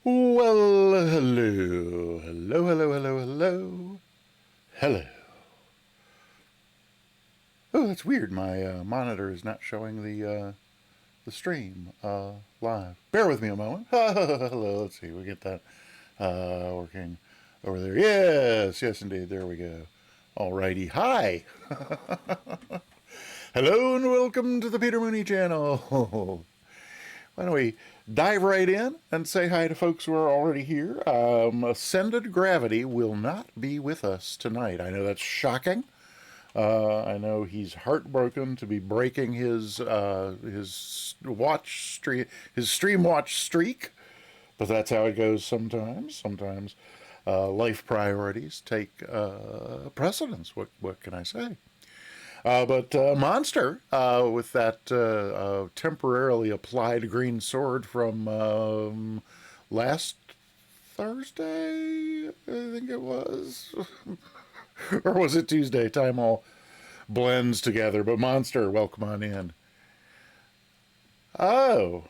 Well, hello, hello, hello, hello, hello, hello. Oh, that's weird. My monitor is not showing the stream live. Bear with me a moment. Hello, let's see. We get that working over there. Yes, yes, indeed. There we go. Alrighty. Hi. Hello and welcome to the Peter Mooney channel. Why don't we dive right in and say hi to folks who are already here? Ascended Gravity will not be with us tonight. I know that's shocking. I know he's heartbroken to be breaking his watch streak, his stream watch streak, but that's how it goes sometimes. Sometimes life priorities take precedence. What can I say? But Monster, with that temporarily applied green sword from last Thursday, I think it was. Or was it Tuesday? Time all blends together. But Monster, welcome on in. Oh,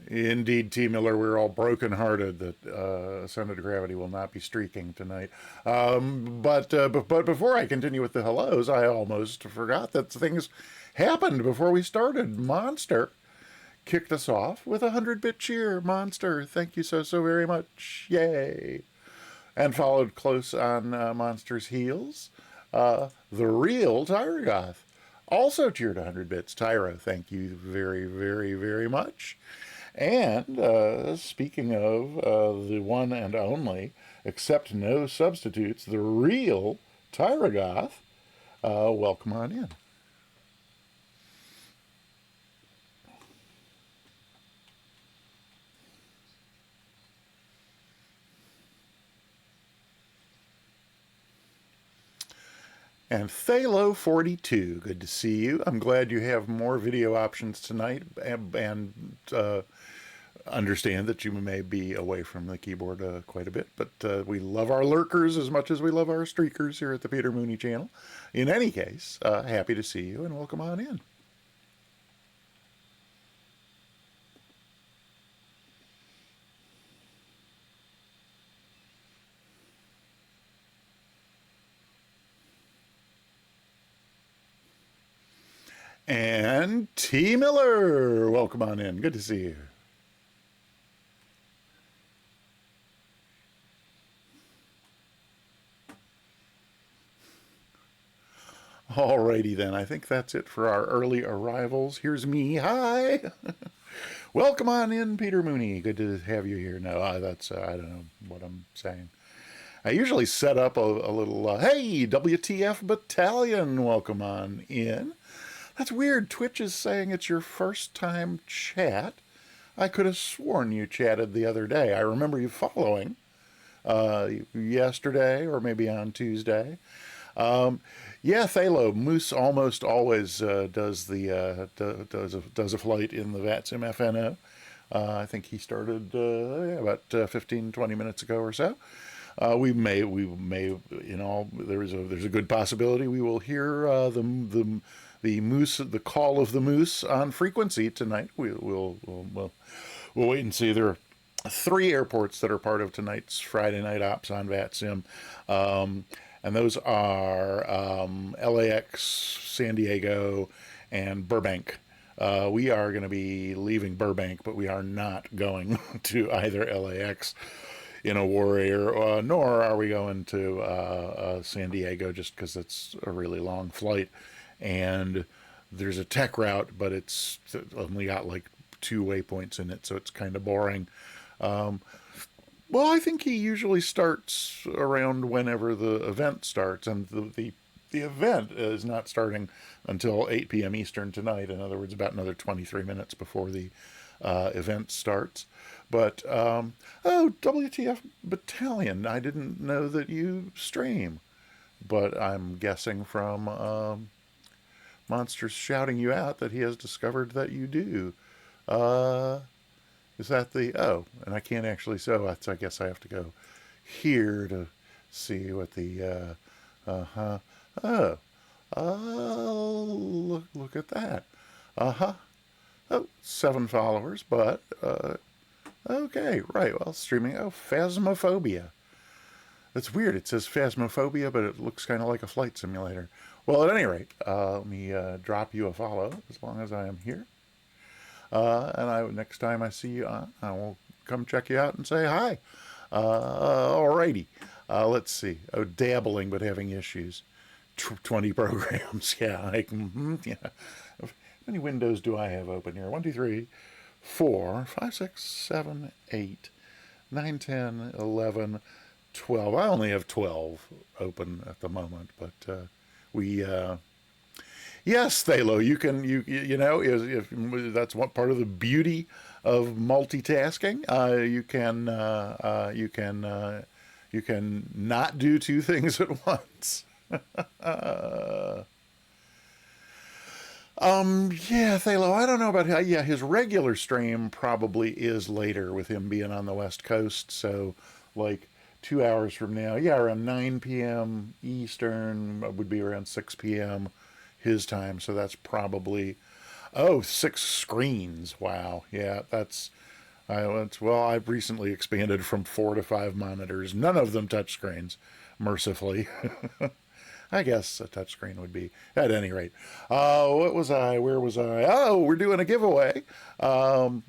indeed, T. Miller, we're all brokenhearted that Ascended Gravity will not be streaking tonight. But before I continue with the hellos, I almost forgot that things happened before we started. Monster kicked us off with a 100-bit cheer. Monster, thank you so very much. Yay. And followed close on Monster's heels, the real Tyrogoth. Also cheered 100 bits. Tyro, thank you very much. And speaking of the one and only, except no substitutes, the real Tyrogoth, welcome on in. And Thalo42, good to see you. I'm glad you have more video options tonight, and understand that you may be away from the keyboard quite a bit, but we love our lurkers as much as we love our streakers here at the Peter Mooney channel. In any case, happy to see you and welcome on in. And T. Miller, welcome on in. Good to see you. Alrighty then, I think that's it for our early arrivals. Here's me. Hi. Welcome on in, Peter Mooney. Good to have you here. No, that's I don't know what I'm saying. I usually set up a little, hey, WTF Battalion, welcome on in. That's weird. Twitch is saying it's your first time chat. I could have sworn you chatted the other day. I remember you following yesterday or maybe on Tuesday. Yeah, Thalo Moose almost always does does a flight in the VATSIM FNO. I think he started about 15-20 minutes ago or so. We may, there's a good possibility we will hear the moose, the call of the moose on frequency tonight. We'll wait and see. There are 3 airports that are part of tonight's Friday night ops on VATSIM. And those are LAX, San Diego, and Burbank. We are going to be leaving Burbank, but we are not going to either LAX in a Warrior, nor are we going to San Diego just because it's a really long flight. And there's a tech route, but it's only got like 2 waypoints in it, so it's kind of boring. Well, I think he usually starts around whenever the event starts, and the event is not starting until 8 p.m. Eastern tonight. In other words, about another 23 minutes before the event starts. But, oh, WTF Battalion, I didn't know that you stream. But I'm guessing from Monsters shouting you out that he has discovered that you do. Uh, is that the, oh, and I can't actually, so I guess I have to go here to see what the, uh-huh, Oh, look at that. Uh-huh. Oh, 7 followers, but, okay, right, well, streaming, oh, Phasmophobia. It's weird, it says Phasmophobia, but it looks kind of like a flight simulator. Well, at any rate, let me drop you a follow as long as I am here. Next time I see you on, I will come check you out and say hi. Alrighty. Let's see. Oh, dabbling but having issues. 20 programs. Yeah. Yeah. How many windows do I have open here? 1, 2, 3, 4, 5, 6, 7, 8, 9, 10, 11, 12. I only have 12 open at the moment, but we yes, Thalo, you can you know if that's one part of the beauty of multitasking. You can not do two things at once. Yeah, Thalo, I don't know about how. Yeah, his regular stream probably is later with him being on the West Coast. So, like 2 hours from now, yeah, around 9 p.m. Eastern would be around 6 p.m. his time. So that's probably, oh, 6 screens. Wow. Yeah, I've recently expanded from 4 to 5 monitors, none of them touch screens, mercifully. I guess a touchscreen would be, at any rate. What was I? Where was I? Oh, we're doing a giveaway. So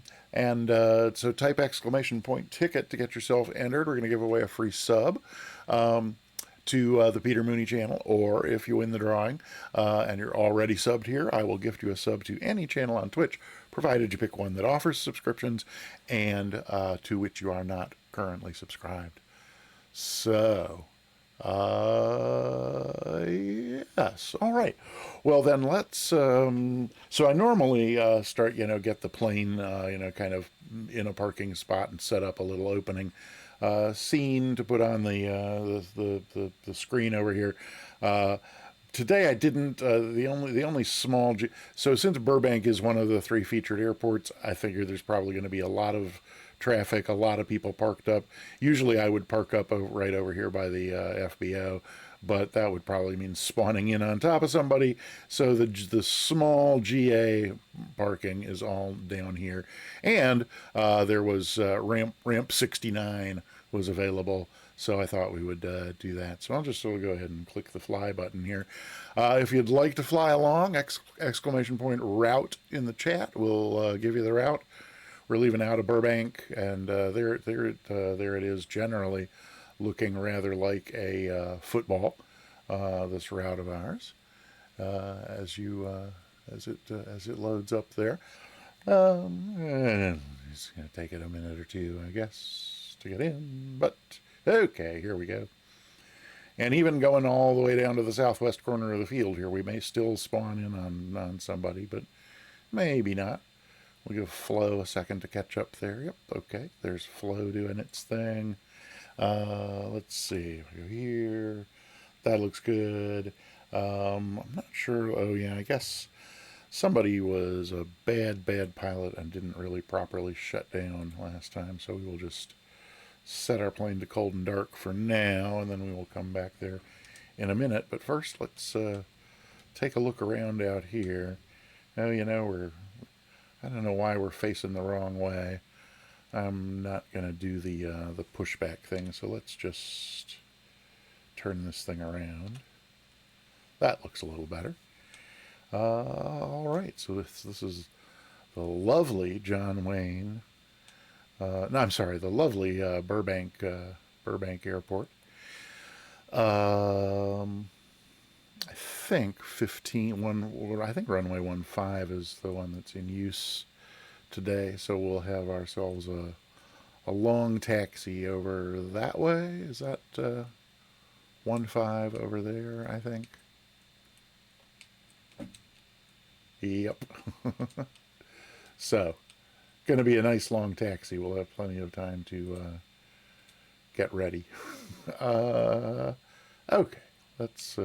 type exclamation point ticket to get yourself entered. We're going to give away a free sub to the Peter Mooney channel, or if you win the drawing and you're already subbed here, I will gift you a sub to any channel on Twitch, provided you pick one that offers subscriptions and to which you are not currently subscribed. So, yes. All right. Well, then let's. So I normally start, get the plane, kind of in a parking spot and set up a little opening scene to put on the screen over here. Today I didn't. The only small. So since Burbank is one of the 3 featured airports, I figure there's probably going to be a lot of traffic, a lot of people parked up. Usually I would park up right over here by the FBO, but that would probably mean spawning in on top of somebody. So the small GA parking is all down here, and there was ramp 69 was available. So I thought we would do that. So I'll just go ahead and click the fly button here. If you'd like to fly along, exclamation point route in the chat. We'll give you the route. We're leaving out of Burbank, and there it is. Generally, looking rather like a football. This route of ours, as it loads up there. It's going to take it a minute or two, I guess, to get in. But okay, here we go. And even going all the way down to the southwest corner of the field here, we may still spawn in on somebody, but maybe not. We'll give Flo a second to catch up there. Yep, okay. There's Flo doing its thing. Let's see. We go here. That looks good. I'm not sure. Oh, yeah, I guess somebody was a bad pilot and didn't really properly shut down last time. So we will just set our plane to cold and dark for now, and then we will come back there in a minute. But first, let's take a look around out here. Oh, I don't know why we're facing the wrong way. I'm not going to do the pushback thing, so let's just turn this thing around. That looks a little better. All right, so this is the lovely John Wayne. No, I'm sorry, the lovely Burbank Airport. I think I think runway 15 is the one that's in use today. So we'll have ourselves a long taxi over that way. Is that 15 over there, I think? Yep. So, going to be a nice long taxi. We'll have plenty of time to get ready. Okay, let's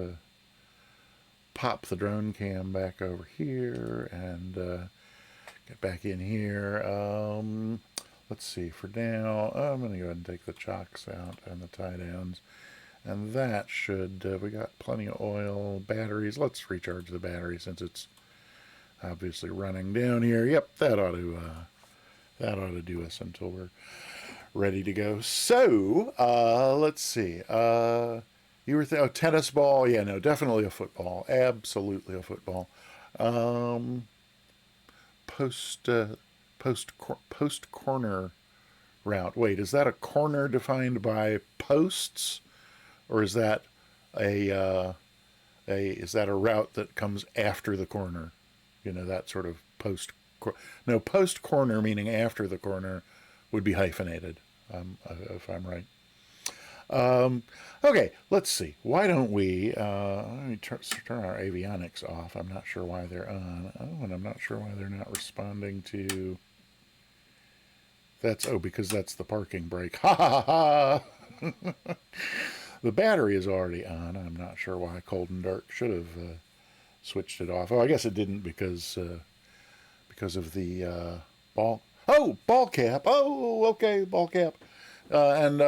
pop the drone cam back over here and get back in here. Let's see, for now, I'm going to go ahead and take the chocks out and the tie downs. And that should, we got plenty of oil, batteries. Let's recharge the battery since it's obviously running down here. Yep, that ought to do us until we're ready to go. So, let's see. You were tennis ball? Yeah, no, definitely a football. Absolutely a football. Um, post post corner route. Wait, is that a corner defined by posts, or is that a is that a route that comes after the corner? You know, that sort of post. No, post corner meaning after the corner would be hyphenated, if I'm right. Okay, let's see. Why don't we, let me turn our avionics off. I'm not sure why they're on. Oh, and I'm not sure why they're not responding to, because that's the parking brake. Ha ha ha! The battery is already on. I'm not sure why Cold and Dark should have switched it off. Oh, I guess it didn't because of the ball. Oh, ball cap. Oh, okay, ball cap. And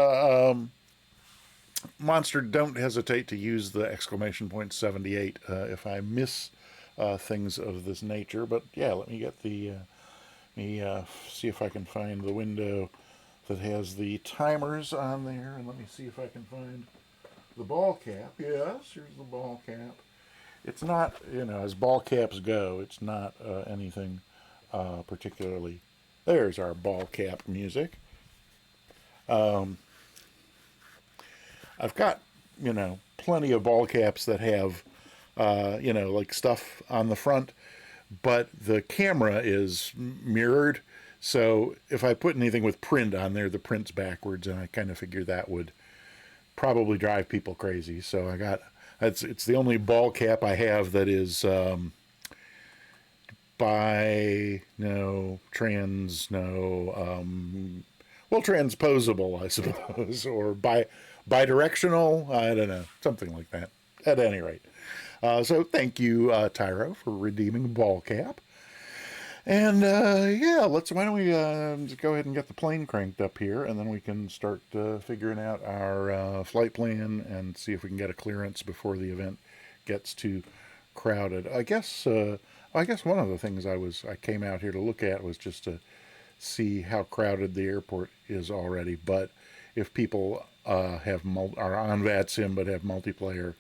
Monster, don't hesitate to use the exclamation point 78 if I miss things of this nature. But yeah, let me get see if I can find the window that has the timers on there, and let me see if I can find the ball cap. Yes, here's the ball cap. It's not, as ball caps go, it's not anything particularly. There's our ball cap music. I've got, plenty of ball caps that have, like stuff on the front, but the camera is mirrored. So if I put anything with print on there, the print's backwards, and I kind of figure that would probably drive people crazy. So it's the only ball cap I have that is transposable, I suppose, or bidirectional. I don't know, something like that. At any rate, so thank you, Tyro, for redeeming the ball cap. And yeah, why don't we just go ahead and get the plane cranked up here, and then we can start figuring out our flight plan and see if we can get a clearance before the event gets too crowded. I guess one of the things I came out here to look at was just to see how crowded the airport is already. But if people are on VATSIM but have multiplayer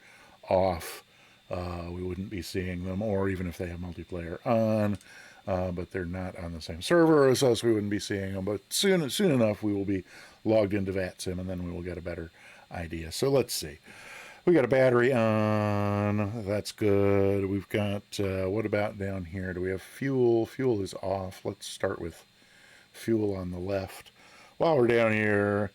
off, we wouldn't be seeing them, or even if they have multiplayer on, but they're not on the same server as us, we wouldn't be seeing them. But soon enough, we will be logged into VATSIM, and then we will get a better idea. So let's see. We got a battery on. That's good. We've got, what about down here? Do we have fuel? Fuel is off. Let's start with fuel on the left. While we're down here,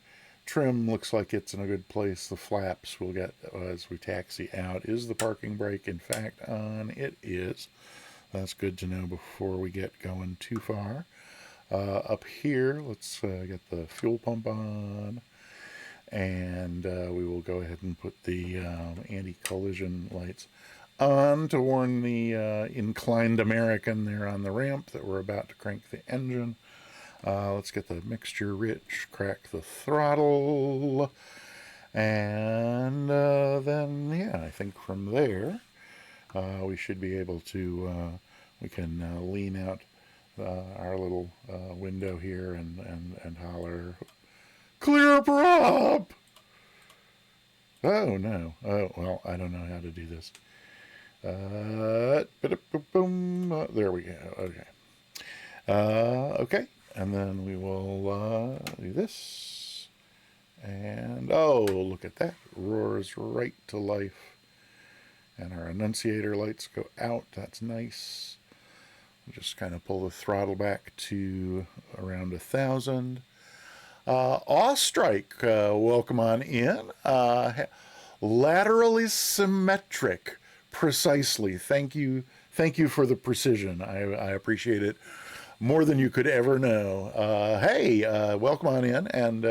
trim looks like it's in a good place. The flaps we'll get as we taxi out. Is the parking brake, in fact, on? It is. That's good to know before we get going too far. Up here, let's get the fuel pump on. And we will go ahead and put the anti-collision lights on to warn the inclined American there on the ramp that we're about to crank the engine. Let's get the mixture rich, crack the throttle, and then, yeah, I think from there we should be able to, we can lean out our little window here and holler, "Clear prop!" Oh, no. Oh, well, I don't know how to do this. There we go. Okay. Okay. And then we will do this. And, oh, look at that. Roars right to life. And our annunciator lights go out. That's nice. We'll just kind of pull the throttle back to around 1,000. Awestrike, welcome on in. Laterally symmetric, precisely. Thank you for the precision. I appreciate it more than you could ever know. Hey, welcome on in, and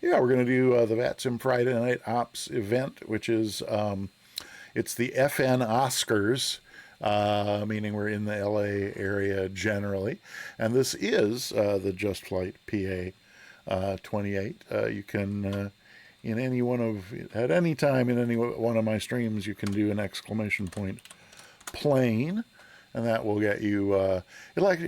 yeah, we're going to do the VATSIM Friday Night Ops event, which is it's the FN Oscars. Meaning we're in the LA area generally, and this is the Just Flight PA 28. You can in any one of, at any time in any one of my streams, you can do an exclamation point plane, and that will get you, it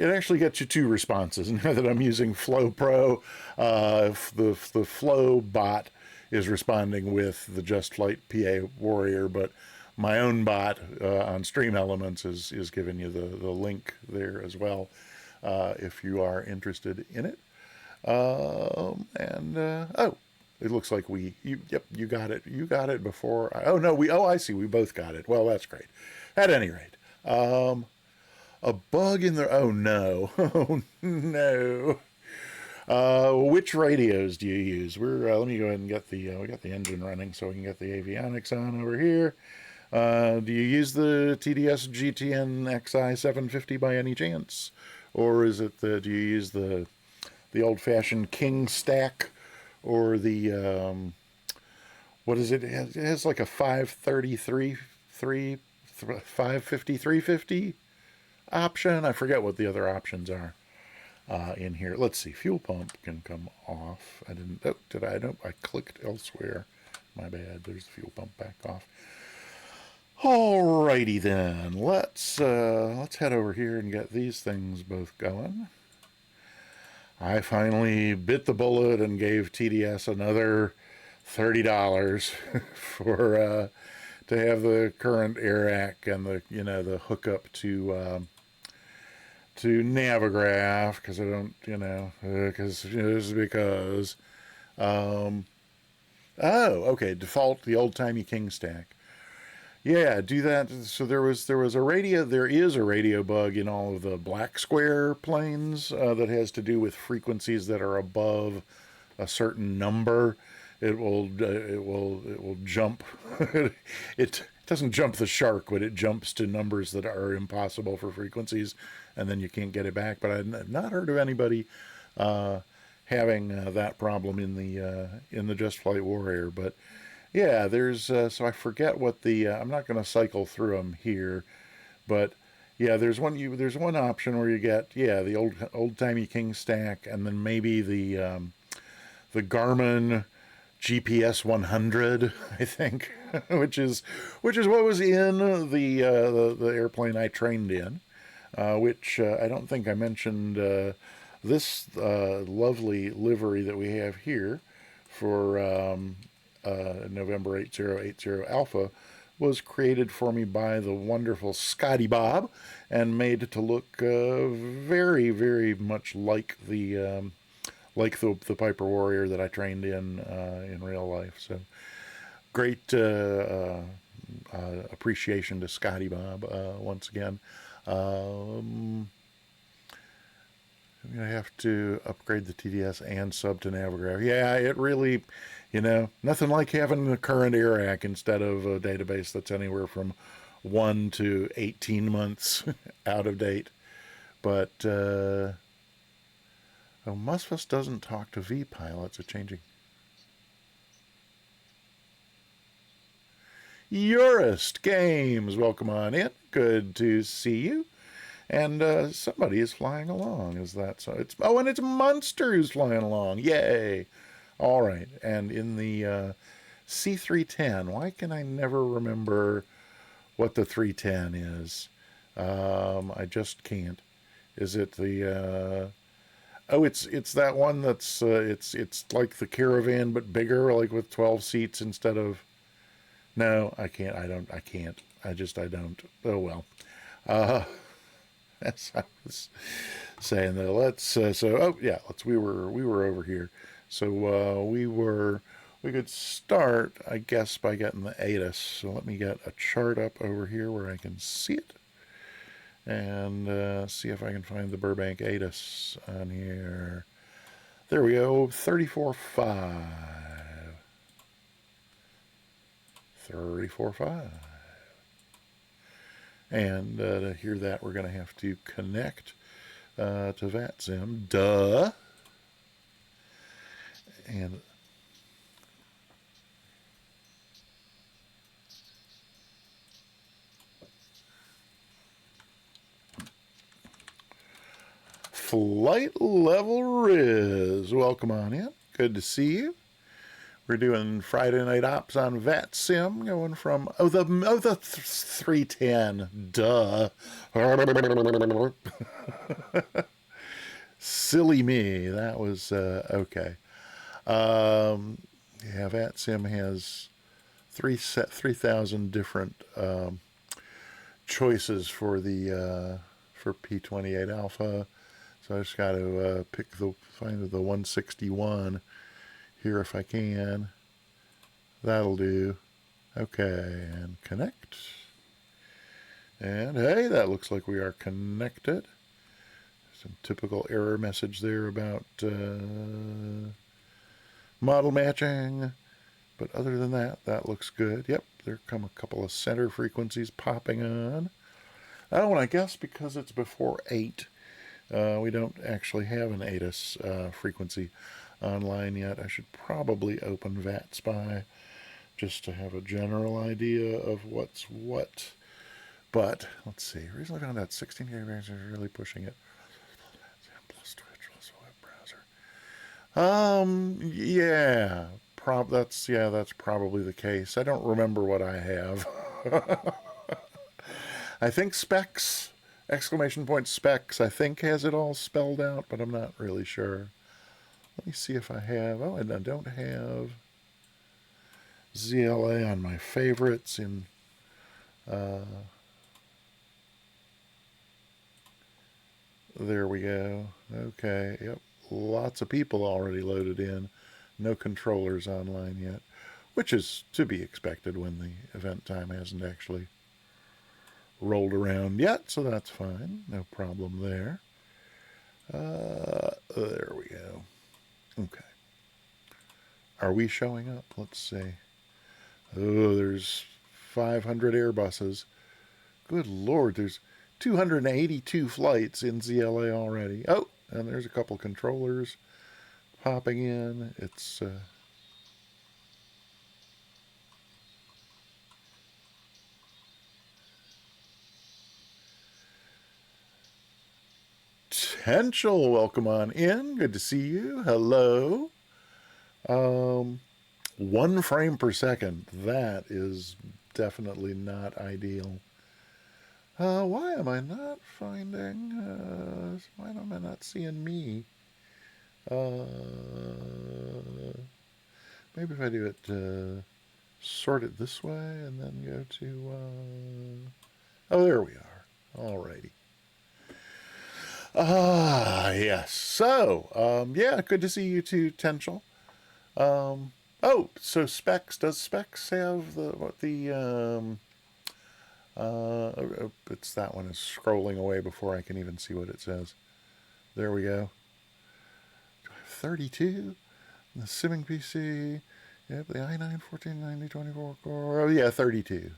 actually gets you 2 responses. Now that I'm using Flow Pro, the Flow bot is responding with the Just Flight PA Warrior, but my own bot on Stream Elements is giving you the link there as well, if you are interested in it. Oh, it looks like yep, you got it. You got it before. I see. We both got it. Well, that's great. At any rate, a bug in the, oh no, oh no. Which radios do you use? Let me go ahead and get we got the engine running so we can get the avionics on over here. Do you use the TDS GTN XI 750 by any chance? Or is it do you use the old-fashioned King stack, or the what is it? It has like a 533 550 350 option. I forget what the other options are in here. Let's see. Fuel pump can come off. I didn't. Oh, did I? Nope. I clicked elsewhere. My bad. There's the fuel pump back off. Alrighty then. Let's head over here and get these things both going. I finally bit the bullet and gave TDS another $30 for to have the current AirAC and the hookup to Navigraph, because I don't oh, okay, default the old timey King stack. Yeah, do that. So there is a radio bug in all of the black square planes that has to do with frequencies that are above a certain number. It will jump. It doesn't jump the shark, but it jumps to numbers that are impossible for frequencies, and then you can't get it back. But I've not heard of anybody having that problem in the Just Flight Warrior. But yeah, there's so I forget what I'm not going to cycle through them here, but yeah, there's one option where you get the old timey King stack, and then maybe the Garmin GPS 100, I think, which is what was in the airplane I trained in, which I don't think I mentioned. This lovely livery that we have here for November 8080 Alpha was created for me by the wonderful Scotty Bob, and made to look very, very much like the Piper Warrior that I trained in real life. So great appreciation to Scotty Bob once again. I'm going to have to upgrade the TDS and sub to Navigraph. Yeah, it really, nothing like having the current AirAC instead of a database that's anywhere from 1 to 18 months out of date. But Musfus doesn't talk to vPilots. It's changing. Eurist Games, welcome on in. Good to see you. And somebody is flying along. Is that so? And it's Munster who's flying along. Yay! All right. And in the C310, why can I never remember what the 310 is? I just can't. Is it the? It's that one that's it's like the Caravan but bigger, like with 12 seats instead of. No, I can't. I can't. I don't. Oh well. As I was saying though, we were over here. So we could start, I guess, by getting the ATIS. So let me get a chart up over here where I can see it, and see if I can find the Burbank ATIS on here. There we go, 34.5. 34.5. And to hear that, we're going to have to connect to VATSIM. Duh. And Flight Level Riz, welcome on in. Good to see you. We're doing Friday Night Ops on VATSIM, going from the 310. Duh. Silly me. That was okay. Yeah, VATSIM has 3,000 different choices for the for P28 Alpha. So I just got to find the 161 here if I can. That'll do. Okay, and connect. And hey, that looks like we are connected. Some typical error message there about model matching. But other than that, that looks good. Yep, there come a couple of center frequencies popping on. Oh, and I guess because it's before 8, we don't actually have an ATIS frequency online yet. I should probably open VATSPI just to have a general idea of what's what. But let's see. Recently found out 16 gigabytes is really pushing it. Plus Twitch, plus web browser. Yeah. That's probably the case. I don't remember what I have. I think specs, exclamation point specs, I think has it all spelled out, but I'm not really sure. Let me see if I have. Oh, and I don't have ZLA on my favorites in there we go. Okay, yep. Lots of people already loaded in. No controllers online yet, which is to be expected when the event time hasn't actually rolled around yet, so that's fine. No problem there. There we go. Okay. Are we showing up? Let's see. Oh, there's 500 Airbuses. Good Lord, there's 282 flights in ZLA already. Oh, and there's a couple controllers popping in. It's Potential. Welcome on in. Good to see you. Hello. 1 frame per second. That is definitely not ideal. Why am I not finding? Why am I not seeing me? Maybe if I do it, sort it this way and then go to. Oh, there we are. Alrighty. Yes. So, yeah, good to see you too, Tenchel. Oh, so Specs, does Specs have it's that one is scrolling away before I can even see what it says. There we go. 32, the Simming PC, yep, the i9 1490 24 core. Oh yeah, 32.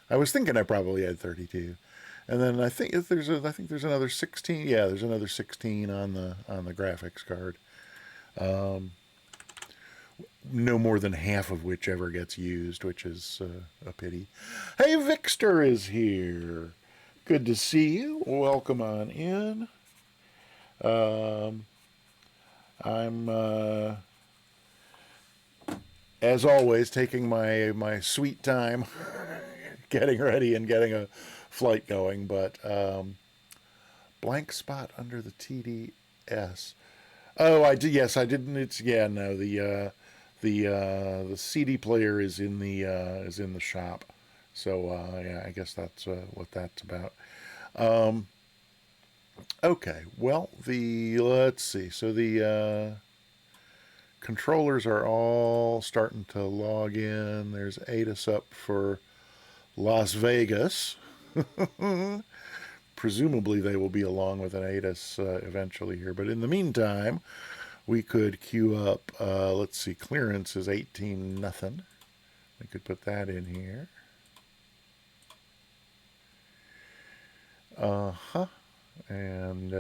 I was thinking I probably had 32. And then I think there's another 16. Yeah, there's another 16 on the graphics card. No more than half of which ever gets used, which is a pity. Hey, Vixter is here. Good to see you. Welcome on in. I'm as always taking my sweet time getting ready and getting a flight going, but blank spot under the TDS. Oh, I did. Yes, I didn't. It's yeah. No, the CD player is in the shop. So yeah, I guess that's what that's about. Okay. Well, let's see. So the controllers are all starting to log in. There's ATIS up for Las Vegas. Presumably they will be along with an ATIS eventually here. But in the meantime, we could queue up, let's see, clearance is 18 nothing. We could put that in here. And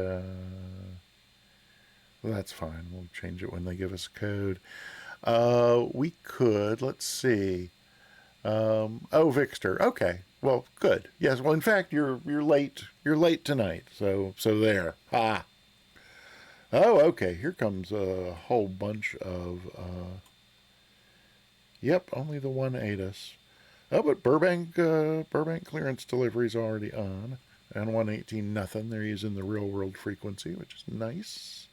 that's fine. We'll change it when they give us a code. We could, let's see. Oh, Vixter. Okay. Well, good. Yes. Well, in fact, you're late. You're late tonight. So there. Ha. Oh, okay. Here comes a whole bunch of Yep, only the one ate us. Oh, but Burbank clearance delivery's already on. And 118 nothing. They're using the real world frequency, which is nice.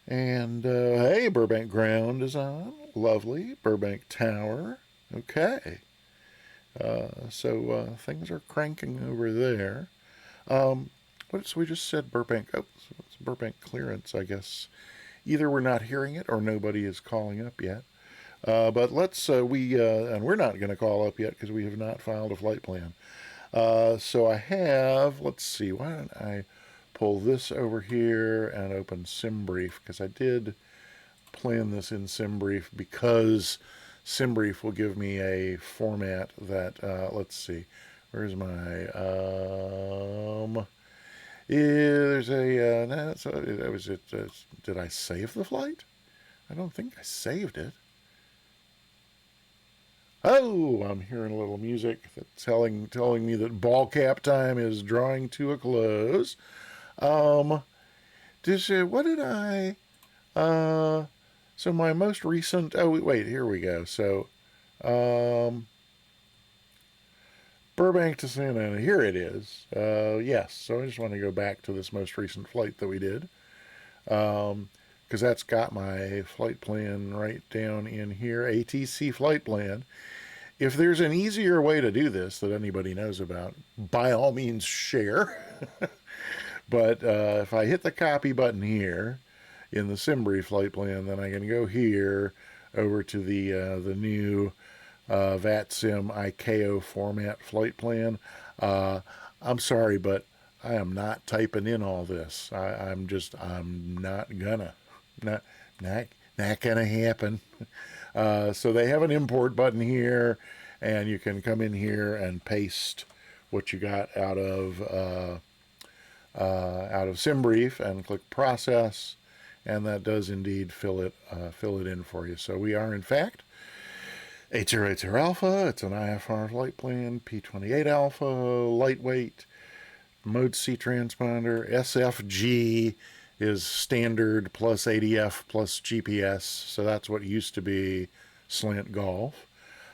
And hey, Burbank ground is on. Lovely. Burbank Tower. Okay. So things are cranking over there. So we just said Burbank. Oh, so it's Burbank clearance, I guess. Either we're not hearing it or nobody is calling up yet. But and we're not going to call up yet because we have not filed a flight plan. So I have, let's see, why don't I pull this over here and open SimBrief, because I did plan this in SimBrief because SimBrief will give me a format that, let's see, where's my, there's a, no, so it was it, did I save the flight? I don't think I saved it. Oh, I'm hearing a little music that's telling me that ball cap time is drawing to a close. Um, what did I? So my most recent. Oh wait, here we go. So, um, Burbank to Santa Ana. Here it is. Yes. So I just want to go back to this most recent flight that we did. Because that's got my flight plan right down in here. ATC flight plan. If there's an easier way to do this that anybody knows about, by all means share. But if I hit the copy button here in the SimBrief flight plan, then I can go here over to the new VATSIM ICAO format flight plan. I'm sorry, but I am not typing in all this. I'm not gonna. Not, not, not gonna happen. So they have an import button here, and you can come in here and paste what you got out of SimBrief and click process, and that does indeed fill it in for you. So we are in fact 8080 Alpha. It's an IFR flight plan, P28 Alpha, lightweight, mode C transponder, SFG is standard plus ADF plus GPS, so that's what used to be Slant Golf.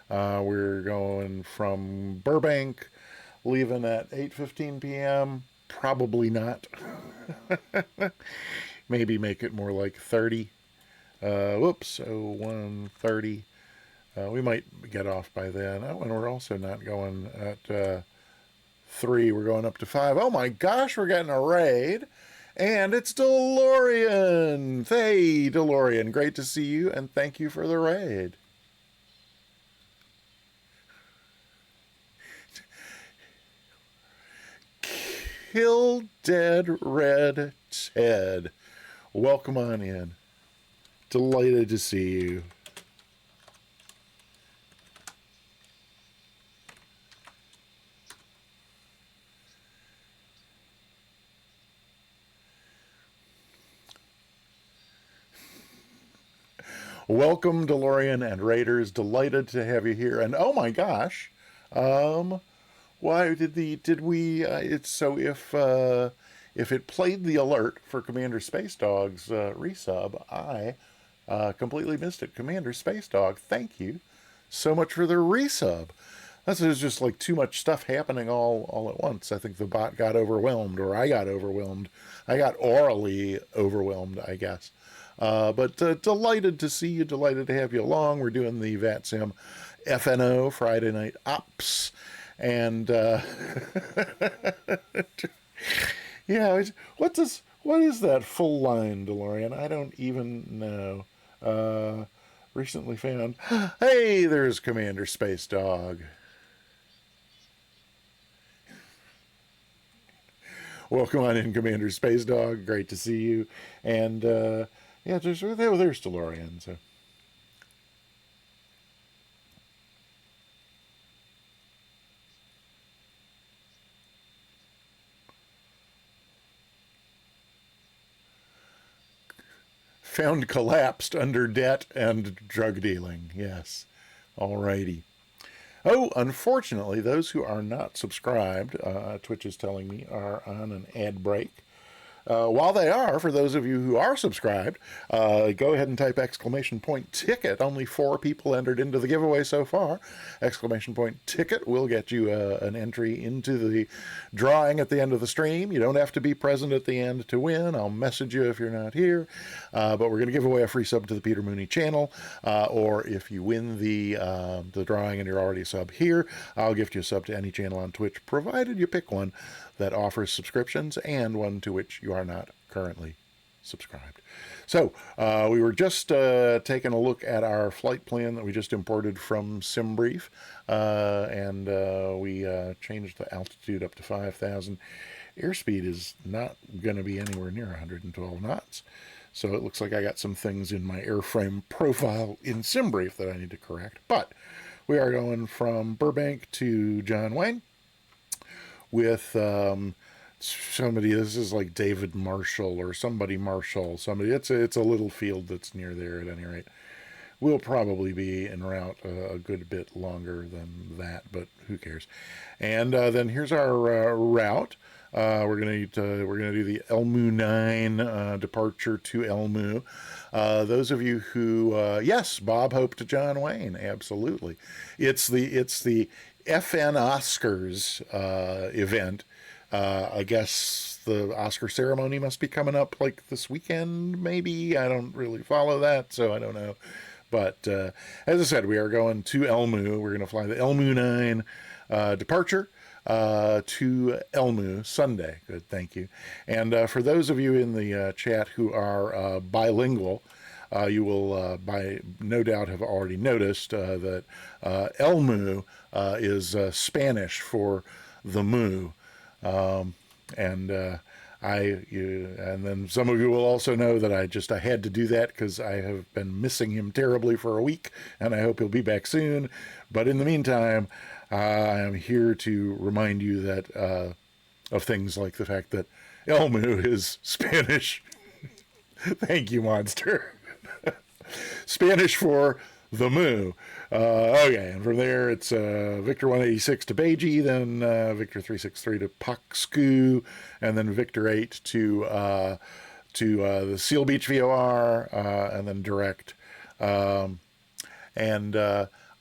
We're going from Burbank, leaving at 8:15 p.m. Probably not. Maybe make it more like 30. Whoops, 1:30. We might get off by then. Oh, and we're also not going at 3. We're going up to 5. Oh my gosh, we're getting a raid. And it's DeLorean. Hey, DeLorean, great to see you, and thank you for the raid. Kill Dead Red Ted. Welcome on in. Delighted to see you. Welcome, DeLorean and Raiders. Delighted to have you here. And oh my gosh, why did we? It's so if it played the alert for Commander Space Dog's resub, I completely missed it. Commander Space Dog, thank you so much for the resub. There's just like too much stuff happening all at once. I think the bot got overwhelmed, or I got overwhelmed. I got orally overwhelmed, I guess. But delighted to see you, delighted to have you along. We're doing the VATSIM FNO Friday Night Ops, and yeah, what is that full line, DeLorean? I don't even know. Recently found. Hey, there's Commander Space Dog. Welcome on in, Commander Space Dog. Great to see you. And yeah, there's DeLorean. So. Found collapsed under debt and drug dealing. Yes. Alrighty. Oh, unfortunately, those who are not subscribed, Twitch is telling me, are on an ad break. While they are, for those of you who are subscribed, go ahead and type exclamation point ticket. Only 4 people entered into the giveaway so far. Exclamation point ticket will get you an entry into the drawing at the end of the stream. You don't have to be present at the end to win. I'll message you if you're not here. But we're going to give away a free sub to the Peter Mooney channel. Or if you win the drawing and you're already a sub here, I'll gift you a sub to any channel on Twitch, provided you pick one that offers subscriptions and one to which you are not currently subscribed. So we were just taking a look at our flight plan that we just imported from SimBrief, and we changed the altitude up to 5,000. Airspeed is not going to be anywhere near 112 knots. So it looks like I got some things in my airframe profile in SimBrief that I need to correct. But we are going from Burbank to John Wayne with somebody. This is like David Marshall or somebody Marshall. Somebody. It's a little field that's near there at any rate. We'll probably be en route a good bit longer than that, but who cares? And then here's our route. We're gonna do the Elmu 9 departure to Elmu. Those of you who yes, Bob Hope to John Wayne, absolutely. It's the FN Oscars event. I guess the Oscar ceremony must be coming up like this weekend, maybe. I don't really follow that, so I don't know. But as I said, we are going to Elmu. We're going to fly the Elmu 9 departure to Elmu Sunday. Good, thank you. And for those of you in the chat who are bilingual, you will by no doubt have already noticed that Elmu is Spanish for the Mu. And then some of you will also know that I had to do that because I have been missing him terribly for a week, and I hope he'll be back soon. But in the meantime, I am here to remind you that of things like the fact that Elmu is Spanish. Thank you, Monster. Spanish for the Mu. Okay, and from there it's Victor 186 to Beiji, then Victor 363 to Paksku, and then Victor 8 to the Seal Beach VOR, and then direct.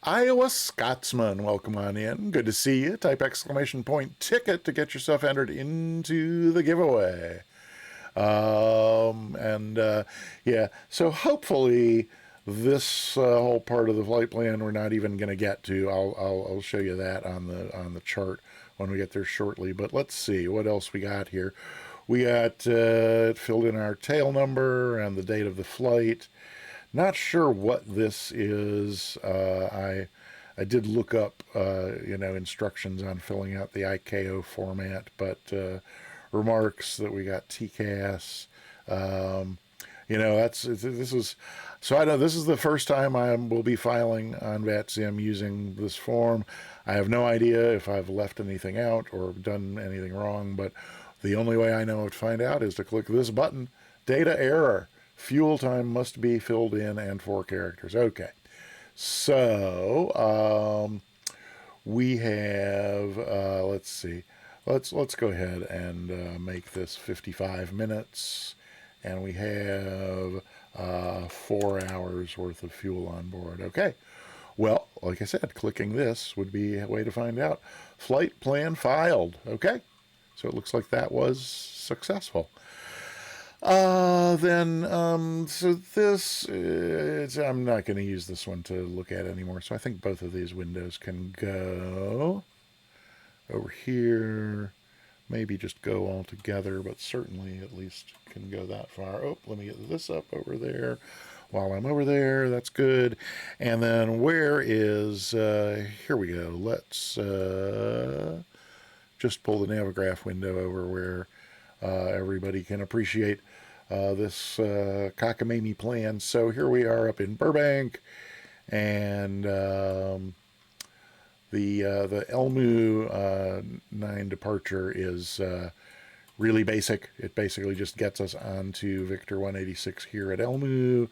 Iowa Scotsman, welcome on in. Good to see you. Type exclamation point ticket to get yourself entered into the giveaway. Yeah, so hopefully this whole part of the flight plan we're not even going to get to. I'll show you that on the chart when we get there shortly. But let's see what else we got here. We got filled in our tail number and the date of the flight. Not sure what this is. I did look up instructions on filling out the ICAO format, but remarks that we got TCAS. This is, so I know this is the first time I will be filing on VATSIM using this form. I have no idea if I've left anything out or done anything wrong, but the only way I know to find out is to click this button, data error. Fuel time must be filled in and 4 characters. Okay. So, we have, let's see. Let's go ahead and make this 55 minutes. And we have 4 hours worth of fuel on board. Okay. Well, like I said, clicking this would be a way to find out. Flight plan filed. Okay. So it looks like that was successful. So this is, I'm not going to use this one to look at anymore. So I think both of these windows can go over here. Maybe just go all together, but certainly at least can go that far. Oh, let me get this up over there. While I'm over there, that's good. And then where is, here we go. Let's just pull the Navigraph window over where everybody can appreciate this cockamamie plan. So here we are up in Burbank, and the Elmu 9 departure is really basic. It basically just gets us onto Victor 186 here at Elmu,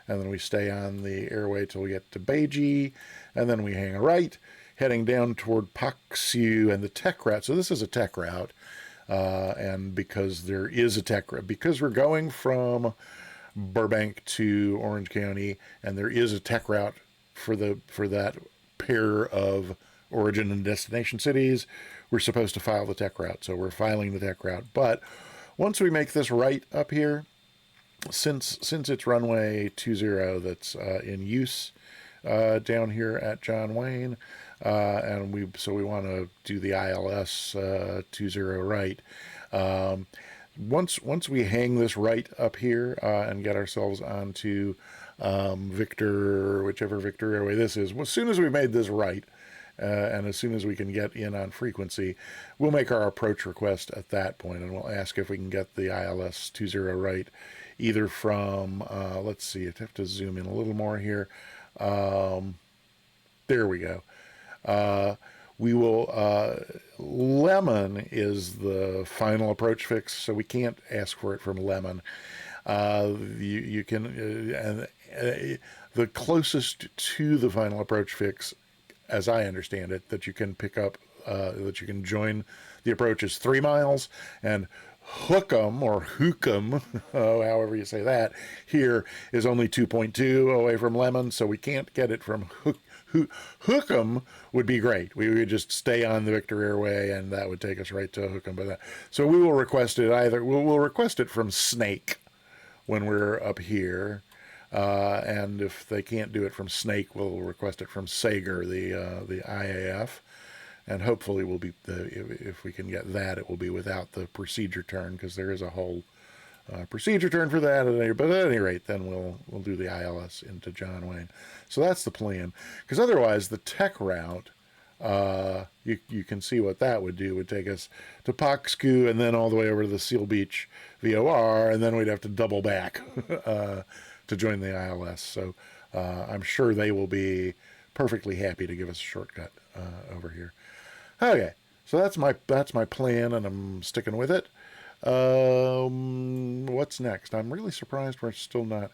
and then we stay on the airway till we get to Beiji, and then we hang a right, heading down toward Paksu and the tech route. So this is a tech route. and because there is a tech, because we're going from Burbank to Orange County, and there is a tech route for that pair of origin and destination cities, we're supposed to file the tech route. So we're filing the tech route. But once we make this right up here, since it's runway 20 that's in use down here at John Wayne, and we want to do the ILS 20 right. Once we hang this right up here and get ourselves onto Victor, whichever Victor Airway this is, as soon as we made this right, and as soon as we can get in on frequency, we'll make our approach request at that point, and we'll ask if we can get the ILS 20 right, either from, let's see, I have to zoom in a little more here. There we go. We will, Lemon is the final approach fix, so we can't ask for it from Lemon. You can, the closest to the final approach fix, as I understand it, that you can pick up, that you can join the approach is 3 miles, and Hookem, or Hookem, however you say that, here is only 2.2 away from Lemon, so we can't get it from Hookem. Would be great. We would just stay on the Victor Airway, and that would take us right to Hookem. But so we will request it either. We'll request it from Snake when we're up here, and if they can't do it from Snake, we'll request it from Sager, the IAF. And hopefully we'll be if we can get that, it will be without the procedure turn, because there is a whole procedure turn for that. But at any rate, then we'll do the ILS into John Wayne. So that's the plan. Because otherwise, the tech route, you can see what that would do. Would take us to Poxcu and then all the way over to the Seal Beach VOR, and then we'd have to double back to join the ILS. So I'm sure they will be perfectly happy to give us a shortcut over here. Okay, so that's my plan, and I'm sticking with it. What's next? I'm really surprised we're still not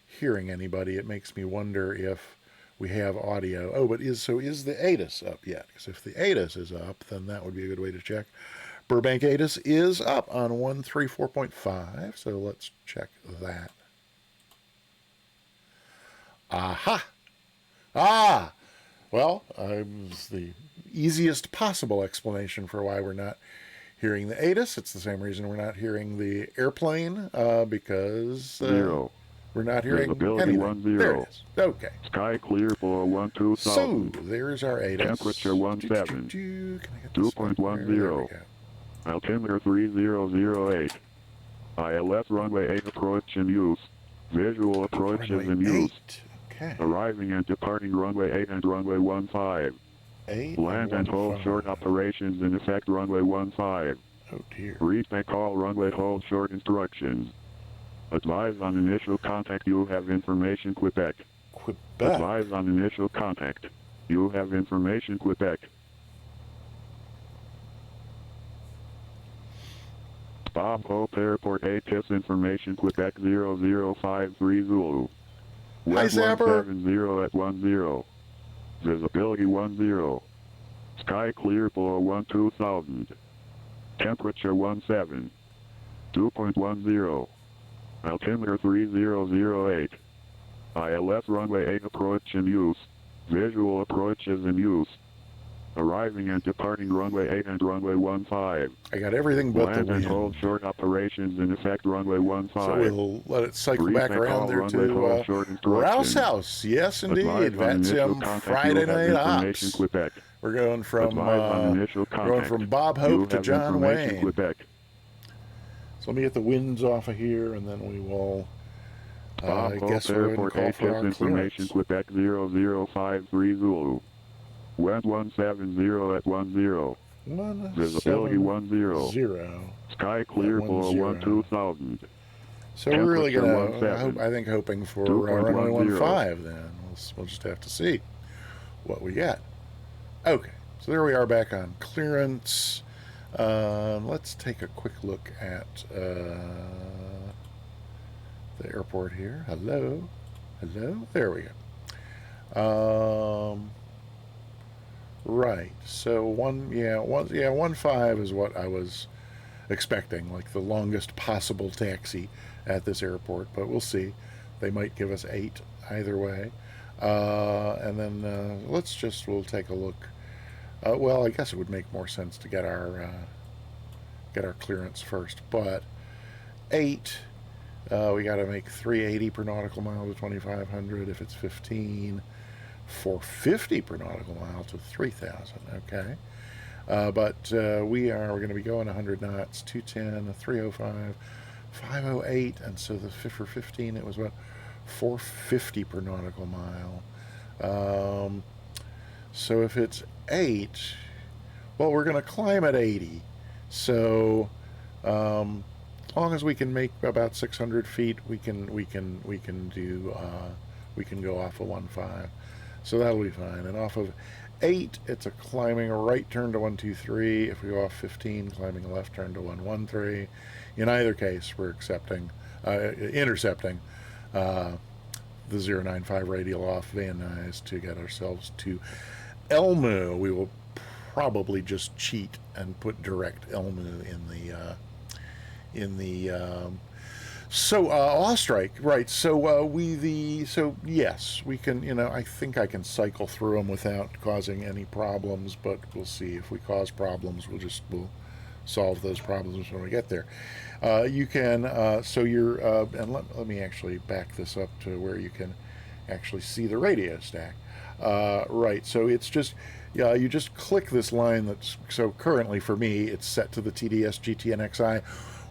hearing anybody. It makes me wonder if we have audio. Oh, but is the ATIS up yet? Because if the ATIS is up, then that would be a good way to check. Burbank ATIS is up on 134.5, so let's check that. Aha! Ah! Well, it's the easiest possible explanation for why we're not hearing the ATIS. It's the same reason we're not hearing the airplane, because we're not hearing anything. 10. There it is. Okay. Sky clear for 12,000. So, there's our ATIS. Temperature 17. 2.10. Altimeter 3008. ILS runway 8 approach in use. Visual approach is in use. Okay. Arriving and departing runway 8 and runway 15. 8 Land and hold short operations in effect runway 15. Oh dear. Respect all runway hold short instructions. Advise on initial contact. You have information Quebec. Quebec. Advise on initial contact. You have information Quebec. Bob Hope Airport ATIS information Quebec 0053 Zulu. Hi, Zapper. 170 at 10. Visibility 10. Sky clear for 12,000. Temperature 17. 2.10. Altimeter 3008. ILS runway 8 approach in use. Visual approach is in use. Arriving and departing runway 8 and runway 15. I got everything but Land the and wind. hold short operations in effect runway 15. So we'll let it cycle Respect back around all there runway hold to short Rouse instructions. House. Yes, indeed. Advise on initial VATSIM contact. Friday You have Night information Ops. Quebec. We're going from Advise on initial contact. Bob You Hope to have John information Wayne. Quebec. So let me get the winds off of here, and then we will. Bob I Hope guess we're going to Airport call for our ATIS information clearance. Quebec 0053 Zulu. Wind 170 at 10. Visibility 10. 0. Sky clear for 12,000. So we're really going Temperature to, 17. I think, hoping for 2.10. runway 15 then. We'll just have to see what we get. Okay, so there we are back on clearance. Let's take a quick look at the airport here. Hello. There we go. Right. So 15 is what I was expecting, like the longest possible taxi at this airport, but we'll see. They might give us 8 either way. And then we'll take a look. Well, I guess it would make more sense to get our clearance first, but 8. We got to make 380 per nautical mile to 2,500. If it's 15, 450 per nautical mile to 3,000. Okay. But we're going to be going 100 knots, 210, 305, 508, and so for 15 it was what, 450 per nautical mile. So if it's 8, well, we're going to climb at 80. So as long as we can make about 600 feet, we can go off of 1.5. So that'll be fine. And off of 8, it's a climbing a right turn to 123. If we go off 15, climbing a left turn to 113. In either case, we're intercepting the 095 radial off Van Nuys to get ourselves to Elmu. We will probably just cheat and put direct Elmu in the Ostrike, right? So yes, we can. I think I can cycle through them without causing any problems, but we'll see. If we cause problems, we'll solve those problems when we get there. You can. And let me actually back this up to where you can actually see the radio stack. Right. So it's just. You just click this line so currently for me it's set to the TDS GTN-XI,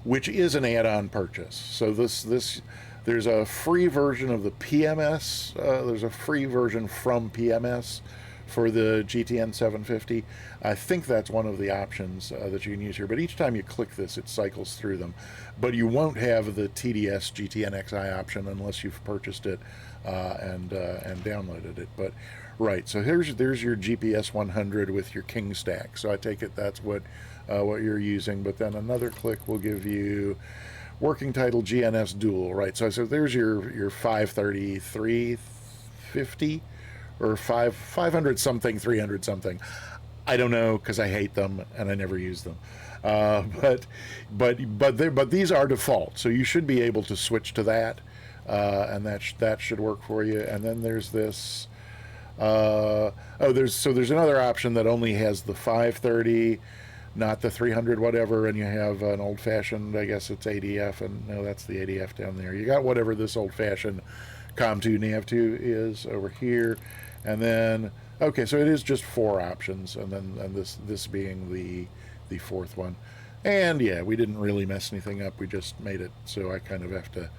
which is an add-on purchase. So there's a free version of the PMS. There's a free version from PMS for the GTN 750. I think that's one of the options that you can use here. But each time you click this, it cycles through them. But you won't have the TDS GTN-XI option unless you've purchased it and downloaded it. But right, so there's your GPS 100 with your King stack. So I take it that's what you're using. But then another click will give you working title GNS dual, right? So there's your 530, 350, or 500 something, 300 something. I don't know because I hate them and I never use them. But these are default, so you should be able to switch to that, and that should work for you. And then there's this. There's another option that only has the 530, not the 300 whatever, and you have an old-fashioned, I guess it's ADF, and no, that's the ADF down there. You got whatever this old-fashioned COM2 NAV2 is over here, and then okay, so it is just 4 options, and this being the 4th one. And yeah, we didn't really mess anything up. We just made it so I kind of have to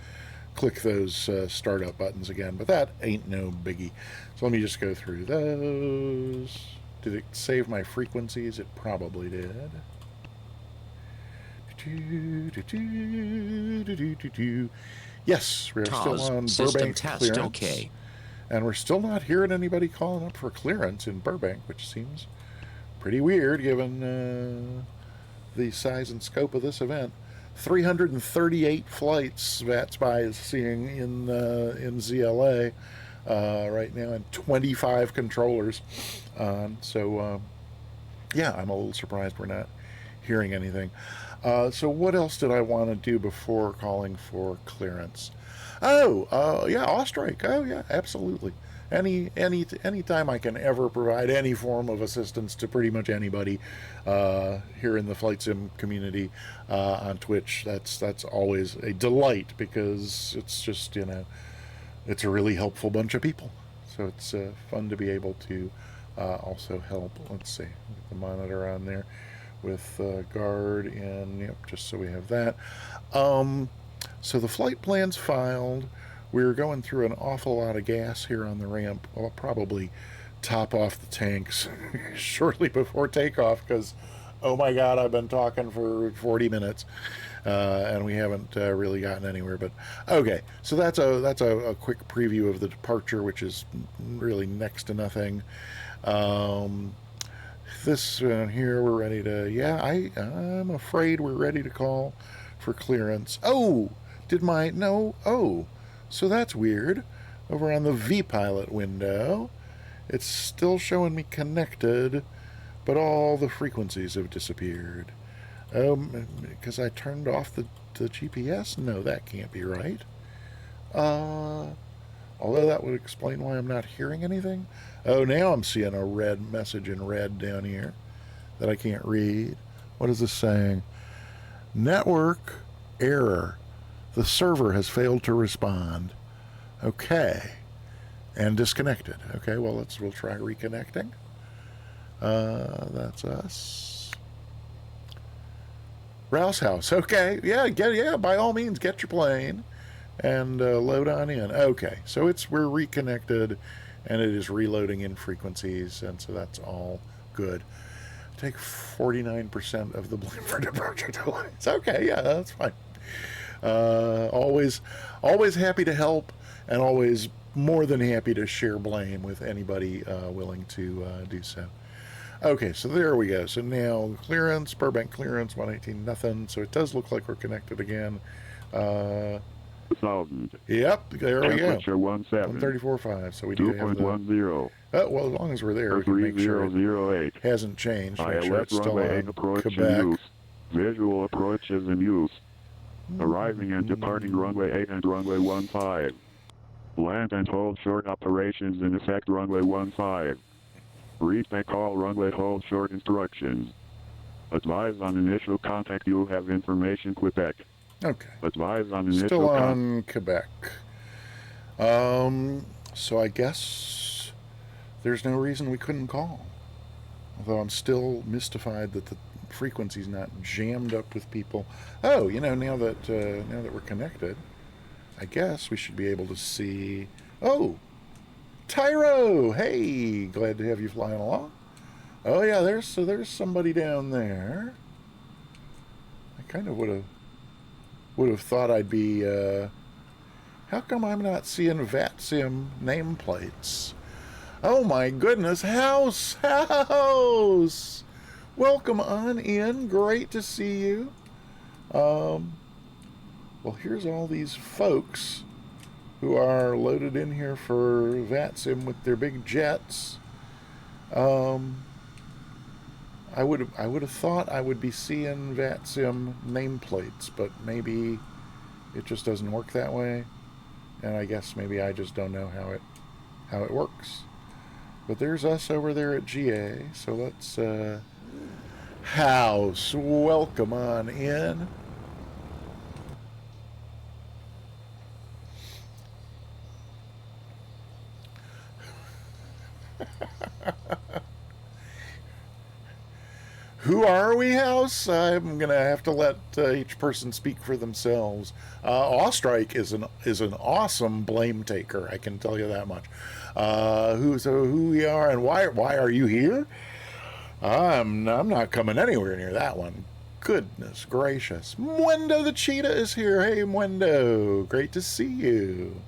click those startup buttons again, but that ain't no biggie. So let me just go through those. Did it save my frequencies? It probably did. Yes, we're still on Burbank clearance. Okay. And we're still not hearing anybody calling up for clearance in Burbank, which seems pretty weird given the size and scope of this event. 338 flights VATSIM is seeing in ZLA right now, and 25 controllers. Yeah, I'm a little surprised we're not hearing anything. So what else did I want to do before calling for clearance? Yeah, Ostrike. Oh, yeah, absolutely. Any time I can ever provide any form of assistance to pretty much anybody here in the flight sim community on Twitch, that's always a delight, because it's just, it's a really helpful bunch of people. So it's fun to be able to also help. Let's see, get the monitor on there with guard, and yep, just so we have that. So the flight plan's filed. We're going through an awful lot of gas here on the ramp. I'll probably top off the tanks shortly before takeoff, because, oh my God, I've been talking for 40 minutes and we haven't really gotten anywhere. But okay, so that's a quick preview of the departure, which is really next to nothing. This here, we're ready to. Yeah, I'm afraid we're ready to call for clearance. Oh, so that's weird. Over on the vPilot window, it's still showing me connected, but all the frequencies have disappeared. Because I turned off the GPS? No, that can't be right. Uh, Although that would explain why I'm not hearing anything. Oh, now I'm seeing a red message in red down here that I can't read. What is this saying? Network error. The server has failed to respond. Okay. And disconnected. Okay, well, we'll try reconnecting. That's us. Rouse House. Okay, yeah. By all means, get your plane and load on in. Okay, so we're reconnected, and it is reloading in frequencies, and so that's all good. Take 49% of the blame for departure delays. Okay, yeah, that's fine. Always happy to help, and always more than happy to share blame with anybody willing to do so. Okay, so there we go. So now clearance, Burbank clearance, 118 nothing. So it does look like we're connected again. 1000. Yep, there we go. Temperature 17. 134.5. So we do have the. 2.10. Oh, well, as long as we're there, we can make sure it 3008. hasn't changed. Make sure ILS it's still runway 8 on approach in Quebec. use. Visual approach is in use. Arriving and departing runway 8 and runway 15. Land and hold short operations in effect runway 15. Respect all runway hold short instructions. Advise on initial contact. You have information Quebec. Okay. Advise on initial Still contact. on Quebec. So I guess there's no reason we couldn't call. Although I'm still mystified that the frequency's not jammed up with people. Oh, now that we're connected, I guess we should be able to see. Oh, Tyro! Hey, glad to have you flying along. Oh yeah, there's somebody down there. I kind of would have thought I'd be. How come I'm not seeing VATSIM nameplates? Oh my goodness, house! Welcome on in. Great to see you. Well, here's all these folks who are loaded in here for VATSIM with their big jets. I would have thought I would be seeing VATSIM nameplates, but maybe it just doesn't work that way. And I guess maybe I just don't know how it works. But there's us over there at GA, so let's house, welcome on in. Who are we, House? I'm gonna have to let each person speak for themselves. Ostrike is an awesome blame taker. I can tell you that much. Who we are and why are you here? I'm not coming anywhere near that one. Goodness gracious! Mwendo the cheetah is here. Hey, Mwendo, great to see you.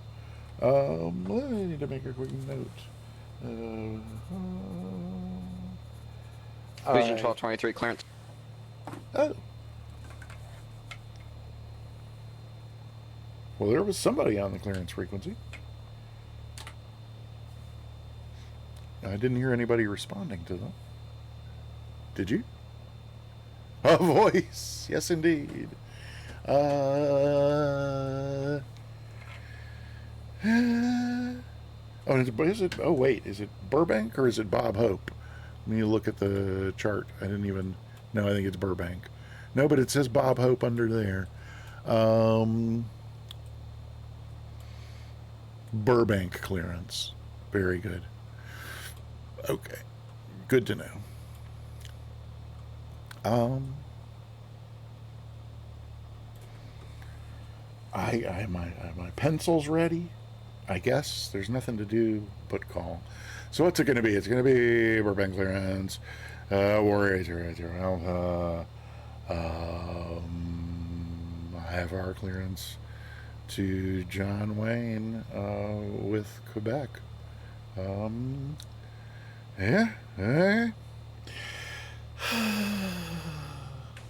I need to make a quick note. Vision 1223 clearance. Oh. Well, there was somebody on the clearance frequency. I didn't hear anybody responding to them. Did you? A voice. Yes, indeed. Oh, is it? Oh, wait. Is it Burbank or is it Bob Hope? When you look at the chart, I didn't even. No, I think it's Burbank. No, but it says Bob Hope under there. Burbank clearance. Very good. Okay. Good to know. My pencil's ready. I guess there's nothing to do but call. So what's it going to be? It's going to be Burbank clearance, Warrior 080 Alpha. I have our clearance to John Wayne with Quebec. Yeah.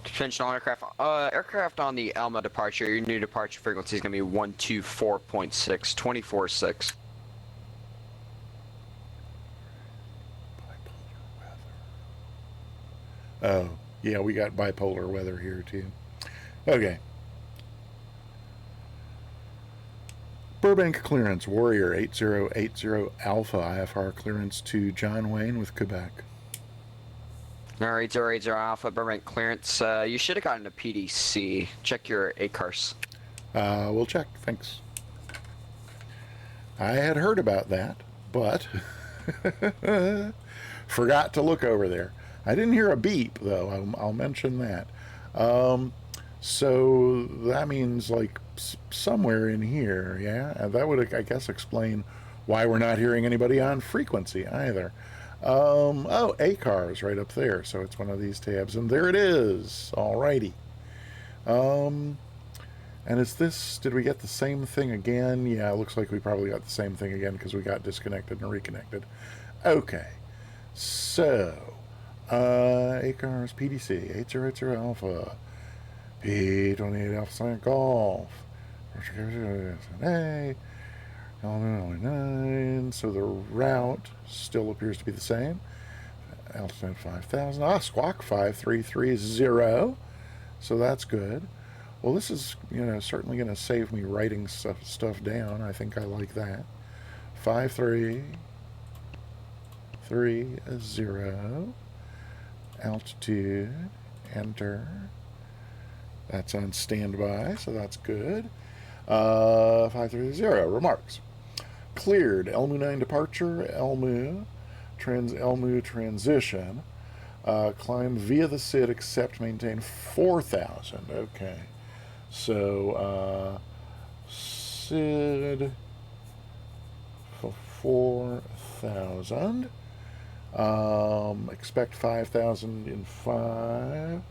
Conventional aircraft. Aircraft on the Alma departure. Your new departure frequency is going to be 124.6, 24.6. Oh, Yeah, we got bipolar weather here too. Okay. Burbank clearance, Warrior 8080 Alpha, IFR clearance to John Wayne with Quebec. Alright, 080 Alpha, Burbank clearance. You should have gotten a PDC. Check your ACARS. We'll check, thanks. I had heard about that, but forgot to look over there. I didn't hear a beep, though. I'll mention that. So that means like somewhere in here, yeah? That would, I guess, explain why we're not hearing anybody on frequency either. Oh, ACARS right up there. So it's one of these tabs, and there it is. Alrighty. And is this, did we get the same thing again? Yeah, it looks like we probably got the same thing again because we got disconnected and reconnected. Okay. So, ACARS PDC 8080 Alpha P28 Alpha Science Golf. Hey, 9. So the route still appears to be the same. Altitude 5,000. Squawk 5330. So that's good. Well, this is, certainly going to save me writing stuff down. I think I like that. 5330. Altitude. Enter. That's on standby, so that's good. 530. Remarks. Cleared. Elmu 9 departure. Elmu transition. Climb via the SID, except maintain 4,000. Okay. So, SID for 4,000. Expect 5,000 in 5.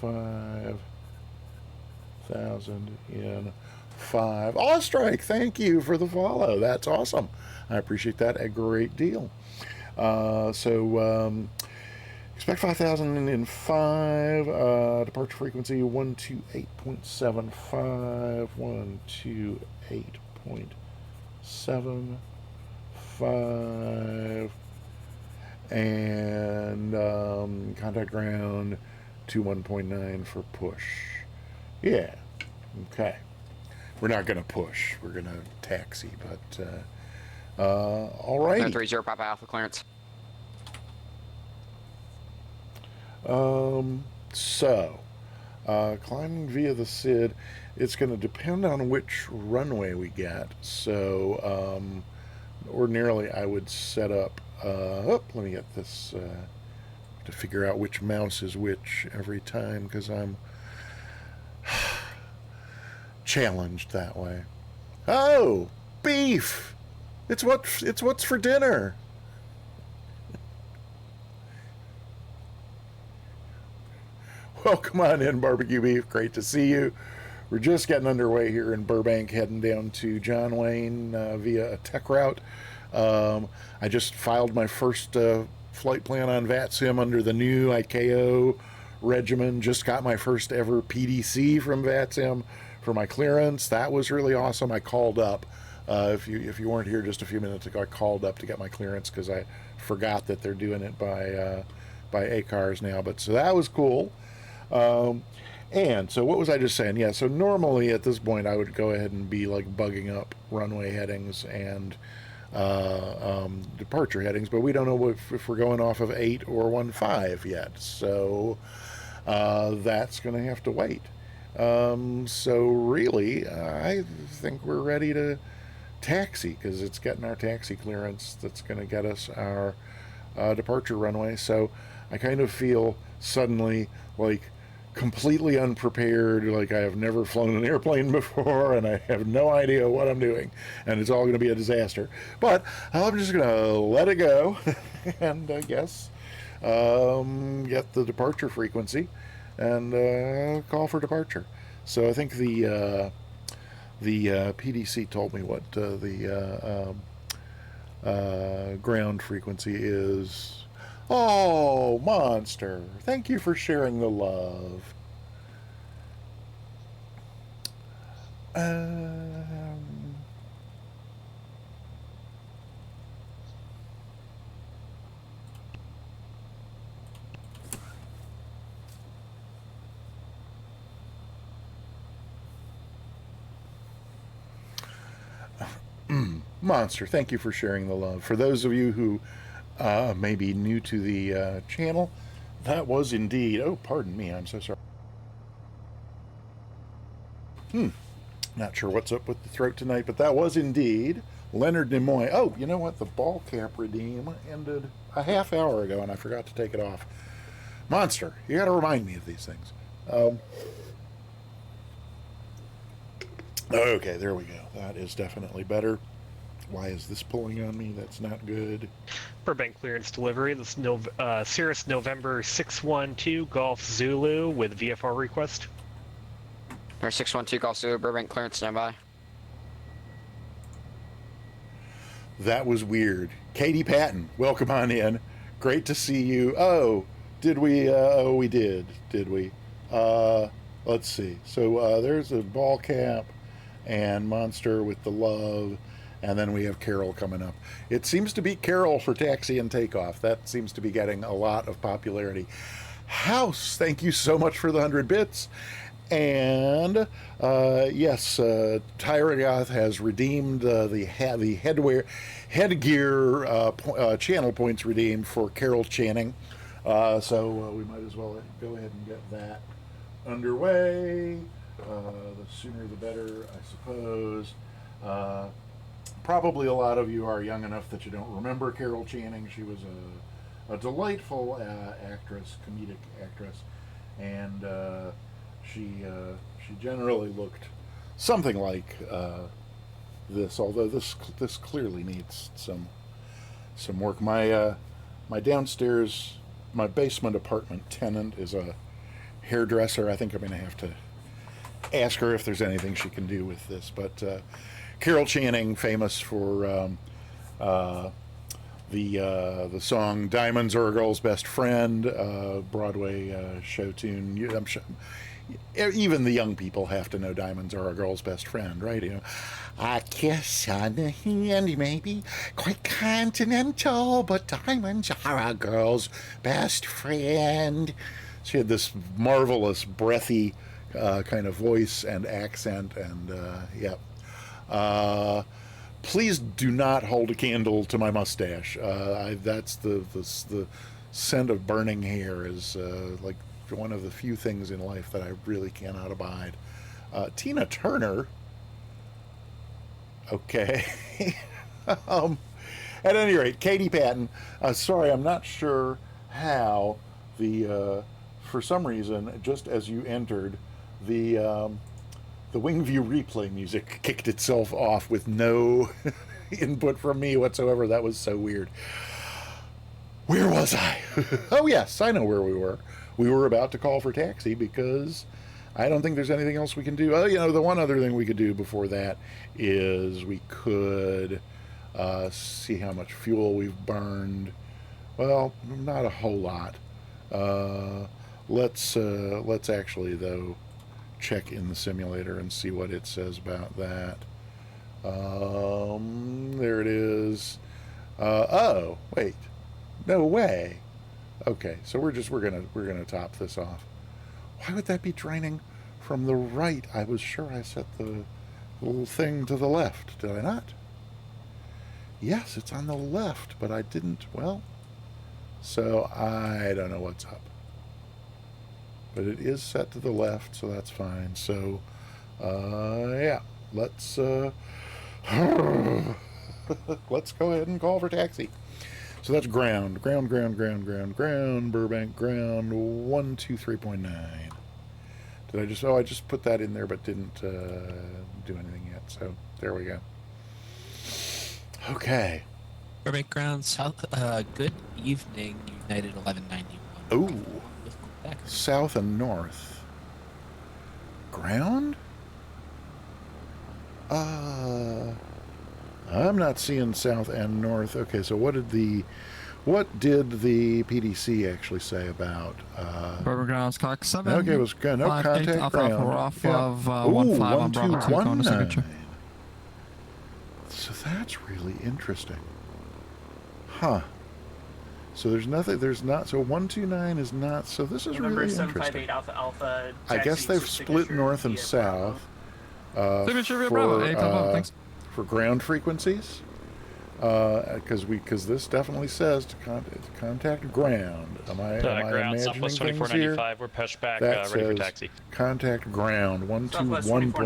5,000 in 5. Strike, thank you for the follow. That's awesome. I appreciate that a great deal. Expect 5,000 in 5. Departure frequency 128.75. 128.75. And contact ground 21.9 for push. Yeah. Okay. We're not going to push. We're going to taxi, but all right. 930 Papa Alpha clearance. Climbing via the SID, it's going to depend on which runway we get. So, ordinarily I would set up, let me get this, to figure out which mouse is which every time, because I'm challenged that way. Oh, beef! It's what's for dinner. Welcome on in, Barbecue Beef. Great to see you. We're just getting underway here in Burbank, heading down to John Wayne via a tech route. I just filed my first flight plan on VATSIM under the new ICAO regimen. Just got my first ever PDC from VATSIM for my clearance. That was really awesome. I called up. If you weren't here just a few minutes ago, I called up to get my clearance because I forgot that they're doing it by ACARS now. But so that was cool. And so what was I just saying? Yeah, so normally at this point I would go ahead and be like bugging up runway headings and departure headings, but we don't know if we're going off of 8 or 15 yet. So that's going to have to wait. So really, I think we're ready to taxi because it's getting our taxi clearance that's going to get us our departure runway. So I kind of feel suddenly like completely unprepared, like I have never flown an airplane before and I have no idea what I'm doing and it's all going to be a disaster. But I'm just going to let it go and I guess get the departure frequency and call for departure. So I think the PDC told me what the ground frequency is. Oh, Monster, thank you for sharing the love. Monster, thank you for sharing the love. For those of you who may be new to the channel, that was indeed... Oh, pardon me, I'm so sorry. Not sure what's up with the throat tonight, but that was indeed Leonard Nimoy. Oh, you know what? The ball cap redeem ended a half hour ago, and I forgot to take it off. Monster, you got to remind me of these things. Okay, there we go. That is definitely better. Why is this pulling on me? That's not good. Burbank clearance delivery. This Cirrus November 612 Golf Zulu with VFR request. Air 612 Golf Zulu, Burbank clearance, standby. That was weird. Katie Patton, welcome on in. Great to see you. Oh, did we? Oh, we did we? Let's see. So there's a ball cap and Monster with the love, and then we have Carol coming up. It seems to be Carol for taxi and takeoff. That seems to be getting a lot of popularity. House, thank you so much for the 100 bits. And yes, Tyragoth has redeemed the headgear channel points redeemed for Carol Channing. So we might as well go ahead and get that underway. The sooner the better, I suppose. Probably a lot of you are young enough that you don't remember Carol Channing. She was a delightful actress, comedic actress, and she generally looked something like this. Although this clearly needs some work. My downstairs, my basement apartment tenant is a hairdresser. I think I'm going to have to ask her if there's anything she can do with this. But Carol Channing, famous for the song "Diamonds Are a Girl's Best Friend," Broadway show tune. I'm sure even the young people have to know "Diamonds Are a Girl's Best Friend," right? You know, a kiss on the hand may be quite continental, but diamonds are a girl's best friend. She had this marvelous, breathy kind of voice and accent, and yeah. Please do not hold a candle to my mustache. That's the scent of burning hair is like one of the few things in life that I really cannot abide. Tina Turner. Okay. At any rate, Katie Patton. Sorry, I'm not sure how for some reason, just as you entered, the Wingview replay music kicked itself off with no input from me whatsoever. That was so weird. Where was I? Oh, yes, I know where we were. We were about to call for taxi because I don't think there's anything else we can do. Oh, you know, the one other thing we could do before that is we could see how much fuel we've burned. Well, not a whole lot. Let's actually, though, check in the simulator and see what it says about that. There it is. Oh, wait. No way. Okay, so we're gonna top this off. Why would that be draining from the right? I was sure I set the little thing to the left. Did I not? Yes, it's on the left, but I didn't. Well, so I don't know what's up. But it is set to the left, so that's fine. So, yeah, let's let's go ahead and call for taxi. So that's ground, Burbank ground, 123.9. Did I just? Oh, I just put that in there, but didn't do anything yet. So there we go. Okay. Burbank ground south. Good evening, United 1191. Ooh. South and north. Ground? I'm not seeing south and north. Okay, so what did the PDC actually say about Burbank ground Cox 7. Okay, it was good. No contact Alpha, ground. Alpha, we're off Yeah. of 1-5 on Bravo 2, going to signature. So that's really interesting. Huh. So there's nothing, so 129 is not, so this is November really 758 interesting. Alpha Alpha. I guess they've split north and south. Signature via Bravo, 8 for, thanks. for ground frequencies, because this definitely says to contact ground. Am I Ground, imagining Southwest things here? 2495, we're pushed back, That ready for says taxi. contact ground Southwest 121.9 for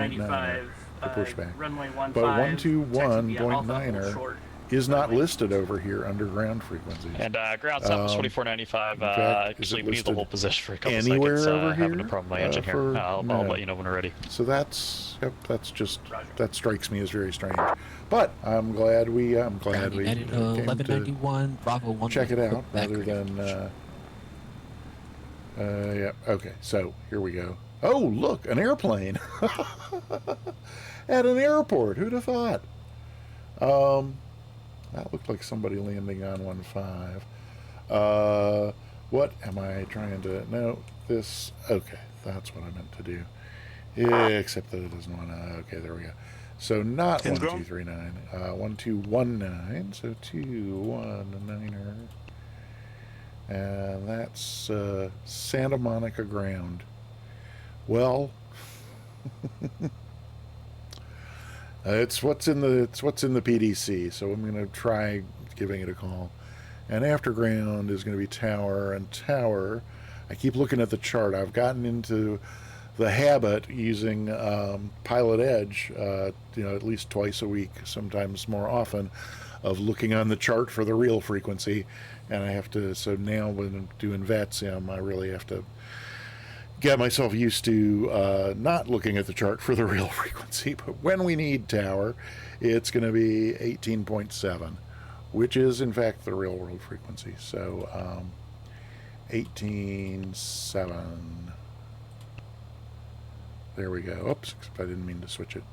2495, pushback. runway 15. But taxi via Alpha, 121.9 hold short. is not Runway. listed over here under ground frequencies. And ground Southwest 2495, in fact, is actually it we need the listed whole position for a couple anywhere seconds. over Having a here, problem with my engine here. for- I'll no. let you know when we're ready. So that's just Roger. that strikes me as very strange. But I'm glad we Ground came United to 1191, Bravo 1. check it with out Quebec rather ready for than yeah. Okay, so here we go. Oh, look, an airplane at an airport. Who'd have thought? That looked like somebody landing on 15. What am I trying to? No, this. Okay, that's what I meant to do. Except that it doesn't want to. Okay, there we go. So not 1239. 1219. So 219er. And that's Santa Monica ground. Well, it's what's in the PDC. So I'm going to try giving it a call. And after ground is going to be tower, and tower. I keep looking at the chart. I've gotten into the habit using Pilot Edge, at least twice a week, sometimes more often, of looking on the chart for the real frequency. And I have to, so now when I'm doing VATSIM, I really have to get myself used to not looking at the chart for the real frequency. But when we need tower, it's going to be 18.7, which is in fact the real world frequency. So 18.7. There we go. Oops, I didn't mean to switch it.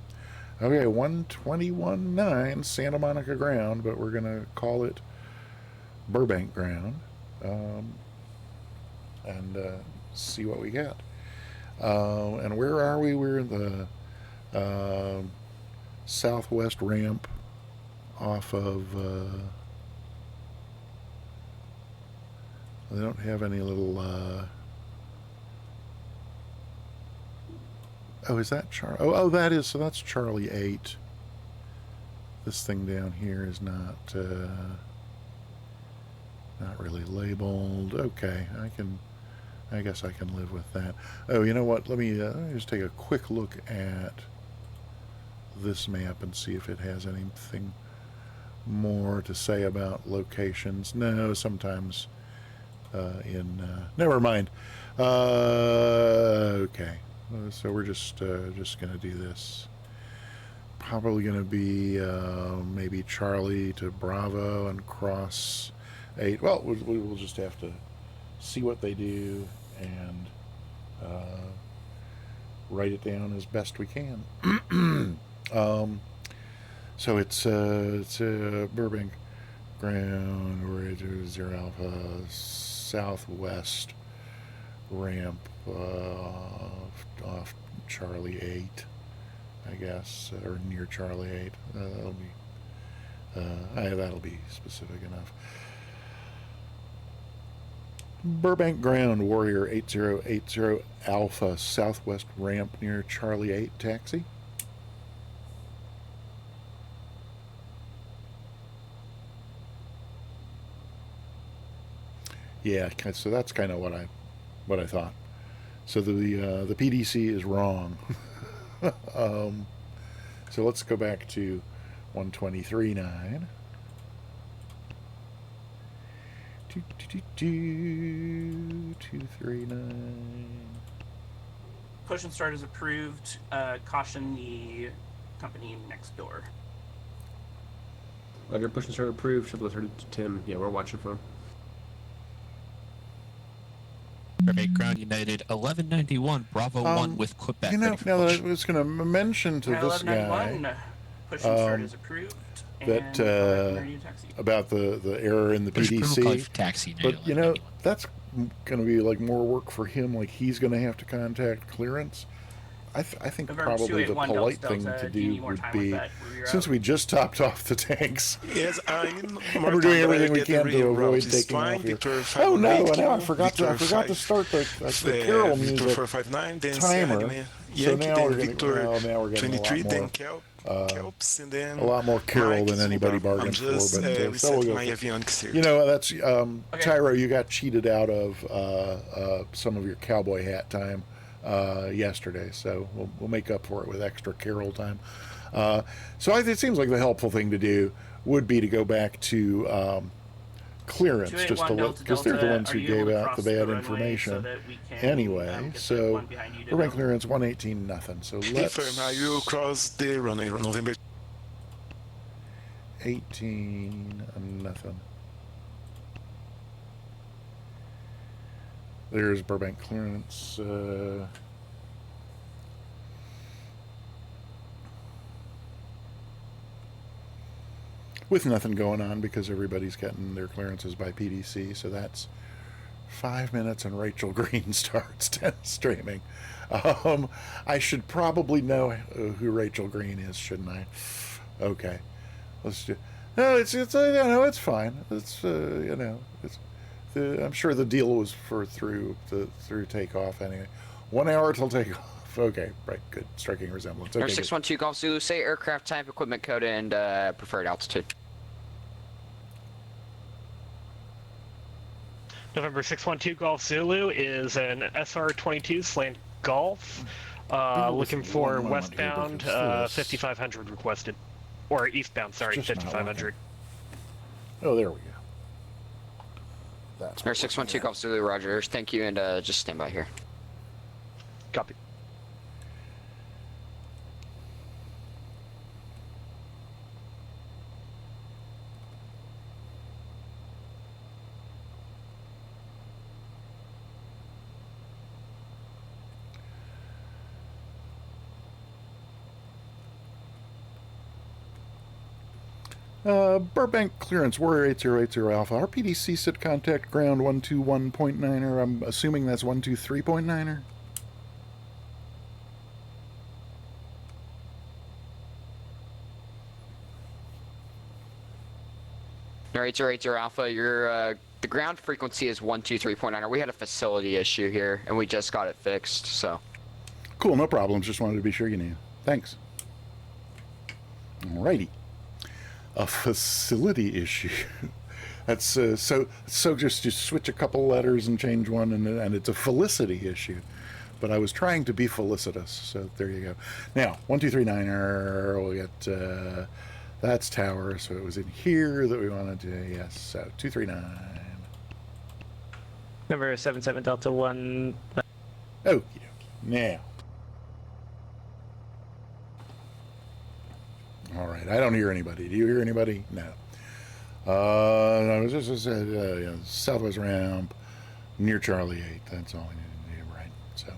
Okay, 121.9 Santa Monica ground, but we're going to call it Burbank ground, and see what we get. And where are we? We're in the southwest ramp off of. They don't have any little. Oh, is that Charlie? Oh, that is. So that's Charlie 8. This thing down here is not really labeled. Okay, I guess I can live with that. Oh, you know what? Let me just take a quick look at this map and see if it has anything more to say about locations. No, sometimes never mind. Okay. So we're just gonna do this. Probably gonna be maybe Charlie to Bravo and cross 8. Well, we'll just have to see what they do and write it down as best we can. So it's Burbank ground, we're 0 Alpha, southwest ramp off Charlie 8, I guess, or near Charlie 8. That'll be specific enough. Burbank ground, Warrior 8080 Alpha, southwest ramp near Charlie 8, taxi. Yeah, so that's kind of what I thought. So the PDC is wrong. So let's go back to 123.9. 239. Push and start is approved. Caution the company next door. Roger, push and start approved. Should have heard to Tim. Yeah, we're watching for him. Burbank ground United 1191, Bravo 1 with Quebec ready for now that push. I was going to mention to this guy 1191. Push and start is approved. that and taxi. about the error in the Push PDC. protocol for taxi United But 1191. that's going to be like more work for him. Like he's going to have to contact clearance. I think November probably the 281 polite Delta, thing to do you do need more would time be, with that? We're since out. we just topped off the tanks, Yes, I need more and we're time, doing but everything I'll we get the can to real avoid route. It's taking fine. off here. Victor Oh no! 518 And now I forgot to Victor start the carol Victor music 459, then timer. Yankee, So now then we're Victor getting a lot 23, then more Cal, Oops, and then A lot more Carol Mike than anybody Zuba. I'm bargained for, just but so we'll resetting go my for- avionics here. You know, that's Okay. Tyro. You got cheated out of some of your cowboy hat time yesterday, so we'll make up for it with extra Carol time. It seems like the helpful thing to do would be to go back to clearance, just to 281 look, because they're the Delta, ones are who you gave able to out cross the the bad runway information. so that we can, Anyway, get the so one behind you to Burbank go? clearance 118 nothing. So let's Confirm, I will cross the runway November. 18 nothing. There's Burbank clearance. With nothing going on because everybody's getting their clearances by PDC, so that's 5 minutes and Rachel Green starts streaming. I should probably know who Rachel Green is, shouldn't I? Okay, let's do. No, it's it's fine. It's I'm sure the deal was for through takeoff anyway. 1 hour till takeoff. Okay, right, good. Striking resemblance. Okay, Air 612 Golf Zulu, say aircraft type, equipment code, and preferred altitude. November 612 Golf Zulu is an SR-22 slant Golf. Looking for one moment here, westbound, because this- 5500 requested. Or eastbound, sorry, It's just not 5500. Oh, there we go. That's Air what 612 we're Golf Zulu, roger. Thank you, and just stand by here. Copy. Burbank clearance, Warrior 8080 Alpha. RPDC set contact ground 121.9er. I'm assuming that's 123.9er. Air 8080 Alpha, your the ground frequency is 123.9. We had a facility issue here, and we just got it fixed, so. Cool, no problems. Just wanted to be sure you knew. Thanks. Alrighty. A facility issue. That's so just switch a couple letters and change one, and it's a felicity issue. But I was trying to be felicitous, so there you go. Now 123.9er. We got that's tower, so it was in here that we wanted to. Yes, so 239. Number 77 Delta 1. Oh, now. All right, I don't hear anybody. Do you hear anybody? No. I was just said Southwest ramp near Charlie 8. That's all I need to do, right? So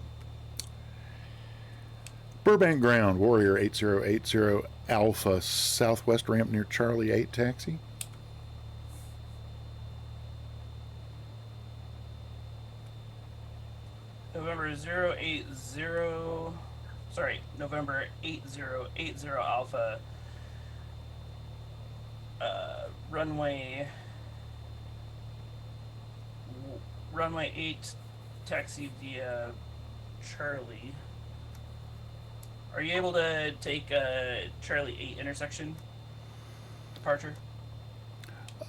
Burbank ground, Warrior 8080 Alpha, Southwest ramp near Charlie 8 taxi. November 8080 Alpha. Runway 8 taxi via Charlie. Are you able to take Charlie 8 intersection departure?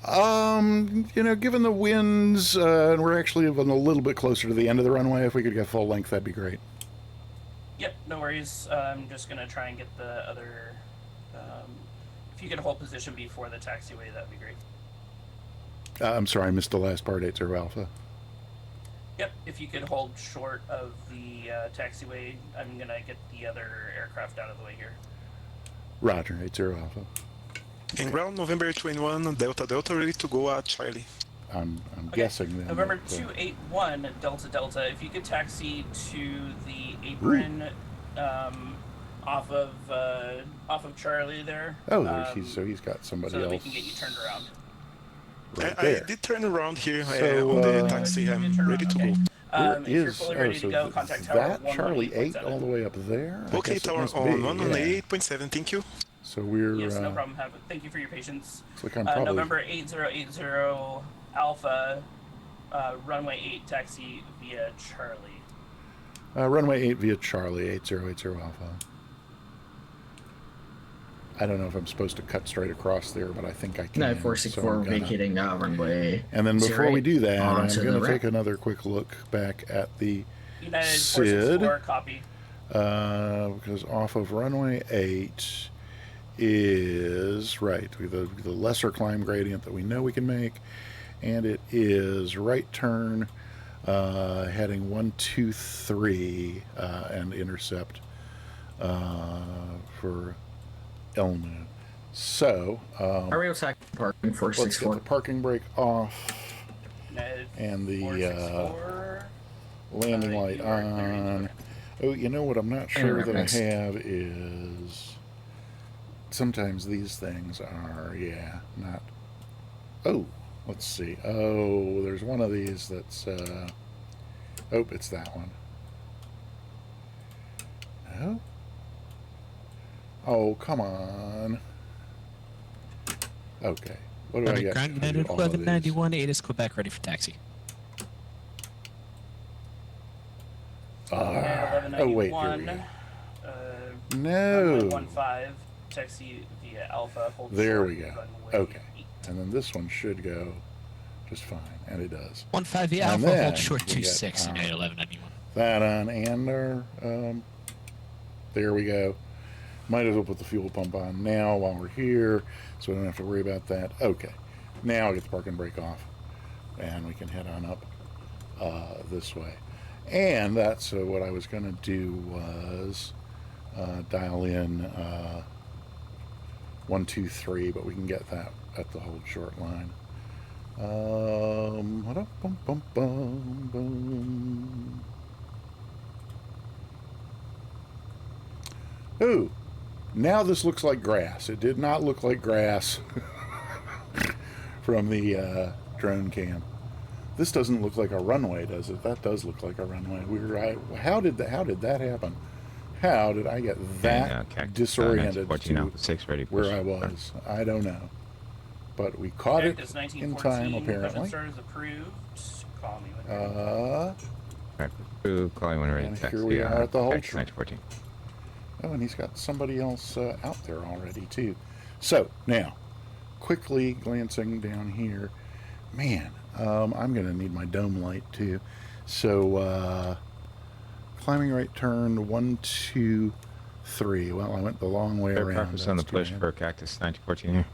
Given the winds, and we're actually even a little bit closer to the end of the runway, if we could get full length, that'd be great. Yep, no worries. I'm just gonna try and get the other. If you could hold position before the taxiway, that'd be great. I'm sorry, I missed the last part. 80 Alpha. Yep, if you could hold short of the taxiway, I'm gonna get the other aircraft out of the way here. Roger, 80 Alpha. In ground November 21 Delta ready to go at Charlie. I'm Okay. guessing then. November that, 281 Delta, if you could taxi to the apron off of Charlie there. he's got somebody so that else. we can get you turned around. Right I there. did turn around here So, on the taxi. I'm ready to go. Where If you're is fully ready to go, contact tower that Charlie 8 all the 118.7. way up there? I Okay, guess it tower must on be, 118.7, thank you. So we're Yes, no problem. Thank you for your patience. Looks like I'm probably November 8080 Alpha, runway 8 taxi via Charlie. runway 8 via Charlie 8080 Alpha. I don't know if I'm supposed to cut straight across there, but I think I can. No, so 464 I'm gonna- vacating runway. And then before we do that, I'm onto going the to take ramp. another quick look back at the United SID. 464, copy. Because off of runway 8 is right the lesser climb gradient that we know we can make, and it is right turn heading 123 and intercept for Elnu. So Are we attacking parking let's get 464? the parking brake off United and the 464. landing light you are clear into on. it. Oh, you know what I'm not sure that I next. have is sometimes these things are, yeah, not. Oh, let's see. Oh, there's one of these that's, oh, it's that one. No? Oh, come on. Okay. What do I get? Ground if I do United all of these? 1191, 8 is Quebec, ready for taxi. Oh, wait, here we go. No. 15, taxi via Alpha. Hold There short, we go. runway Okay. 8. And then this one should go just fine, and it does. 15 the And Alpha, then hold short we 26, get, United 1191. That on and our, there we go. Might as well put the fuel pump on now while we're here, so we don't have to worry about that. Okay, now I get the parking brake off, and we can head on up this way. And that's what I was going to do was dial in 123, but we can get that at the hold short line. Ooh, now this looks like grass. It did not look like grass from the drone cam. This doesn't look like a runway, does it? That does look like a runway. How did that happen? How did I get that disoriented to where I was? I don't know. But we caught it Cactus in time, 1914, apparently. Stars approved. Call me when Calling when ready. And Taxi, here we are at the hold Cactus short. 1914. Oh, and he's got somebody else out there already, too. So, now, quickly glancing down here. Man, I'm going to need my dome light, too. So, climbing right turn, 1, 2, 3. Well, I went the long way around. Purpose on the That's too push bad. for Cactus 1914 here.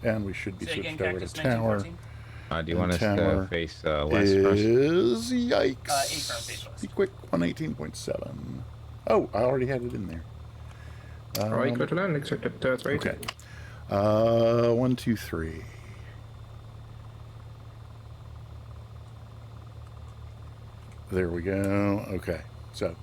And we should be Say again, switched over to Cactus tower. 1914. Do you want us tower to face west first? Is yikes. 8 firm face west. Be quick, 118.7. Oh, I already had it in there. Alright, go to land, expect it, that's right. Okay. 1, 2, 3. There we go. Okay. So,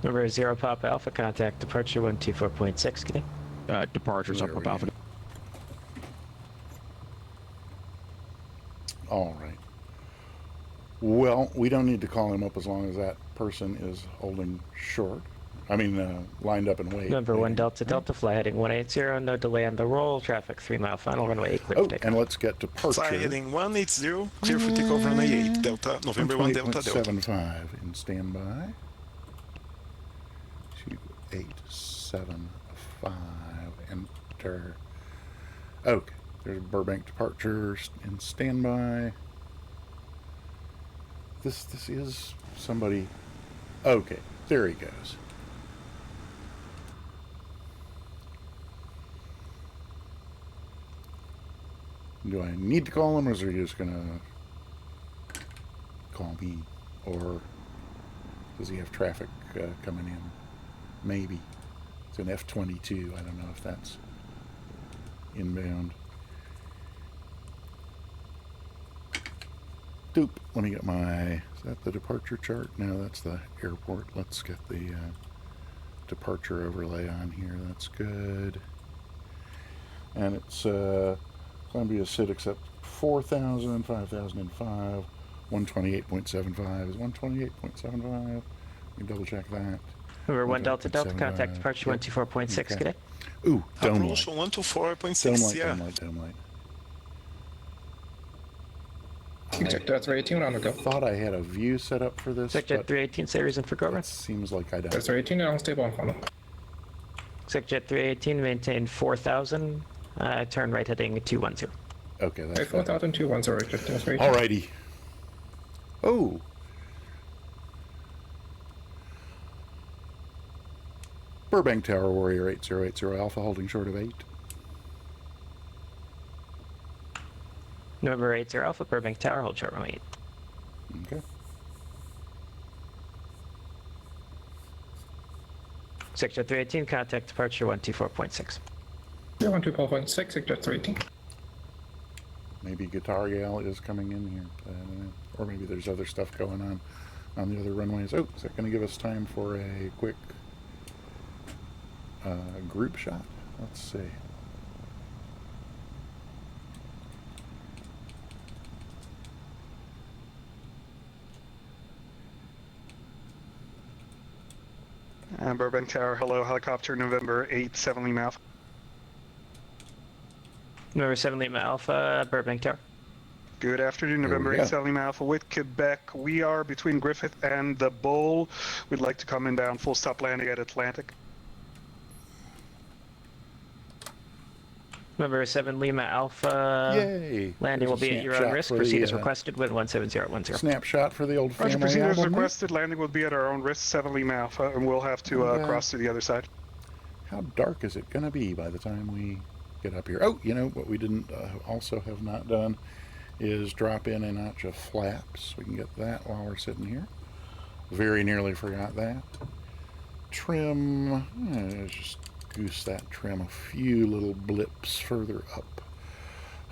Number 0 Pop Alpha, contact departure 124.6, good day. Departures There up we above go. it. all right. Well, we don't need to call him up as long as that person is holding short. I mean, lined up and waiting. Number 1 Delta Delta, fly heading 180, no delay on the roll, traffic 3 mile final, runway 8, clear Oh, for takeoff. and let's get departure. Fly heading 180, clear for takeoff runway 8, Delta, November 1 Delta Delta. 78.75 in standby. 2875, enter. Okay, there's Burbank departure in standby. This is somebody. Okay, there he goes. Do I need to call him, or is he just gonna call me? Or does he have traffic coming in? Maybe. It's an F-22. I don't know if that's inbound. Doop. Let me get my... Is that the departure chart? No, that's the airport. Let's get the departure overlay on here. That's good. And it's Columbia SID except 4,000, 5,005, 128.75 is 128.75. Let me double check that. Number 1 Delta Delta, 128.75. contact departure Yep. 124.6, Okay. good day. Ooh, dome light. Approach 124.6, Dome light, yeah. dome light, dome light. Except Delta 18 on the go. Thought I had a view set up for this, Sector but 318, series and for go it run. seems like I don't. Delta 18 and unstable on funnel. Sector 318, maintain 4000. Turn right heading 210. Okay, that's Right, fine. 400210 Richard. Delta 18. Alrighty. Oh. Burbank Tower Warrior 8080 Alpha holding short of 8. November 80 Alpha, Burbank Tower, hold short runway 8. Okay. Sector 318, contact departure 124.6. 124.6, Sector 318. Maybe Guitar Gal is coming in here. I don't know. Or maybe there's other stuff going on the other runways. Oh, is that going to give us time for a quick group shot? Let's see. Burbank Tower, hello, helicopter, November 8, 7 Lima Alpha. November 7 Lima Alpha, Burbank Tower. Good afternoon, There we November go. 8, 7 Lima Alpha with Quebec. We are between Griffith and the Bull. We'd like to come inbound, full stop landing at Atlantic. November 7 Lima Alpha. Yay! Landing will There's a be at your own snapshot risk. for Proceed the, as requested with 17010. Snapshot for the old Roger, family proceed as album. requested. Landing will be at our own risk, 7 Lima Alpha, and we'll have to cross to the other side. How dark is it going to be by the time we get up here? Oh, you know what we didn't also have not done is drop in a notch of flaps. We can get that while we're sitting here. Very nearly forgot that. Trim, just goose that trim a few little blips further up.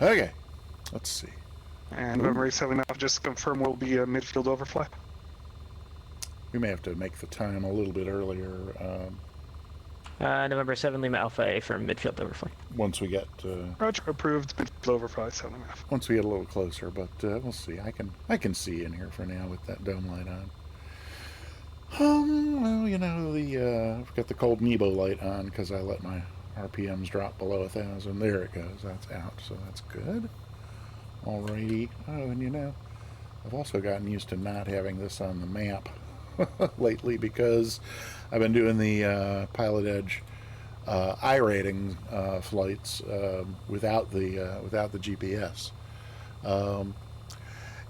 Okay, let's see. And November 8, 7 Lima Alpha, just to confirm, will be a midfield overfly. We may have to make the time a little bit earlier November 7 Lima Alpha, A for midfield overfly. once we get Roger, approved, midfield overfly, 7 Lima Alpha. once we get a little closer. But we'll see. I can see in here for now with that dome light on. Well, you know, I've got the cold Nebo light on because I let my RPMs drop below 1,000. There it goes. That's out, so that's good. Alrighty. Oh, and you know, I've also gotten used to not having this on the map lately because I've been doing the Pilot Edge I-rating flights without the GPS.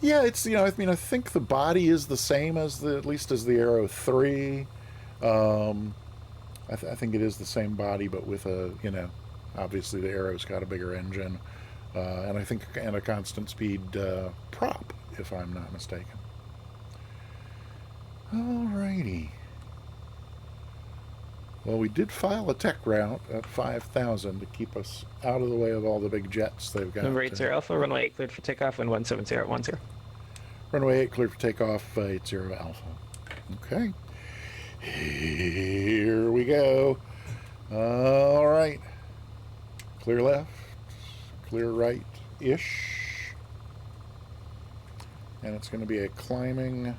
Yeah, it's, you know, I mean, I think the body is the same as at least as the Aero 3. I think it is the same body, but with you know, obviously the Aero's got a bigger engine, and I think and a constant speed prop, if I'm not mistaken. Alrighty. Well, we did file a tech route at 5,000 to keep us out of the way of all the big jets they've got. Number 80 Alpha, runway 8 cleared for takeoff, wind 17010. Runway 8 cleared for takeoff, 80 Alpha. Okay. Here we go. All right. Clear left, clear right-ish. And it's going to be a climbing...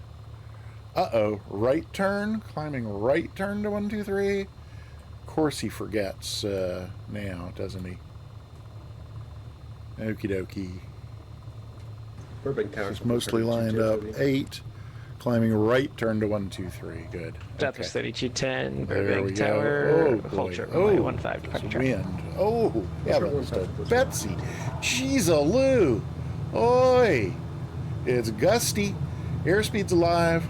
Uh-oh, right turn? Climbing right turn to 123? Of course he forgets now, doesn't he? Okie dokie. Burbank Tower. It's mostly lined up. 8. Climbing right turn to 123. Good. Southwest 3210, There we Burbank go. Tower, Oh, boy. hold short runway Oh, 15, departure track. wind. Oh, heavens to Betsy. Jeez-a-loo. Oi. It's gusty. Airspeed's alive.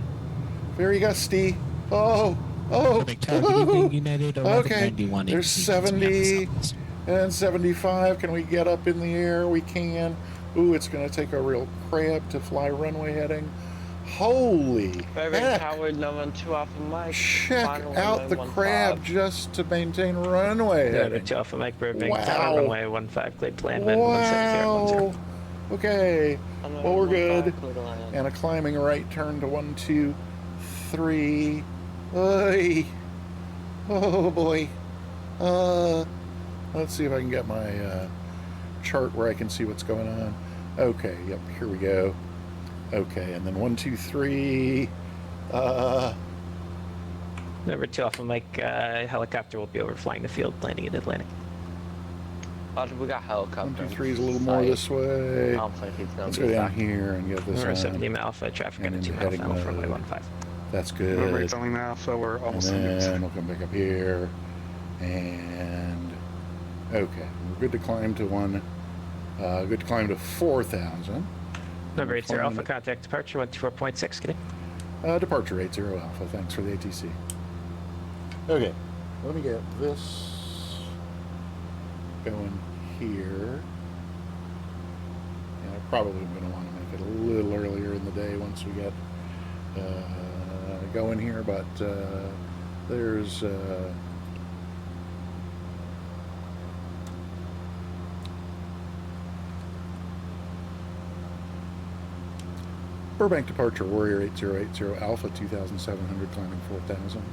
Very gusty. Oh. Oh. Burbank Tower, good evening, United Okay. 1191. There's 70 and 75. Can we get up in the air? We can. Ooh, it's going to take a real crab to fly runway heading. Holy Burbank heck. Tower, 92 Alpha Mike. Check Final out the runway crab 15. just to maintain runway heading. 2 Alpha Mike, Burbank Wow. Tower, runway 15, cleared to land, wind 17010. Wow. Okay. Runway Well, we're 15, good. clear to land. And a climbing right turn to 123. Oy. Oh boy. Let's see if I can get my chart where I can see what's going on. Okay, yep, here we go. Okay, and then 123. Number 2 Alpha Mike, helicopter will be overflying the field, landing at Atlantic. We got helicopter. 123 is a little more this way. I don't think he's gonna Let's be go down back. here and get this We're on. 70 Alpha, traffic And at a into 2 mile heading final from mode. 15. That's Remember, good. it's only now, so we're And almost on the then we'll come back up here. And okay, we're good to climb to good to climb to 4,000. Number 80 Alpha, Climb contact departure 124.6, getting. Departure 80 Alpha. Thanks for the ATC. Okay, let me get this going here. And I probably am going to want to make it a little earlier in the day once we get going here, but there's Burbank departure Warrior 8080 Alpha 2700 climbing 4000.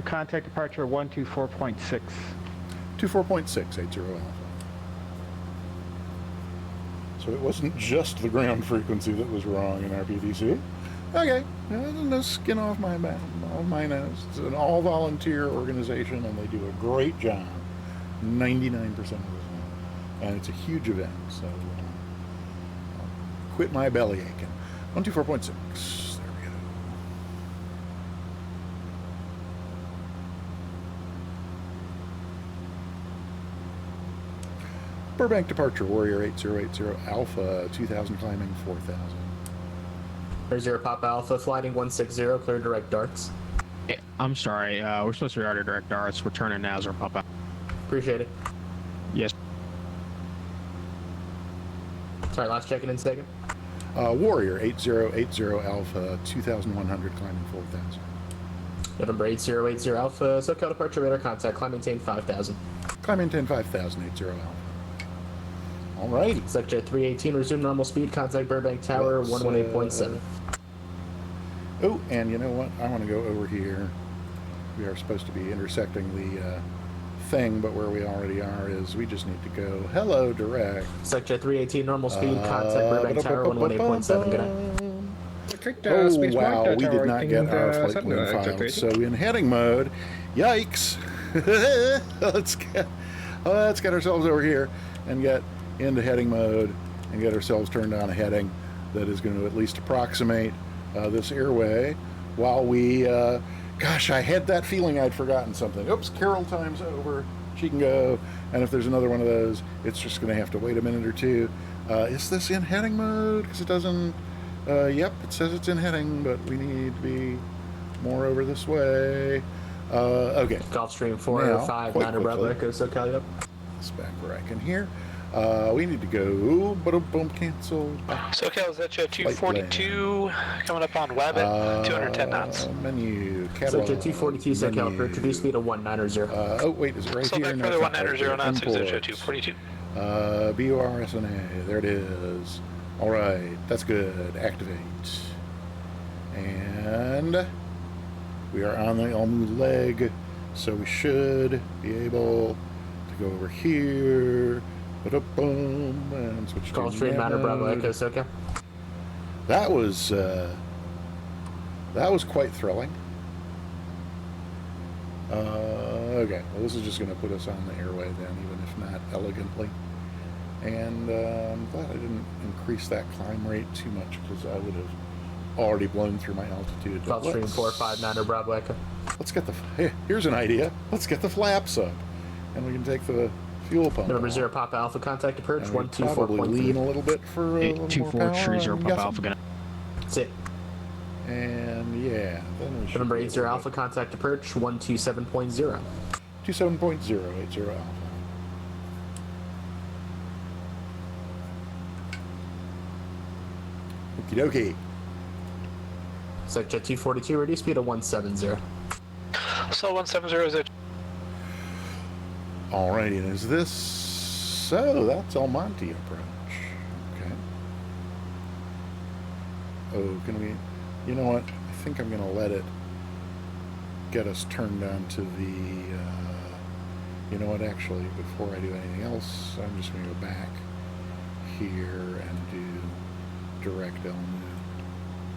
Contact departure 124.6. 24.6 80 Alpha. So it wasn't just the ground frequency that was wrong in RPDC. Okay, no skin off my back, off my nose. It's an all-volunteer organization, and they do a great job 99% of the time. And it's a huge event, so I'll quit my belly aching. 124.6. There we go. Burbank departure Warrior 8080 Alpha 2000 climbing 4000. Zero Papa Alpha, flighting 160, clear direct darts. Yeah, I'm sorry. We're supposed to be out direct darts. We're turning now, Zero Papa. Appreciate it. Yes. Sorry, last check-in in second. Warrior 8080 Alpha 2100 climbing 4000. November 8080 Alpha, SoCal departure radar contact, climb maintain 5000. Climb maintain 5000 80 Alpha. Alrighty. Sector 318, resume normal speed, contact Burbank Tower 118.7. Oh, and you know what? I want to go over here. We are supposed to be intersecting the thing, but where we already are is we just need to go hello direct. Sector 318, normal speed, contact Burbank Tower 118.7. Good night. Oh wow, we did not get our flight plan files. So in heading mode, yikes! let's get ourselves over here and get into heading mode and get ourselves turned on a heading that is going to at least approximate this airway while we gosh, I had that feeling I'd forgotten something. Oops, Carol time's over. She can go, and if there's another one of those, it's just going to have to wait a minute or two. Is this in heading mode? Because it doesn't yep, it says it's in heading, but we need to be more over this way. Okay. Gulfstream 405, 9 Bravo Echo, SoCal, yep. It's back where I can hear. We need to go, boom, cancel. SoCal is at 242, coming up on web at 210 knots. Menu, catalog. Sector 242, SoCal, approach, reduce speed of 190. Oh, wait, is it right here? Select further 190 knots, is at 242. BORSNA, there it is. All right, that's good. Activate. And we are on the Elmu leg, so we should be able to go over here. Boom, and switch to Gulfstream, 9 Bravo Echo, SoCal. That was quite thrilling. Okay, well, this is just going to put us on the airway then, even if not elegantly. And I'm glad I didn't increase that climb rate too much because I would have already blown through my altitude. Gulfstream 459 Bravo Echo. Let's get here's an idea. Let's get the flaps up, and we can take the fuel pump. Number 0 Papa Alpha, contact approach 124.3. Probably lean a little bit for a little more power. 0 Papa Alpha, gonna. That's it. And yeah, then we should. November 80 Alpha, contact approach 127.0. 27.0 80 Alpha. Okie dokie. Sector 242, reduce speed of 170. So 170 is it. Alrighty, and is this... So, that's El Monte approach. Okay. Oh, can we... You know what? I think I'm going to let it get us turned on to the... you know what, actually, before I do anything else, I'm just going to go back here and do direct Elmu.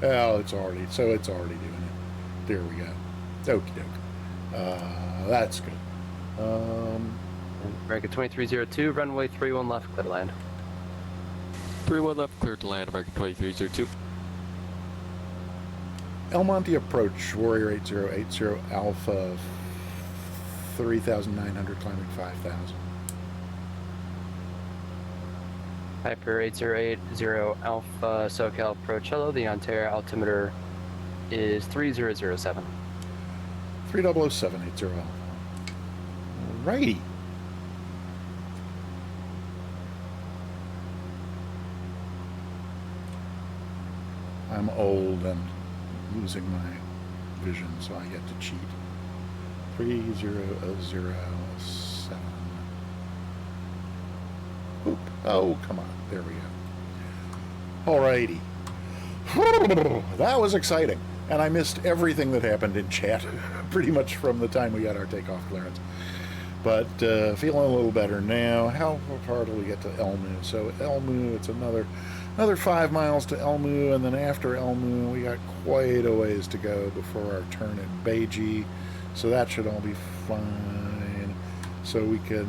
Oh, it's already doing it. There we go. Okie doke. That's good. American 2302, runway 31 left, clear to land. 31 left, clear to land, American 2302. El Monte approach, Warrior 8080 Alpha 3,900, climbing 5,000. Piper 8080 Alpha SoCal approach, hello, the Ontario altimeter is 3007. 300780 Alpha. Alrighty. I'm old and losing my vision, so I get to cheat. 3007. Oop. Oh, come on. There we go. Alrighty. That was exciting. And I missed everything that happened in chat, pretty much from the time we got our takeoff clearance. But feeling a little better now. How far do we get to Elmu? So Elmu, it's another 5 miles to Elmu, and then after Elmu, we got quite a ways to go before our turn at Beiji. So that should all be fine. So we can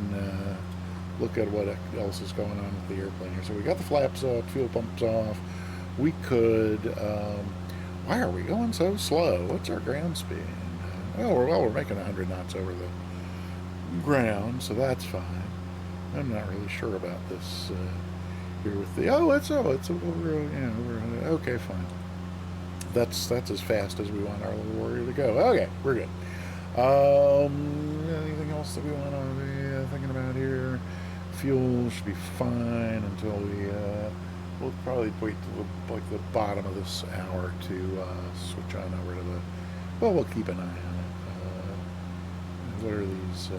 look at what else is going on with the airplane here. So we got the flaps up, fuel pumps off. We could. Why are we going so slow? What's our ground speed? We're making 100 knots over the ground, so that's fine. I'm not really sure about this here with the. It's over. Yeah, okay, fine. That's as fast as we want our little Warrior to go. Okay, we're good. Anything else that we want to be thinking about here? Fuel should be fine until we. We'll probably wait till the bottom of this hour to switch on over to the. Well, we'll keep an eye on it. What are these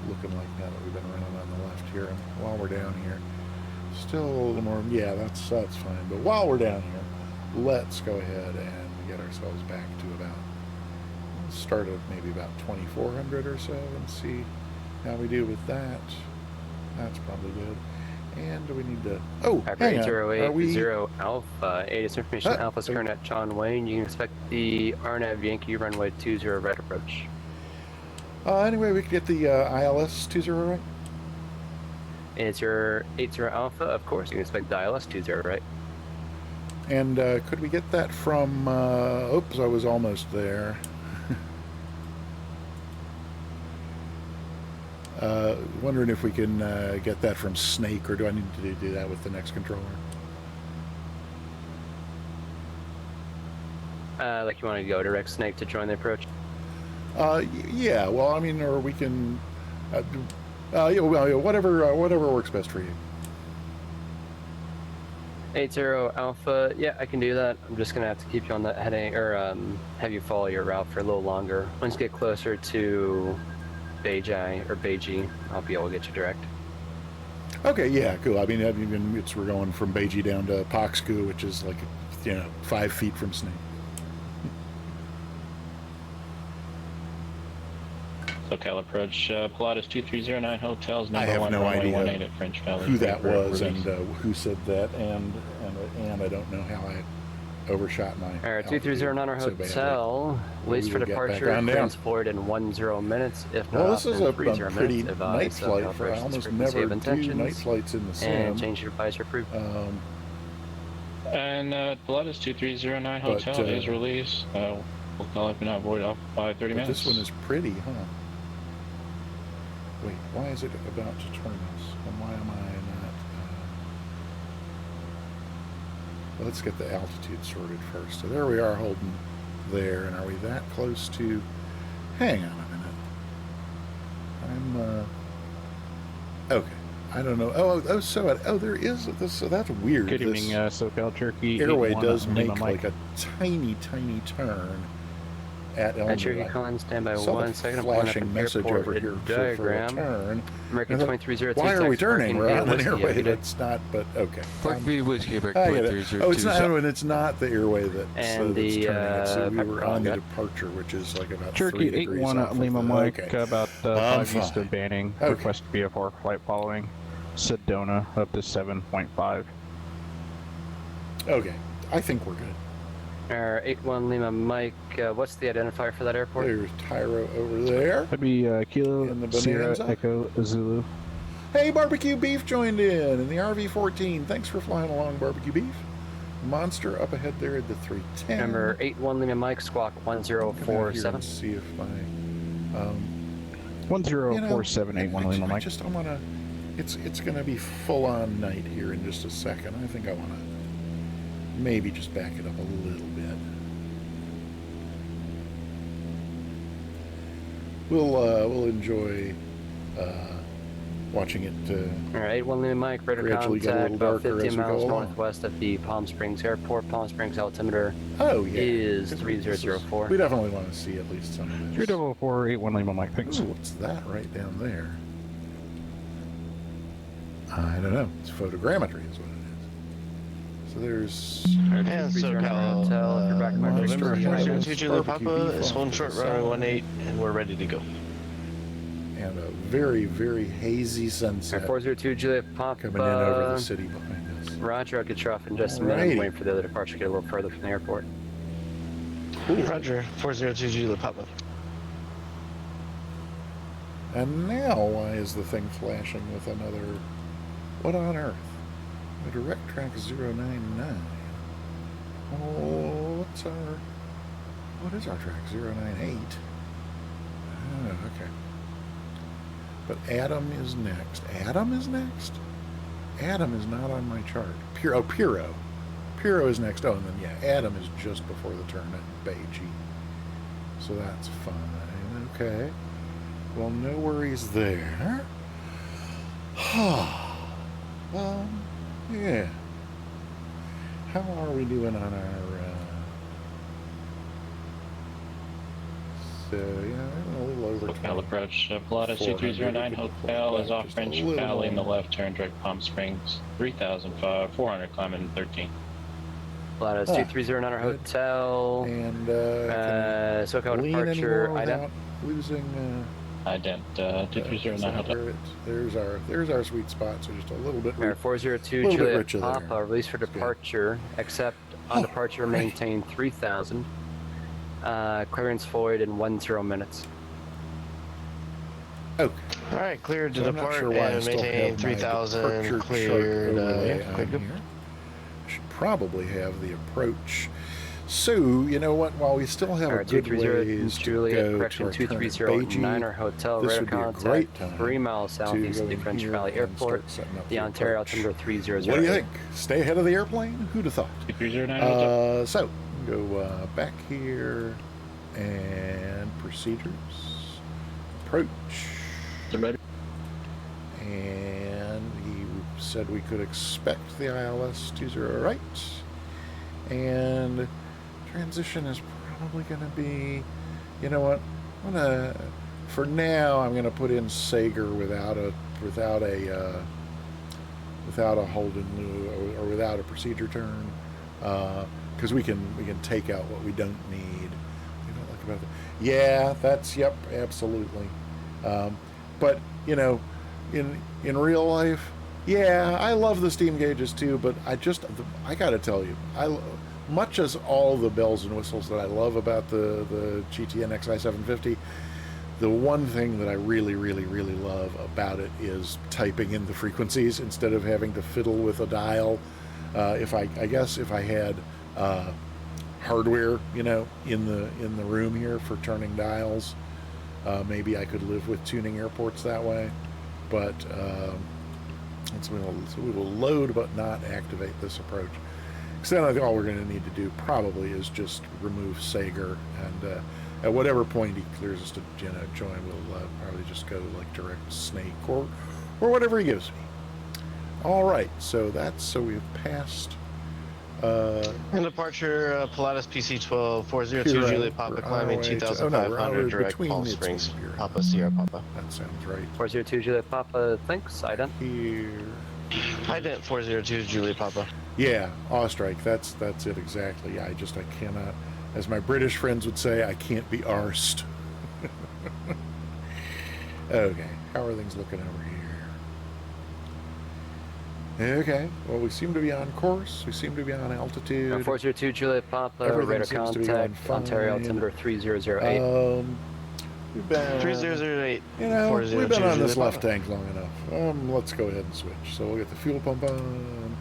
looking like now that we've been running on the left here? And while we're down here, still a little more. Yeah, that's fine. But while we're down here, let's go ahead and get ourselves back to about. Start at maybe about 2,400 or so and see how we do with that. That's probably good. And do we need to... Oh, hang on. 8080 Alpha, ATIS information, Alpha's current at John Wayne. You can expect the RNAV Yankee runway 20 right approach. Anyway, we could get the ILS 20 right? It's your 80 Alpha, of course. You can expect the ILS 20 right. And could we get that from... oops, I was almost there. Wondering if we can get that from Snake, or do I need to do that with the next controller? Like you want to go direct Snake to join the approach? Yeah, well, I mean, or we can... yeah, well, whatever works best for you. 80 Alpha, yeah, I can do that. I'm just going to have to keep you on that heading, or have you follow your route for a little longer. Once you get closer to Beiji, I'll be able to get you direct. Okay, yeah, cool. I mean, we're going from Beiji down to Poxku, which is like, 5 feet from Snake. SoCal approach, Pilatus 2309 hotels, I number have 1, no runway idea 18 at French Valley. who that was and who said that, and I don't know how I overshot my. Alright, 2309 our hotel. Waits for departure. Transport in 10 minutes. If not, this is a pretty minutes, night flight. I almost never do night flights in the sim. And change your advisor approved. And Pilatus 2309 hotel is released. We'll call up and not void off by 30 minutes. This one is pretty, huh? Wait, why is it about to turn us? And why am I not... let's get the altitude sorted first. So there we are holding there, and are we that close to... Hang on a minute. I'm, okay. I don't know. There is this. So that's weird. Good evening, SoCal Turkey. Airway does make like a tiny turn at Elmer. Turkey calling, stand by 1 second. Flashing message over here for a turn. American 2302. Why are we turning? We're on an airway that's not. But okay. Park B Whiskey, I get it. Oh, it's not. And it's not the airway that's turning. So we were on the departure, which is like about Turkey 3 degrees 81 off Lima of Mike, about 5 east fine. of Banning. Okay. Request VFR flight following Sedona up to 7.5. Okay, I think we're good. 81 Lima Mike, what's the identifier for that airport? There's Tyro over there. That'd be Kilo In the Sierra Bonanza. Echo Zulu. Hey, Barbecue Beef joined in the RV-14. Thanks for flying along, Barbecue Beef. Monster up ahead there at the 310. Number 81 Lima Mike, squawk 1047. See if I 104781 Lima Mike. I want to. It's going to be full on night here in just a second. I think I want to maybe just back it up a little bit. We'll enjoy watching it. All right, 81 Lima Mike, radar gradually get a contact little about darker 15 as we miles go along. northwest of the Palm Springs Airport. Palm Springs altimeter is 3004. We definitely want to see at least some of this. 3048 Lima Mike, thanks. Ooh, what's that right down there? I don't know. It's photogrammetry is what it is. So there's... And SoCal, November 402 Juliet Papa is holding short runway 18, and we're ready to go. And a very, very hazy sunset 402 Juliet Papa. coming in over the city behind us. Roger, I'll get you off in just a minute. Alrighty. I'm waiting for the other departure to get a little further from the airport. Roger, 402 Juliet Papa. And now, why is the thing flashing with another... What on earth? A direct track 099. Oh, what is our track? 098. Oh, okay. But Adam is next. Adam is next? Adam is not on my chart. Piro. Piro is next. Oh, and then, yeah, Adam is just before the turn at Beijing. So that's fine. Okay. Well, no worries there. Yeah. How are we doing on our... So, yeah, a little over Hotel approach. Pilatus 2309 Hotel is off French Valley in the left turn, direct Palm Springs. 3,400 climbing 13. Pilatus 2309 Hotel. And SoCal lean departure. anymore without losing... Ident 2309 Hotel. There's our sweet spot, so just a little bit... 402 little bit Juliet richer there. Papa, release for departure, except on departure maintain 3000. Clearance void in 10 minutes. Okay. Alright, cleared to So I'm not depart sure why I and still maintain have my 3000, departure cleared, chart overlay on cleared. here. I should probably have the approach. So, you know what? While we still have a good ways to Juliet, go to correction our turn at 2309 Beijing, Hotel, this radar would be a contact great time 3 miles southeast to of the go in French here Valley and Airport, start setting up the the Ontario approach. altimeter 3008. What do you think? Stay ahead of the airplane? Who'd have thought? 2309 Hotel. So, go back here and procedures. Approach. And he said we could expect the ILS 20 right. And transition is probably going to be, you know what? For now, I'm going to put in Sager without a hold in lieu or without a procedure turn, because we can take out what we don't need. You don't like about that? Yeah, that's yep, absolutely. But you know, in real life, yeah, I love the steam gauges too. But I got to tell you, much as all the bells and whistles that I love about the GTN XI 750. The one thing that I really, really, really love about it is typing in the frequencies instead of having to fiddle with a dial. I guess if I had hardware, you know, in the room here for turning dials, maybe I could live with tuning airports that way. But so we will load but not activate this approach. So then I think all we're going to need to do probably is just remove Sager, and at whatever point he clears us to join, we'll probably just go like direct snake or whatever he gives me. All right, so we've passed. And departure, Pilatus PC-12, 402 Juliet Papa, climbing 2,500, direct Palm Springs, Papa Sierra Papa. That sounds right. 402 Juliet Papa, thanks, Ident. Here. Ident 402 Juliet Papa. Yeah, Ostrike, that's it exactly. I cannot, as my British friends would say, I can't be arsed. Okay, how are things looking over Okay, well, we seem to be on course. We seem to be on altitude. 402 Juliet Papa, Everything radar seems to be going contact, Ontario fine. altimeter 3008. We've been 3008. You know, we've been on this left Papa. tank long enough. Let's go ahead and switch. So we'll get the fuel pump on.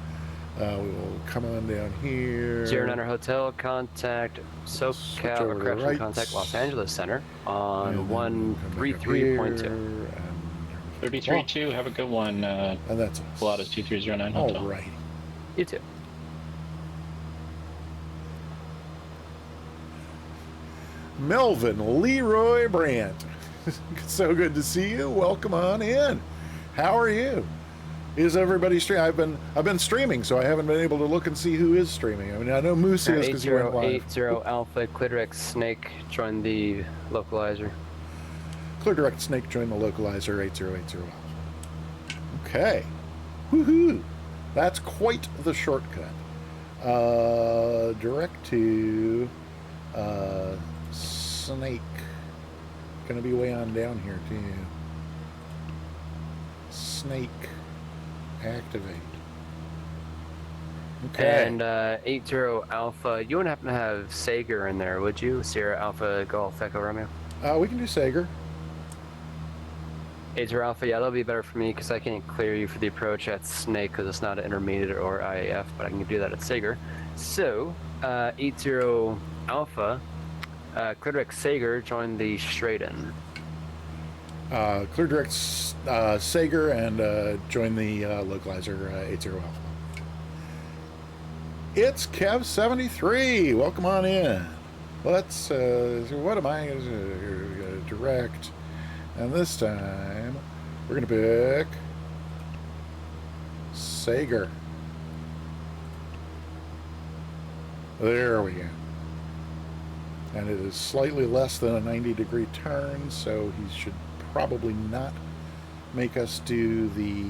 We will come on down here. 09 Hotel, contact SoCal, over or to correction, right. contact Los Angeles Center on And then we'll come back up here, 133.2. 33-2, have a good one. And that's us. Pilatus 2309 Hotel. All right. You too. Melvin Leroy Brandt. So good to see you. Welcome on in. How are you? Is everybody streaming? I've been streaming, so I haven't been able to look and see who is streaming. I mean, I know Moose is because he went live. 8080 Alpha, Clitorex Snake, join the localizer. Clear direct Snake, join the localizer 8080 Alpha. Okay. Woohoo! That's quite the shortcut. Direct to Snake. Gonna be way on down here too. Snake. Activate. Okay. And 80 Alpha, you wouldn't happen to have Sager in there, would you? Sierra Alpha Golf Echo Romeo. We can do Sager. 80 Alpha, yeah, that'll be better for me because I can't clear you for the approach at Snake because it's not an intermediate or IAF, but I can do that at Sager. So, 80 Alpha, Clitorex Sager, join the straight in. Clear direct Sager and join the localizer 80 Alpha. It's Kev73. Welcome on in. Let's, what am I going to direct? And this time, we're going to pick Sager. There we go. And it is slightly less than a 90-degree turn, so he should probably not make us do the,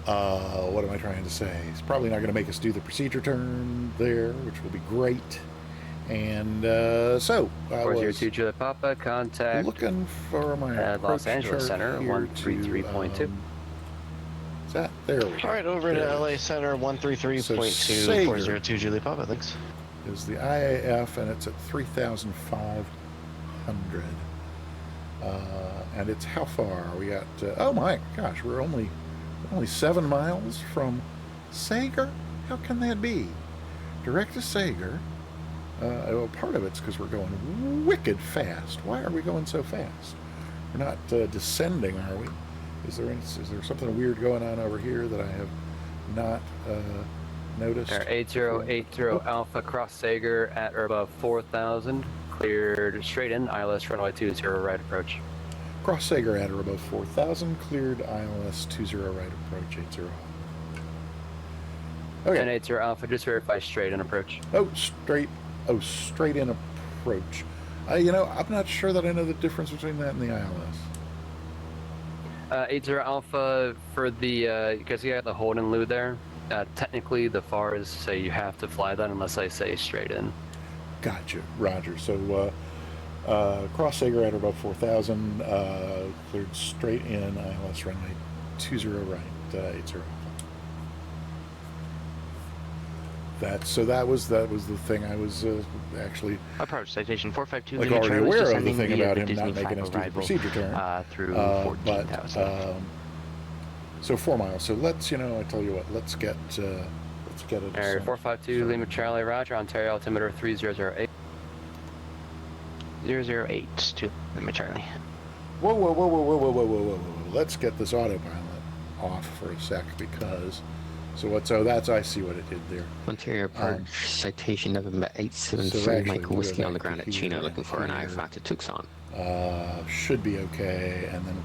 what am I trying to say? He's probably not going to make us do the procedure turn there, which will be great. And so, I was 402 Juliet Papa, contact looking for my at Los approach Angeles chart Center, here 133.2. to, is that? There we go. All right, over to There. LA Center 133.2, Sager 402 Juliet Papa, thanks. Is the IAF, and it's at 3,500. And it's how far? We got, oh my gosh, we're only 7 miles from Sager? How can that be? Direct to Sager. Well, part of it's because we're going wicked fast. Why are we going so fast? We're not descending, are we? Is there something weird going on over here that I have not noticed? 8080 Alpha, cross Sager at or above 4,000, cleared straight in, ILS runway 20 right approach. Cross Sager at or above 4,000, cleared ILS 20 right approach 80. Okay. And 80 Alpha, just verify straight in approach. Straight in approach. You know, I'm not sure that I know the difference between that and the ILS. 80 Alpha, for the, because you got the hold and loop there, technically the FARs say you have to fly that unless I say straight in. Gotcha, Roger. So, cross Sager at or above 4,000, cleared straight in, ILS runway 20 right, 80. That was the thing I was actually approach citation 452 like Lima already Charlie, aware of the descending thing via about the him Disney not making us do the arrival, procedure turn through but 14,000. So 4 miles. So let's, I tell you what, let's get it. Area 452 Lima Charlie, Roger, Ontario altimeter 3008. 008 to Lima Charlie. Whoa. Let's get this autopilot off for a sec because. That's, I see what it did there. Ontario Park, citation November 873, Michael Whiskey on the ground at Chino, looking for an IFAC to Tucson. Should be okay. And then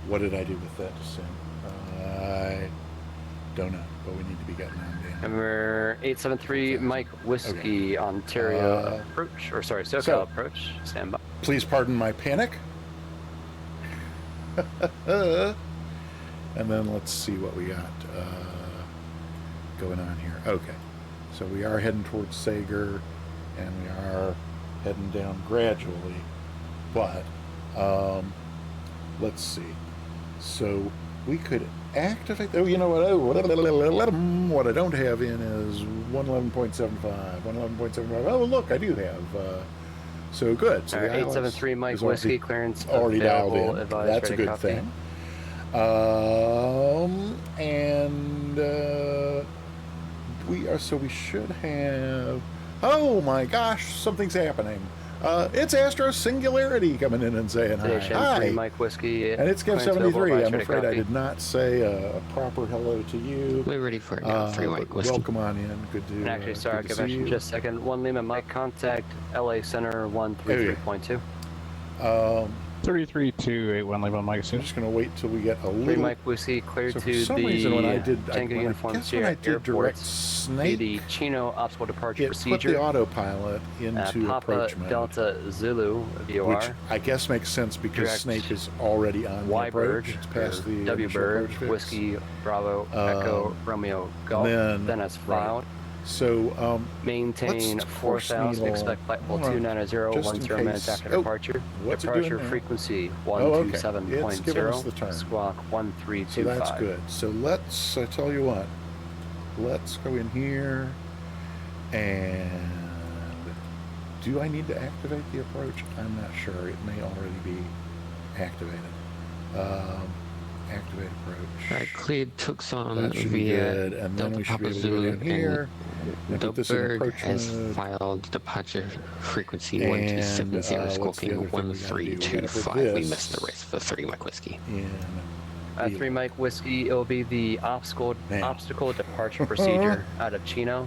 what did I do with that descent? I don't know, but we need to be getting on down. Number 873, Mike Whiskey, Ontario approach, or sorry, SoCal approach, stand by. Please pardon my panic. And then let's see what we got going on here. Okay, so we are heading towards Sager, and we are heading down gradually, but let's see. So we could activate. Oh, you know what? What I don't have in is 111.75. 111.75. Oh, look, I do have. So good. So the 873 Mike is Whiskey clearance already dialed available, in. advised, That's a ready, good copy. thing. And we should have. Oh my gosh, something's happening. It's Astro Singularity coming in and saying hi. Station Hi. 3 Mike Whiskey. And it's Kev clearance available, 73. advised, I'm ready, afraid I copy. did not say a proper hello to you. We're ready for it now. 3 Mike But Whiskey. welcome on in. Good to. And actually, sorry, I'll good get to back see in you. just a second. 1 Lima Mike contact LA Center 133.2. 33-281 Lima Mike. I'm just going to wait till we get a 3 little. Mike Whiskey cleared So for to some the reason when I did, Tango Uniform when Sierra I did direct Airport, snake, the Chino obstacle departure it procedure. put the autopilot into Papa approach mode, Delta Zulu VOR. which I guess makes sense because Direct snake is already on the Y approach. Bird, It's past the W initial Bird, approach fix. Whiskey Bravo Echo Romeo Golf. Then as filed. So Maintain let's course 4000. needle. Expect flight level Hold on, 290 just in 10 minutes case. after Oh, departure. what's it doing Departure now? frequency Oh, okay. 127.0. It's giving us the turn. Squawk 1325. So that's good. So let's, I tell you what, let's go in here and do I need to activate the approach? I'm not sure. It may already be activated. Activate approach. Alright, cleared Tucson That should be via good. And then Delta we should be Papa able to go Zulu down here and the put this in bird approach has mode. filed departure frequency And, 1270, what's the squawking other thing we gotta do? We gotta put 1325. We this missed the rest for 3 Mike Whiskey. 3 Mike Whiskey, it'll be the obstacle departure procedure out of Chino.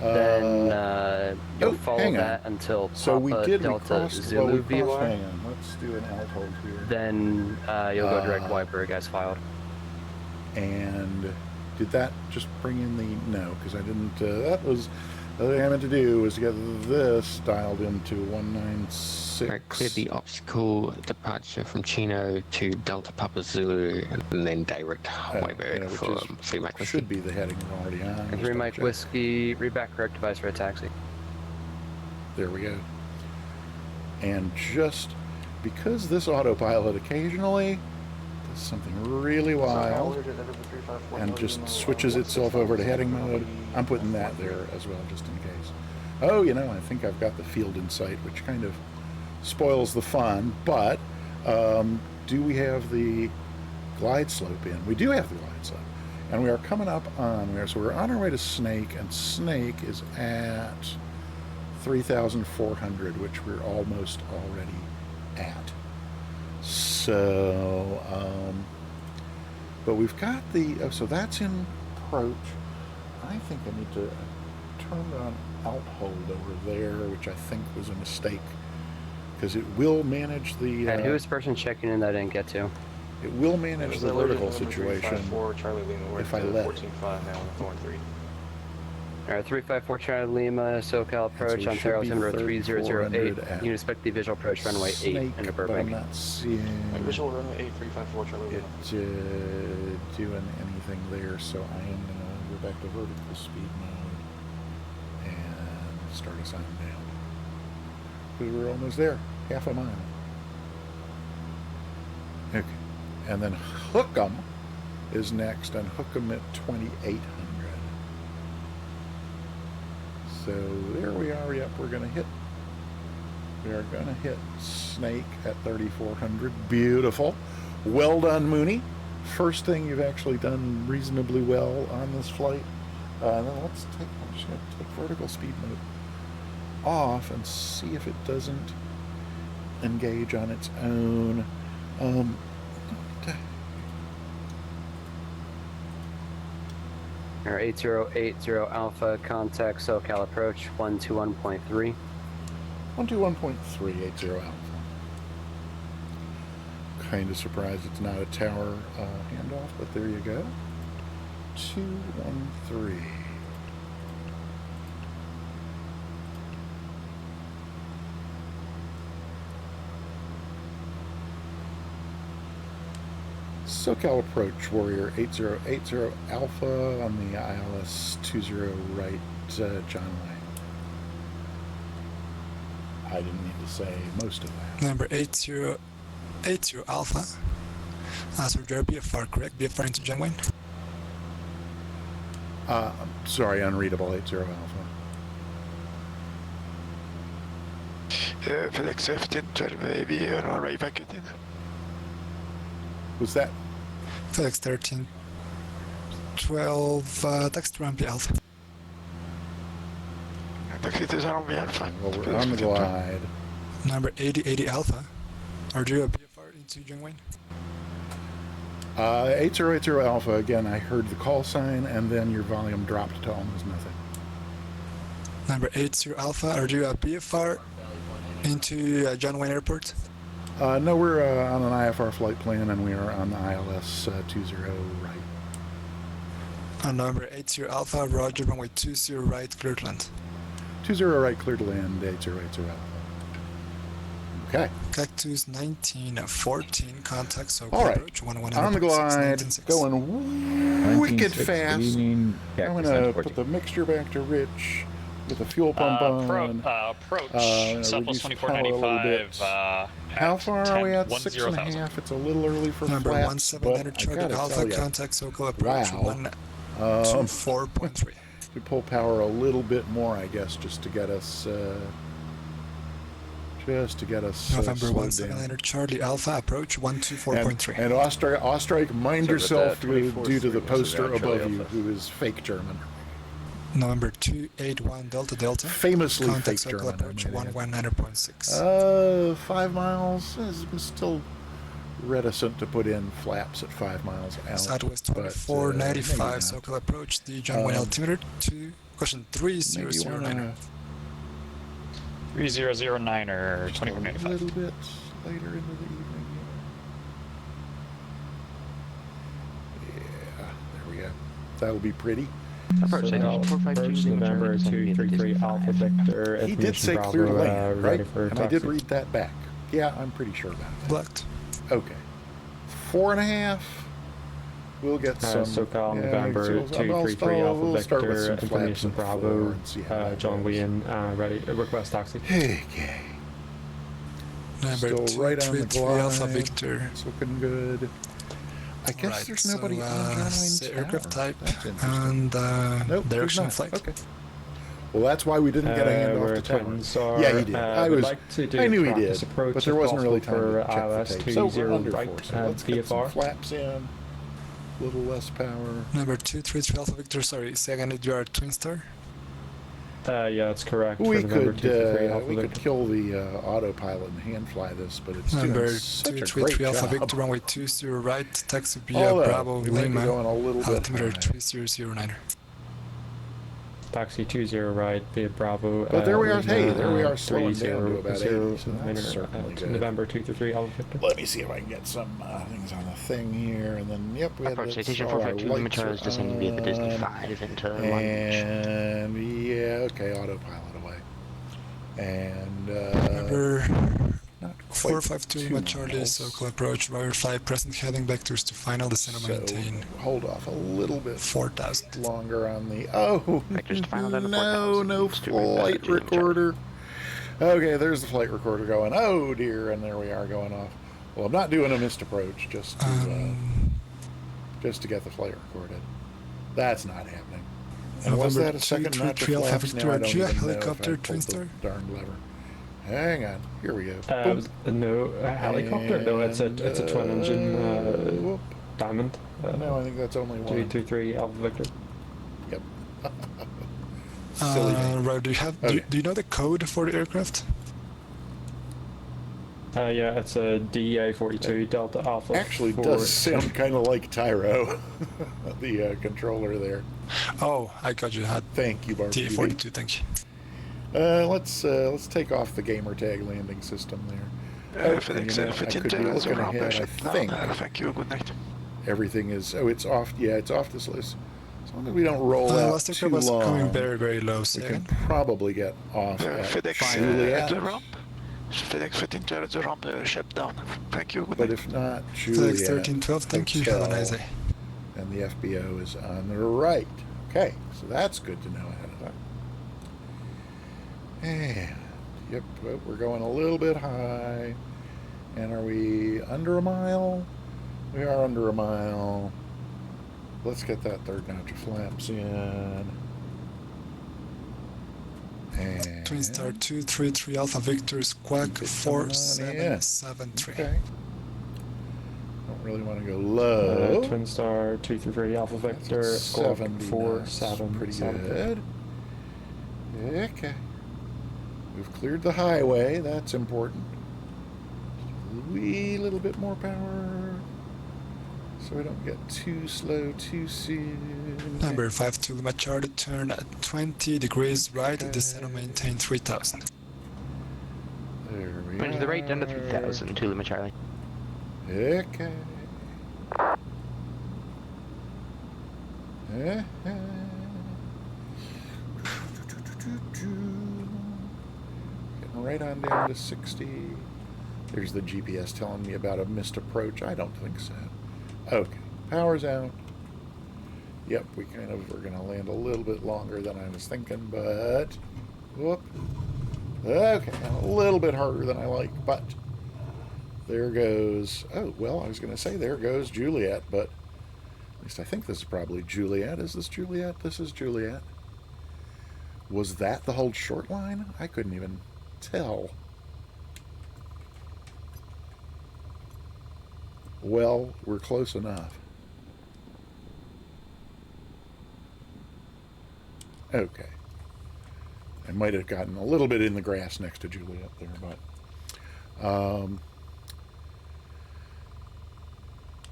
Then you'll follow hang on. that until So we Papa did, we Delta crossed, Zulu hang VOR. on, let's do an alt hold here. Then you'll go direct Wyberg as filed. And did that just bring in the, no, because I didn't, that was, the other thing I meant to do was to get this dialed into 196. Alright, cleared the obstacle departure from Chino to Delta Papa Zulu and then direct Wyberg for 3 Mike Whiskey. Should be the heading we're already on. 3 Mike Whiskey, read back correct device for a taxi. There we go. And just because this autopilot occasionally does something really wild and just switches itself over to heading mode, I'm putting that there as well just in case. Oh, you know, I think I've got the field in sight, which kind of spoils the fun, but do we have the glide slope in? We do have the glide slope. And we are coming up on there, so we're on our way to Snake, and Snake is at 3,400, which we're almost already at. So, but we've got the, oh, so that's in approach. I think I need to turn on alt hold over there, which I think was a mistake, because it will manage the... And who is the person checking in that I didn't get to? It will manage the vertical situation if I let it. 14.5 now on Thorn 3. Alright, 354 Charlie Lima, SoCal approach, we Ontario should be Timber 3008. 3,400 at You expect the visual approach runway 8 Snake, into but I'm Burbank. not seeing Visual runway 8, 354 Charlie Lima. it doing anything there, so I am going to go back to vertical speed mode and start us on down. Because we're almost there, half a mile. Okay, and then Hookem is next, and Hookem at 2,800. So there we are. Yep, we're going to hit. We are going to hit Snake at 3,400. Beautiful. Well done, Mooney. First thing you've actually done reasonably well on this flight. Then let's take. I'm just going to take vertical speed mode off and see if it doesn't engage on its own. Or 8080 Alpha, contact SoCal approach 121.3. 121.3, 80 Alpha. Kind of surprised it's not a tower handoff, but there you go. 213. SoCal approach, Warrior 8080 Alpha on the ILS 20 right, John Lang. I didn't need to say most of that. Number 8080 Alpha. So your BFR, correct? BFR into John Wayne? Sorry, unreadable 80 Alpha. FedEx 15, 12 AB, runway back in. Who's that? FedEx 13, 12, taxi to Rumpy Alpha. Taxi to Rumpy Alpha. Well, we're on the glide. Number 80 Alpha. Are you a BFR into John Wayne? 8080 Alpha, again, I heard the call sign and then your volume dropped to almost nothing. Number 80 Alpha, are you a BFR into John Wayne Airport? No, we're on an IFR flight plan and we are on the ILS 20 right. Number 80 Alpha, Roger, runway 20 right, clear to land. 20 right, clear to land, 8080 Alpha. Okay. Cactus 1914, contact, so all right. approach, on the glide, going wicked fast. I'm going to put the mixture back to rich with the fuel pump on. Approach, Southwest 2495. How far are we at? 6.5. It's a little early for Number flaps, but 1700 I Charlie gotta Alpha, tell you, contact, so approach, wow. 124.3. We pull power a little bit more, I guess, just to get us November slowed 1700 Charlie Alpha, approach 124.3. And Ostrike, mind So yourself due to the 24th poster above Charlie you, Alpha. who is fake German. November 281 Delta Delta. Famously contact fake circle German. approach 119.6. 5 miles. I'm still reticent to put in flaps at 5 miles out. Southwest but, 2495 circle approach, the John Wayne altimeter to question 3009. 3009er, A 2495. little bit later into the evening. Yeah, there we go. That'll be pretty. Approach November 233 Alpha Victor. He did say clear to land, right? And I did read that back. Yeah, I'm pretty sure about that. Blocked. Okay. 4.5. We'll get some. SoCal November 233 Alpha we'll start with Victor. some flaps Information at 4 Bravo. and see how that John goes. Wayne, ready. Request taxi. Okay. Number Still right on the 233 glide. Alpha Victor. It's looking good. I guess Right, there's nobody on John Wayne say Tower. aircraft type That's interesting. and Nope, there's direction not. flight. Okay. Well, that's why we didn't get a hand off Where the tower. twins are, Yeah, he did. I we'd was. like to do I knew he practice did, approach but there if wasn't really possible time to for check the ILS tape. So we're 20 under right, 4, so let's get some VFR. flaps in. A little less power. Number 233 Alpha Victor, sorry, second, you are Twin Star? Yeah, that's correct. We for November could 233 Alpha we could Victor. kill the autopilot and hand fly this, but it's Number doing such a great 233 Alpha job. Victor, runway 20 right, taxi via Although, Bravo we might be Lima, going a little bit altimeter high. 3009. Taxi 20 right via Bravo. But there we are. Lima, Hey, there we are slowing 30, down to about 80, so that's minute, certainly good. November 233 Alpha Victor. Let me see if I can get some things on the thing here, and then yep, we Approach had citation all our 452, Lima lights Charlie is descending via the Disney on, 5 into Long Beach. and yeah, okay, autopilot away, and Number not quite 452 2 Lima Charlie, miles. circle approach, Roger 5, present heading vectors to final, descend and maintain Hold off a little bit 4,000. longer on the. Oh Vectors to final down to no, 4,000. no Needs to read back flight to Lima Charlie. recorder. Okay, there's the flight recorder going. Oh dear, and there we are going off. Well, I'm not doing a missed approach just to get the flight recorded. That's not happening. And was November that a second notch of 233 Alpha flaps? Now Victor, I don't Gia, even know if I helicopter, pulled Twin the Star. darn lever. Hang on, here we go. Boom. No, a helicopter? No, it's a twin engine whoop. Diamond. No, I think that's only one. 233 Alpha Victor. Yep. Silly name. Right, do you have? Do you know the code for the aircraft? Yeah, it's a DA42 Delta Alpha. Actually, 4. does sound kind of like Tyro, the controller there. Oh, I got you. Thank you, Barbie. DA42, thank you. Let's take off the gamer tag landing system there. FedEx I could be looking ahead. I think Thank you, good night. everything is. Oh, it's off. Yeah, it's off this list. As long as we don't roll out Last too aircraft was long, coming very, very low. we Second. can probably get off at FedEx Juliet. at the ramp. FedEx 15 at the ramp, shut down. Thank you, good But night. if not, FedEx Juliet. 1312, thank you. Have a nice day. And the FBO is on the right. Okay, so that's good to know ahead of time. And, yep, we're going a little bit high. And are we under a mile? We are under a mile. Let's get that third notch of flaps in. And Twin Star 233 Alpha Victor Squawk 4773. Okay. Don't really want to go low. Twin Star 233 Alpha Victor Squawk 4773. Pretty good. Okay. We've cleared the highway. That's important. Just a wee little bit more power, so we don't get too slow too soon. Number 52 Lima Charlie, turn at 20 degrees right, descend and maintain 3000. There we Went to the right, down to 3000 to Lima Charlie. Okay. Getting right on down to 60. There's the GPS telling me about a missed approach. I don't think so. Okay, power's out. Yep, we kind of were going to land a little bit longer than I was thinking, but whoop. Okay, a little bit harder than I like, but there goes. Oh, well, I was going to say there goes Juliet, but at least I think this is probably Juliet. Is this Juliet? This is Juliet. Was that the hold short line? I couldn't even tell. Well, we're close enough. Okay. I might have gotten a little bit in the grass next to Juliet there, but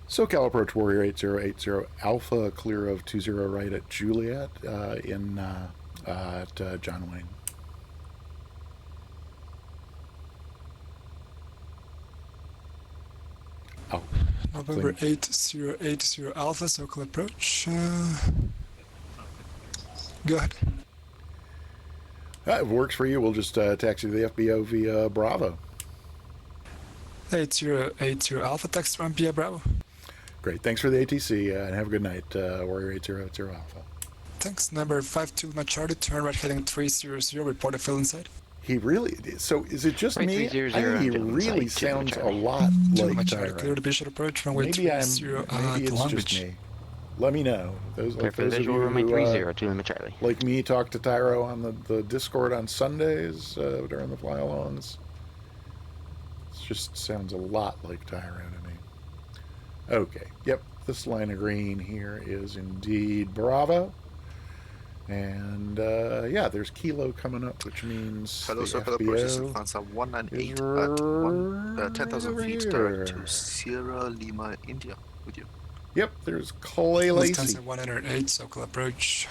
SoCal approach Warrior 8080 Alpha clear of 20 right at Juliet at John Wayne. Oh, November 8080 Alpha, SoCal approach. Go ahead. If it works for you, we'll just taxi the FBO via Bravo. 8080 Alpha, taxi from via Bravo. Great. Thanks for the ATC, and have a good night, Warrior 8080 Alpha. Thanks. Number 52 Lima Charlie, turn right heading 300, report a fill inside. He really, so is it just me? I think he really sounds a lot like Tyro. Clear the Bishop approach, runway Maybe 30 maybe it's just me. Let me know. Those Clear for of the visual, you runway who, 30 to Lima Charlie. like me, talk to Tyro on the Discord on Sundays during the fly-alongs. It just sounds a lot like Tyro to me. Okay, yep, this line of green here is indeed Bravo. And yeah, there's Kilo coming up, which means Hello, the SoCal approach is FBO Lufthansa 198 is at 10,000 feet here. to Sierra Lima, India. With you. Yep, there's Clay Lacey. Lufthansa 108, SoCal approach,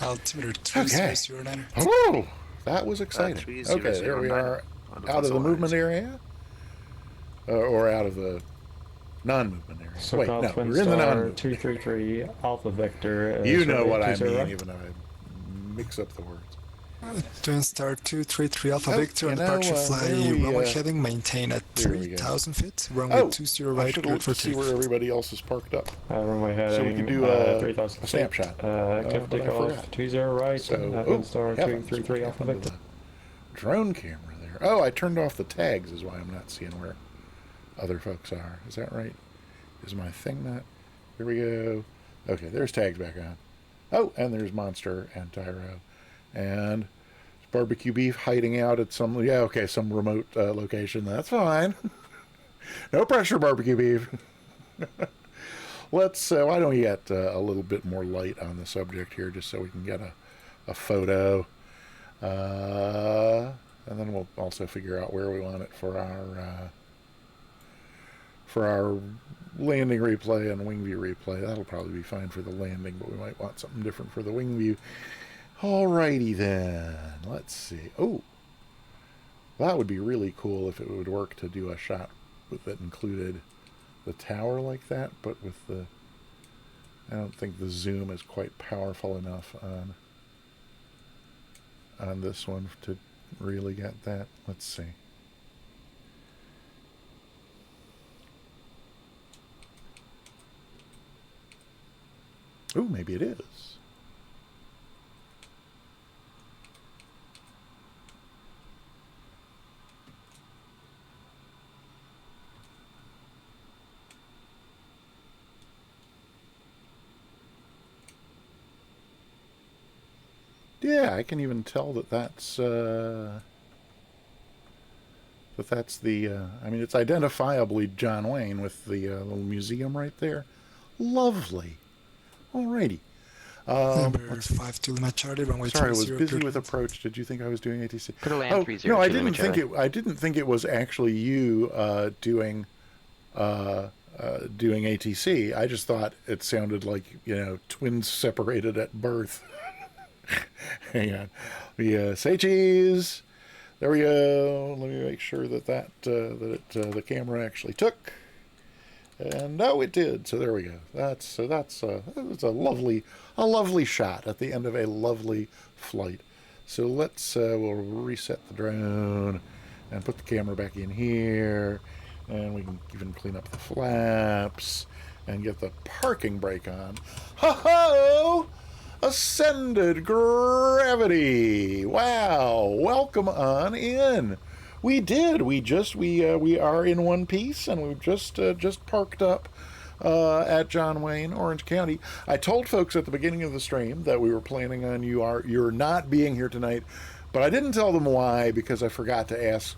altimeter 3009. Oh, that was exciting. Okay, there we are, out of the movement area, or out of the non-movement area. So Wait, no, Twin we're in the Star non-movement. 233 Alpha Victor. You know what I 20 mean, right. even though I mix up the words. Twin Star 233 Alpha Oh, Victor, you and know, departure fly where we, runway heading, maintain at there we go. 3,000 feet, runway 20 I right, should cleared look for to see where everybody else is parked up. Runway heading So we can do a 3,000 snapshot. Cliff But I takeoff forgot. 20 right, So, Twin Star heavens, 233 what Alpha happened to Victor. the drone camera there. Oh, I turned off the tags is why I'm not seeing where other folks are. Is that right? Is my thing not? Here we go. Okay, there's tags back on. Oh, and there's Monster and Tyro. And barbecue beef hiding out at some, some remote location. That's fine. No pressure, barbecue beef. Let's, why don't we get a little bit more light on the subject here just so we can get a photo. And then we'll also figure out where we want it for our landing replay and wing view replay. That'll probably be fine for the landing, but we might want something different for the wing view. Alrighty then, let's see. Oh, that would be really cool if it would work to do a shot that included the tower like that, but with the, I don't think the zoom is quite powerful enough on this one to really get that. Let's see. Oh, maybe it is. Yeah, I can even tell that that's the. I mean, it's identifiably John Wayne with the little museum right there. Lovely. Alrighty. Number 5 to Lima Charlie, runway Sorry, I was 30, busy clear with to land. approach. Did you think I was doing ATC? Clear to land, Oh 30 no, I to didn't Lima think Charlie. it. I didn't think it was actually you doing doing ATC. I just thought it sounded like twins separated at birth. Hang on, say cheese. There we go. Let me make sure that the camera actually took. And no, it did. So there we go. That's a lovely shot at the end of a lovely flight. So we'll reset the drone and put the camera back in here, and we can even clean up the flaps and get the parking brake on. Ho-ho! Ascended gravity. Wow! Welcome on in. We did. We are in one piece, and we've just parked up at John Wayne, Orange County. I told folks at the beginning of the stream that we were planning on you're not being here tonight, but I didn't tell them why because I forgot to ask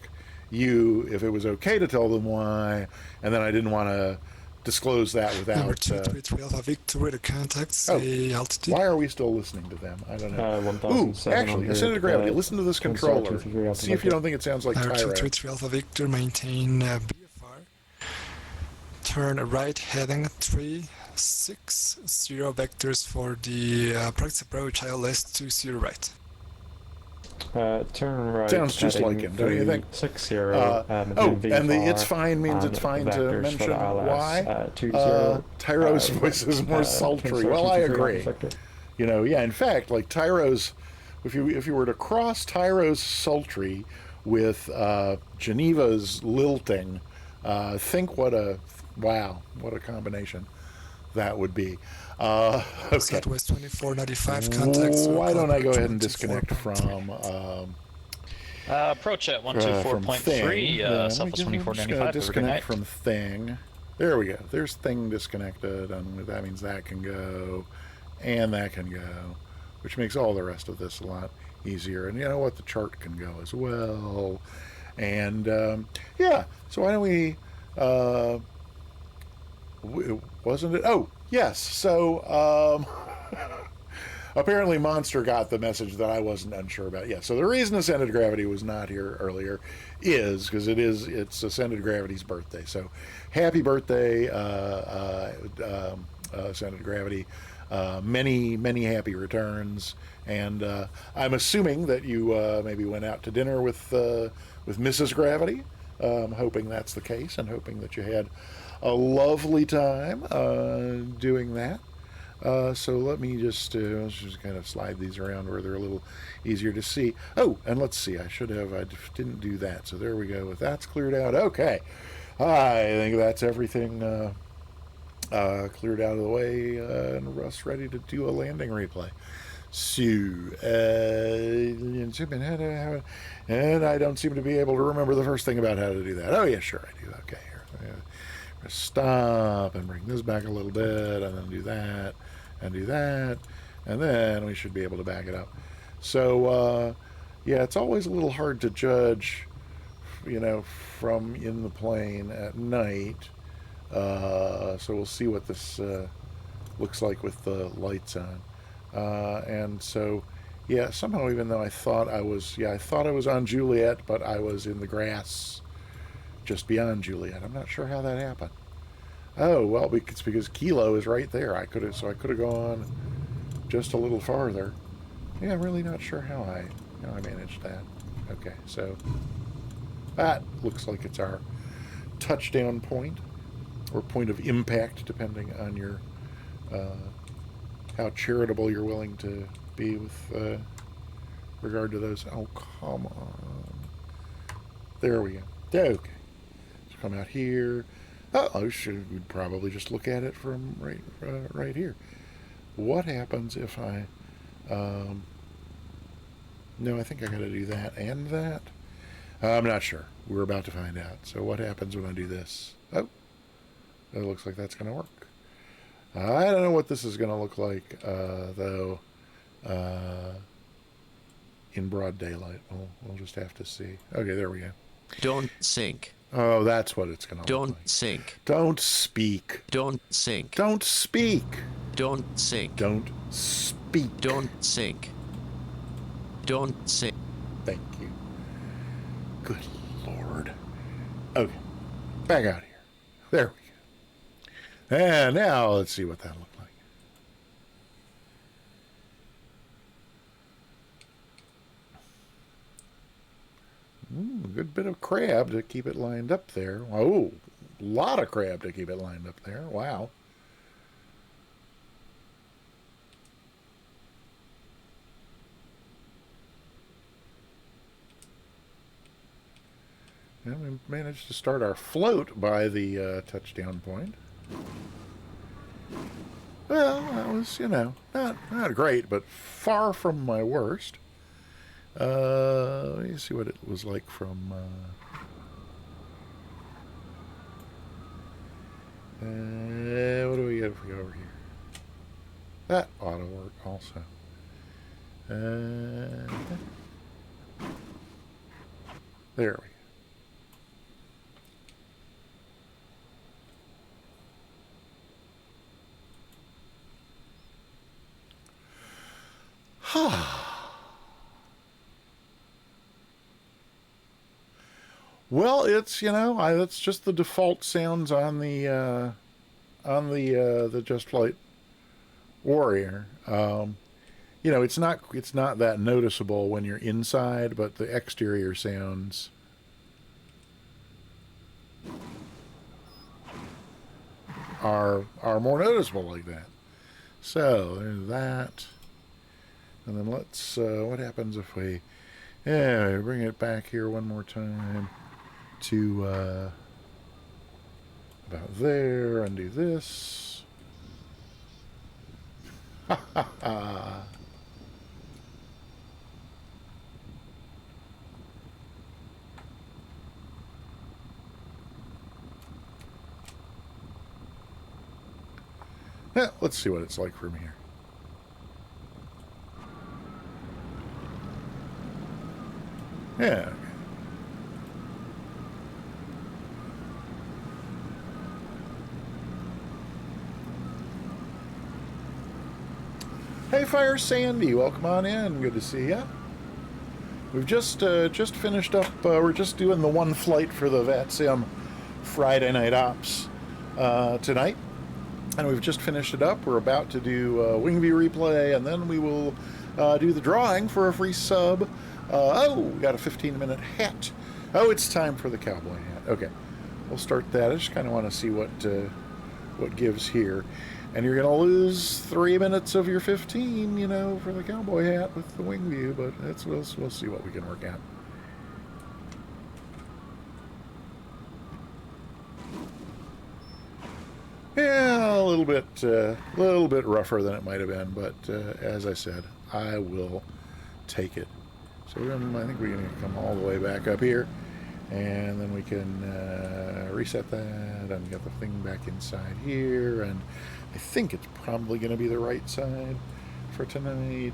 you if it was okay to tell them why, and then I didn't want to disclose that without. Number 233 Alpha Victor, the contacts, altitude. Why are we still listening to them? I don't know. Ooh, actually, Ascended Gravity. Listen to this controller. See if you don't think it sounds like Number Tyro. 233 Alpha Victor, maintain BFR. Turn right heading 360 vectors for the practice approach, ILS 20 right. Turn right. Sounds just like him, don't you think? 60. And the it's fine means it's fine to mention why. Tyro's voice is more sultry. Well, I agree. In fact, like Tyro's, if you were to cross Tyro's sultry with Geneva's lilting, think what a combination that would be. Okay. Southwest 2495 contacts. Why don't I go ahead and disconnect from approach at 124.3, Southwest 2495. Disconnect from thing. There we go. There's thing disconnected, and that means that can go, and that can go, which makes all the rest of this a lot easier. And you know what? The chart can go as well. And yeah, so why don't we? Wasn't it? Oh, yes. So apparently Monster got the message that I wasn't unsure about. Yeah, so the reason Ascended Gravity was not here earlier is because it's Ascended Gravity's birthday. So happy birthday, Ascended Gravity. Many happy returns. And I'm assuming that you maybe went out to dinner with Mrs. Gravity. Hoping that's the case, and hoping that you had a lovely time doing that. So let me let's just kind of slide these around where they're a little easier to see. Oh, and let's see, I didn't do that. So there we go. If that's cleared out, okay. I think that's everything cleared out of the way, and Russ ready to do a landing replay. So, and I don't seem to be able to remember the first thing about how to do that. Oh, yeah, sure, I do. Okay, here. Stop and bring this back a little bit, and then do that, and then we should be able to back it up. So, yeah, it's always a little hard to judge, from in the plane at night. So we'll see what this looks like with the lights on. And so, yeah, somehow, even though I thought I was on Juliet, but I was in the grass just beyond Juliet. I'm not sure how that happened. Oh, well, it's because Kilo is right there. I could have gone just a little farther. Yeah, I'm really not sure how I managed that. Okay, so that looks like it's our touchdown point, or point of impact, depending on your how charitable you're willing to be with regard to those. Oh, come on. There we go. Okay. Let's come out here. We'd probably just look at it from right here. What happens if I... no, I think I got to do that and that. I'm not sure. We're about to find out. So what happens when I do this? Oh, it looks like that's going to work. I don't know what this is going to look like, though. in broad daylight. We'll just have to see. Okay, there we go. Don't sink. Oh, that's what it's going to look like. Don't sink. Don't speak. Don't sink. Don't speak. Don't sink. Don't speak. Don't sink. Don't sink. Thank you. Good Lord. Okay. Back out here. There we go. And now let's see what that looked like. A good bit of crab to keep it lined up there. Oh, a lot of crab to keep it lined up there. Wow. And we managed to start our float by the touchdown point. Well, that was, not great, but far from my worst. Let me see what it was like from... what do we get if we go over here? That ought to work also. There we go. Well, it's that's just the default sounds on the Just Flight Warrior. It's not that noticeable when you're inside, but the exterior sounds are more noticeable like that. So there's that. And then let's, what happens if we bring it back here one more time to about there, undo this. Ha ha ha. Yeah, let's see what it's like from here. Yeah. Hey, Fire Sandy, welcome on in. Good to see ya. We've just finished up. We're just doing the one flight for the VATSIM Friday Night Ops tonight, and we've just finished it up. We're about to do Wingview replay, and then we will do the drawing for a free sub. We got a 15-minute hat. Oh, it's time for the cowboy hat. Okay, we'll start that. I just kind of want to see what gives here. And you're going to lose 3 minutes of your 15, for the cowboy hat with the wing view, but we'll see what we can work out. Yeah, a little bit rougher than it might have been, but as I said, I will take it. So I think we're going to come all the way back up here, and then we can reset that and get the thing back inside here, and I think it's probably going to be the right side for tonight.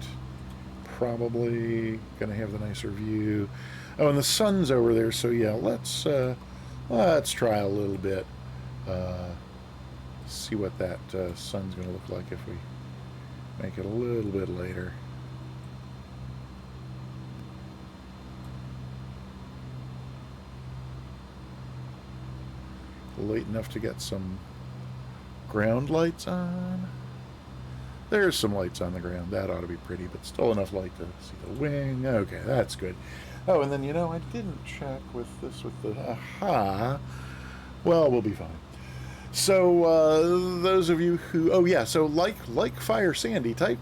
Probably going to have the nicer view. Oh, and the sun's over there, so yeah, let's try a little bit. See what that sun's going to look like if we make it a little bit later. Late enough to get some ground lights on. There's some lights on the ground. That ought to be pretty, but still enough light to see the wing. Okay, that's good. Oh, and then, I didn't check with the aha. Well, we'll be fine. So, those of you who, so like Fire Sandy, type !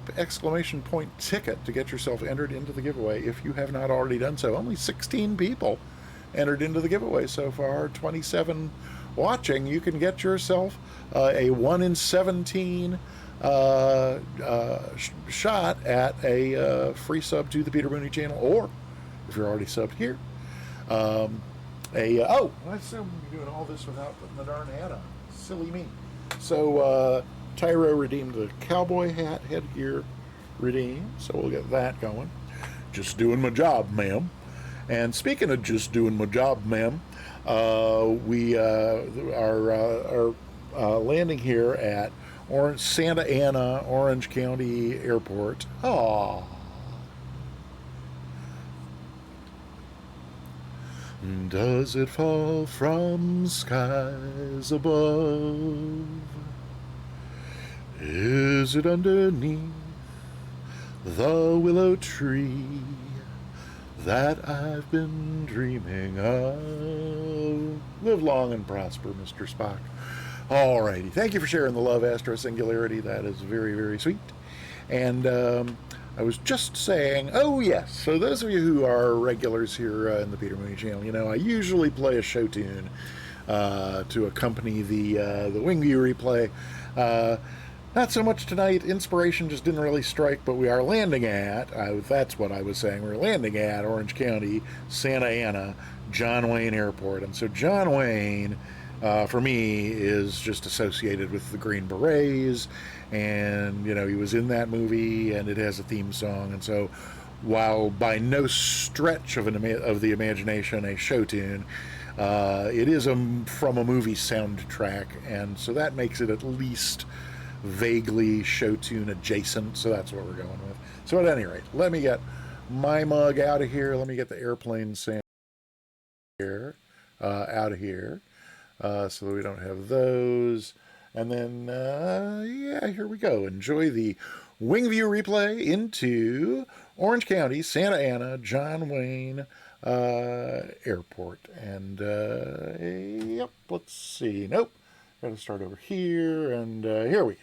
ticket to get yourself entered into the giveaway if you have not already done so. Only 16 people entered into the giveaway so far, 27 watching. You can get yourself a 1 in 17 shot at a free sub to the Peter Mooney channel, or if you're already subbed here, I assume you're doing all this without putting the darn hat on. Silly me. So Tyro redeemed the cowboy hat, headgear redeemed, so we'll get that going. just doing my job, ma'am. And speaking of just doing my job, ma'am, we are landing here at Santa Ana, Orange County Airport. Aww. Does it fall from skies above? Is it underneath the willow tree that I've been dreaming of? Live long and prosper, Mr. Spock. Alrighty, thank you for sharing the love, Astro Singularity. That is very, very sweet. And I was just saying, oh yes, so those of you who are regulars here in the Peter Mooney channel, you know, I usually play a show tune to accompany the Wingview replay. Not so much tonight. Inspiration just didn't really strike, but we are landing at, that's what I was saying, we're landing at Orange County, Santa Ana, John Wayne Airport. And so John Wayne, for me, is just associated with the Green Berets, and, you know, he was in that movie, and it has a theme song. And so while by no stretch of the imagination a show tune, it is from a movie soundtrack, and so that makes it at least vaguely show tune adjacent, so that's what we're going with. So at any rate, let me get my mug out of here. Let me get the airplane sound here out of here, so that we don't have those. And then, yeah, here we go. Enjoy the Wingview replay into Orange County, Santa Ana, John Wayne Airport. And, yep, let's see. Nope. Got to start over here, and here we go.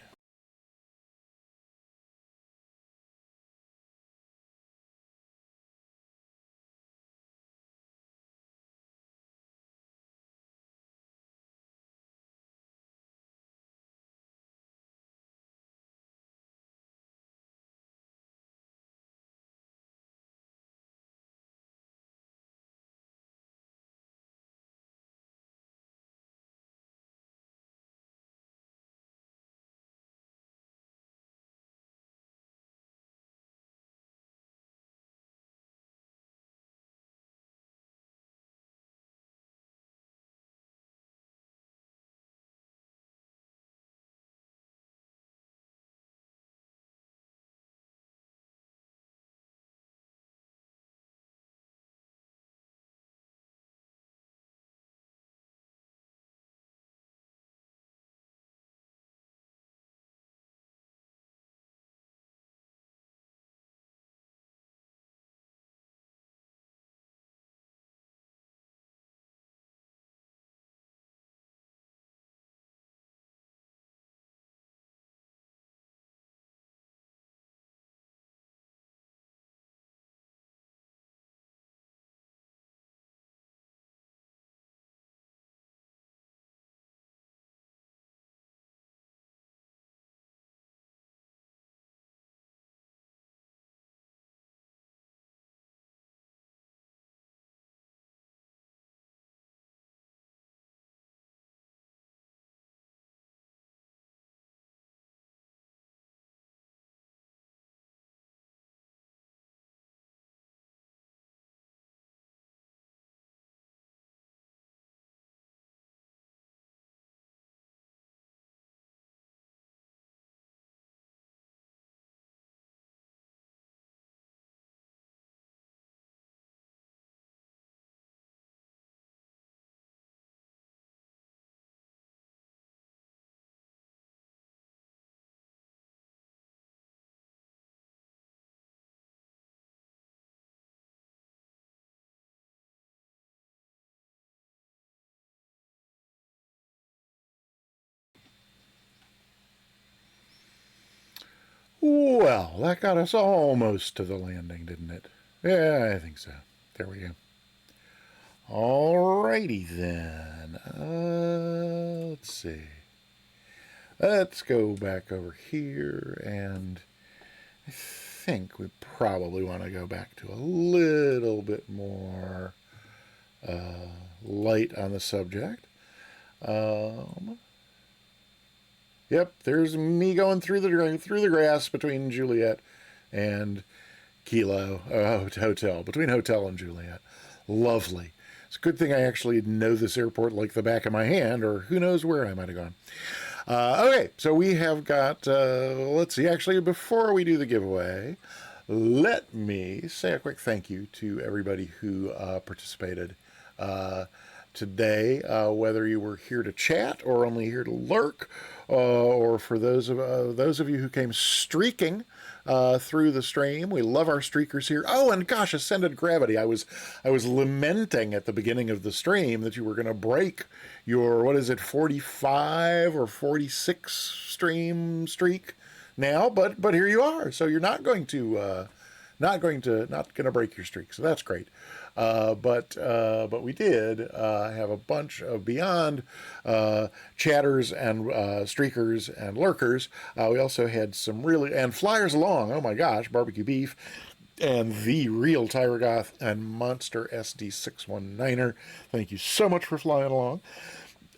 Well, that got us almost to the landing, didn't it? Yeah, I think so. There we go. Alrighty then. Let's see. Let's go back over here, and I think we probably want to go back to a little bit more light on the subject. Yep, there's me going through the grass between Juliet and Kilo hotel, between hotel and Juliet. Lovely. It's a good thing I actually know this airport like the back of my hand, or who knows where I might have gone. Okay, so we have got, let's see, actually, before we do the giveaway, let me say a quick thank you to everybody who participated today, whether you were here to chat or only here to lurk, or for those of you who came streaking through the stream. We love our streakers here. Oh, and gosh, Ascended Gravity. I was lamenting at the beginning of the stream that you were going to break your, what is it, 45 or 46 stream streak now, but here you are. So you're not going to break your streak. So that's great. But we did have a bunch of beyond chatters and streakers and lurkers. We also had some really, and flyers along. Oh my gosh, Barbecue Beef and the real Tyragoth and Monster SD619er. Thank you so much for flying along.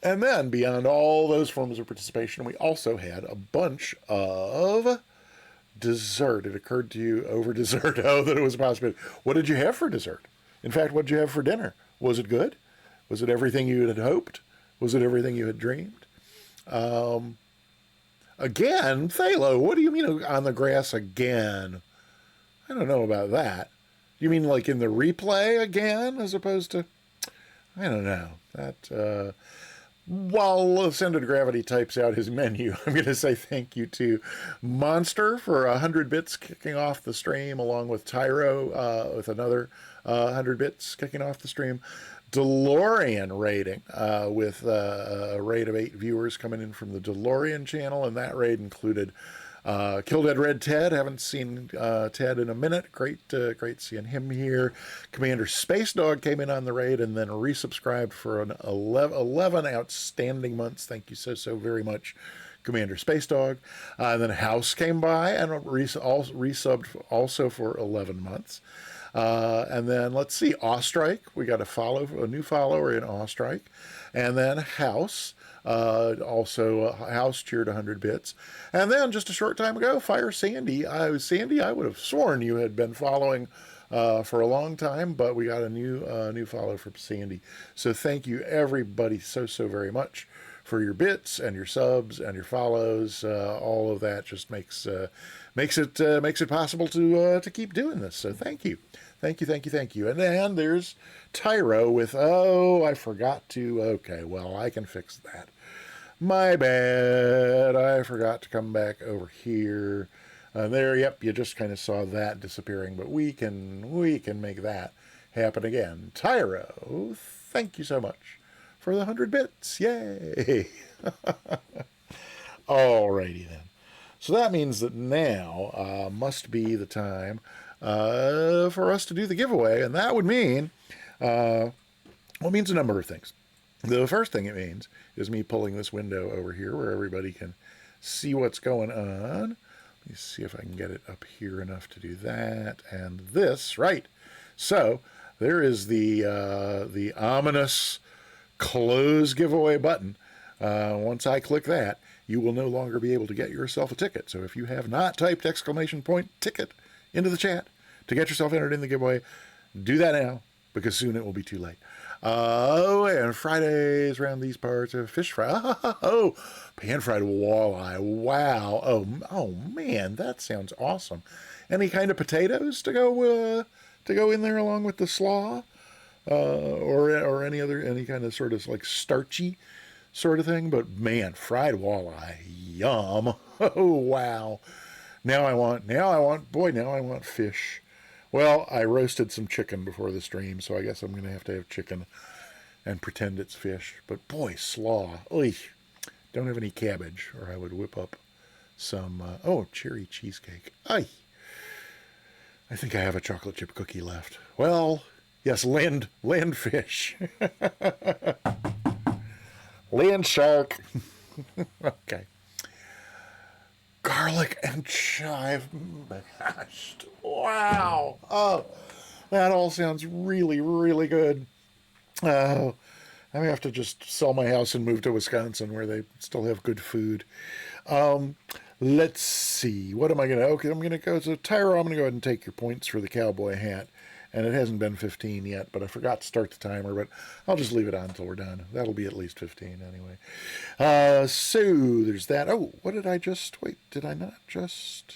And then beyond all those forms of participation, we also had a bunch of dessert. It occurred to you over dessert, that it was a possibility. What did you have for dessert? In fact, what did you have for dinner? Was it good? Was it everything you had hoped? Was it everything you had dreamed? Again, Thalo, what do you mean on the grass again? I don't know about that. You mean like in the replay again, as opposed to, I don't know. That, while Ascended Gravity types out his menu, I'm going to say thank you to Monster for 100 bits kicking off the stream, along with Tyro with another 100 bits kicking off the stream. DeLorean rating with a raid of 8 viewers coming in from the DeLorean channel, and that raid included Kill Dead Red Ted. Haven't seen Ted in a minute. Great seeing him here. Commander Space Dog came in on the raid and then resubscribed for an 11 outstanding months. Thank you so very much, Commander Space Dog. And then House came by and resubbed also for 11 months. And then let's see, Awestrike. We got a new follower in Awestrike. And then House. Also, House cheered 100 bits. And then just a short time ago, Fire Sandy. Sandy, I would have sworn you had been following for a long time, but we got a new follow from Sandy. So thank you everybody so very much for your bits and your subs and your follows. All of that just makes it possible to keep doing this. So thank you. Thank you. And then there's Tyro with, I forgot to, okay, well, I can fix that. My bad. I forgot to come back over here. There, yep, you just kind of saw that disappearing, but we can make that happen again. Tyro, thank you so much for the 100 bits. Yay! Alrighty then. So that means that now must be the time for us to do the giveaway, and that would mean, it means a number of things. The first thing it means is me pulling this window over here where everybody can see what's going on. Let me see if I can get it up here enough to do that. And this, right. So there is the ominous close giveaway button. Once I click that, you will no longer be able to get yourself a ticket. So if you have not typed !ticket into the chat to get yourself entered in the giveaway, do that now, because soon it will be too late. And Fridays around these parts are fish fry. Pan-fried walleye. Wow. Oh man, that sounds awesome. Any kind of potatoes to go in there along with the slaw, or any kind of sort of like starchy sort of thing. But man, fried walleye, yum. Oh wow. Now I want fish. Well, I roasted some chicken before the stream, so I guess I'm going to have chicken and pretend it's fish. But boy, slaw. Oy. Don't have any cabbage, or I would whip up some, cherry cheesecake. Ay. I think I have a chocolate chip cookie left. Well, yes, land fish. Land shark. Okay. Garlic and chive mashed. Wow. Oh, that all sounds really, really good. I may have to just sell my house and move to Wisconsin where they still have good food. let's see. What am I going to... Okay, I'm going to go... So, Tyro, I'm going to go ahead and take your points for the cowboy hat. And it hasn't been 15 yet, but I forgot to start the timer. But I'll just leave it on until we're done. That'll be at least 15 anyway. So, there's that. Oh, what did I just... Wait, did I not just...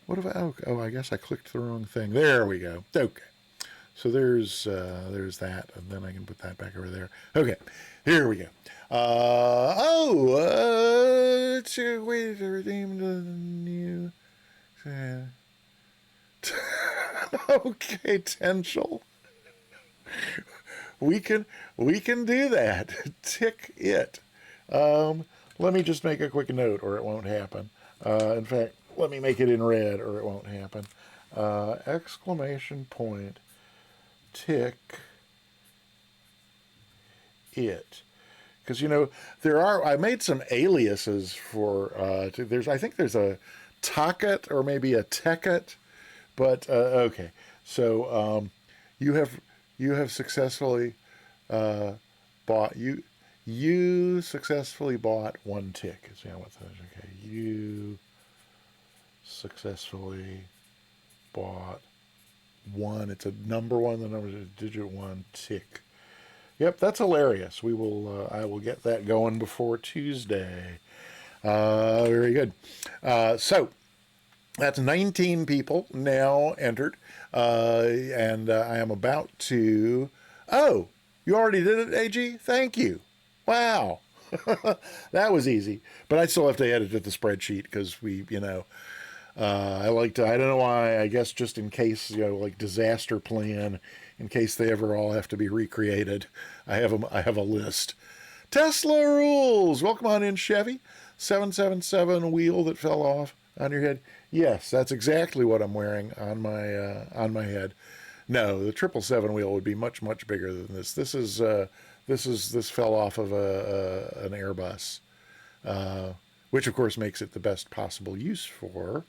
What have I... Oh, I guess I clicked the wrong thing. There we go. Okay. So there's that, and then I can put that back over there. Okay, here we go. To wait to redeem the new. Okay, Tenshel. We can do that. Tick it. Let me just make a quick note, or it won't happen. In fact, let me make it in red, or it won't happen. Exclamation point. Tick it, because I made some aliases for I think there's a Tacket or maybe a Tecket, but okay. So you have successfully bought you successfully bought one tick. See what that is? Okay, you successfully bought one. It's a number one. The number is digit one tick. Yep, that's hilarious. We will. I will get that going before Tuesday. Very good. So that's 19 people now entered, and I am about to. Oh, you already did it, AG. Thank you. Wow, that was easy. But I still have to edit the spreadsheet because I like to, I don't know why, I guess just in case, like disaster plan, in case they ever all have to be recreated. I have a list. Tesla rules. Welcome on in, Chevy. 777 wheel that fell off on your head. Yes, that's exactly what I'm wearing on my head. No, the 777 wheel would be much, much bigger than this. This fell off of an Airbus, which of course makes it the best possible use for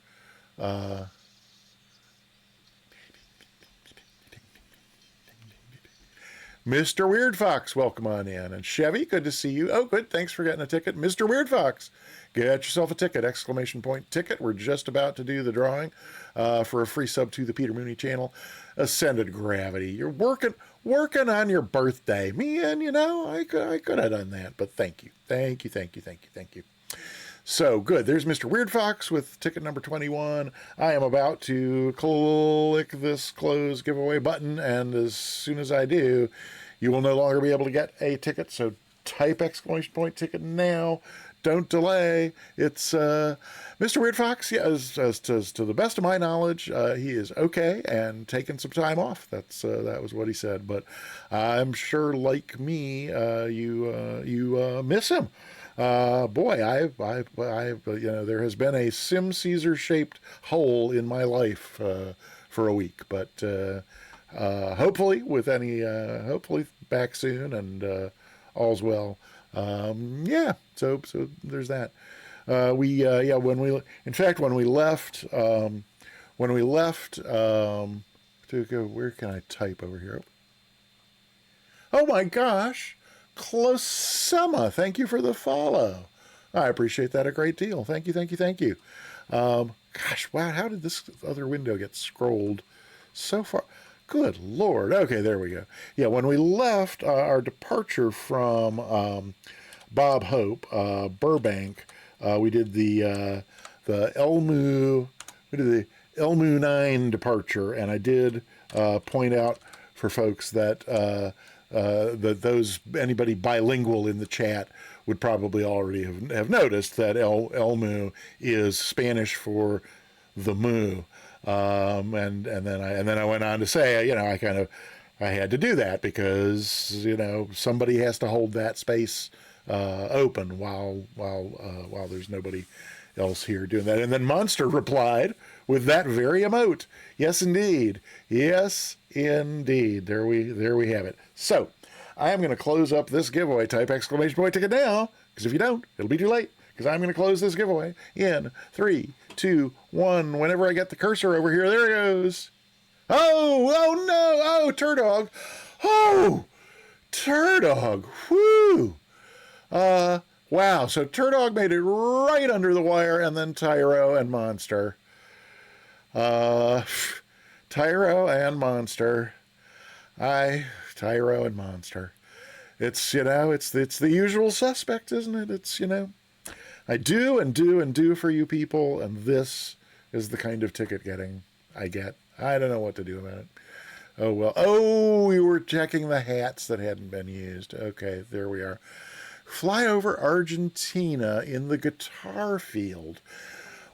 Mr. Weird Fox, welcome on in. And Chevy, good to see you. Oh, good. Thanks for getting a ticket. Mr. Weird Fox, get yourself a ticket. Exclamation point ticket. We're just about to do the drawing for a free sub to the Peter Mooney channel. Ascended Gravity. You're working on your birthday. Man, I could have done that, but thank you. Thank you. So, good. There's Mr. Weird Fox with ticket number 21. I am about to click this close giveaway button, and as soon as I do, you will no longer be able to get a ticket, so type exclamation point ticket now. Don't delay. It's Mr. Weird Fox. Yeah, as to the best of my knowledge, he is okay and taking some time off. That was what he said. But I'm sure, like me, you miss him. Boy, I've there has been a Sim Caesar shaped hole in my life for a week, but hopefully hopefully back soon and all's well. So there's that. When we left to go, where can I type over here? Oh my gosh. Closema, thank you for the follow. I appreciate that a great deal. Thank you. Gosh, wow, how did this other window get scrolled so far? Good Lord. Okay, there we go. Yeah, when we left our departure from Bob Hope, Burbank, we did the Elmu 9 departure, and I did point out for folks that anybody bilingual in the chat would probably already have noticed that Elmu is Spanish for the moo, and then I went on to say, I had to do that because somebody has to hold that space open while there's nobody else here doing that. And then Monster replied with that very emote. Yes, indeed. There we have it. So I am going to close up this giveaway. Type exclamation point ticket now, because if you don't, it'll be too late, because I'm going to close this giveaway in 3, 2, 1. Whenever I get the cursor over here, there it goes. Oh no. Oh, Turdog. Oh, Turdog. Whoo. Wow, so Turdog made it right under the wire, and then Tyro and Monster. Tyro and Monster. Tyro and Monster. It's, it's the usual suspect, isn't it? It's, I do and do and do for you people, and this is the kind of ticket getting I get. I don't know what to do about it. Oh, well. Oh, we were checking the hats that hadn't been used. Okay, there we are. Fly over Argentina in the guitar field.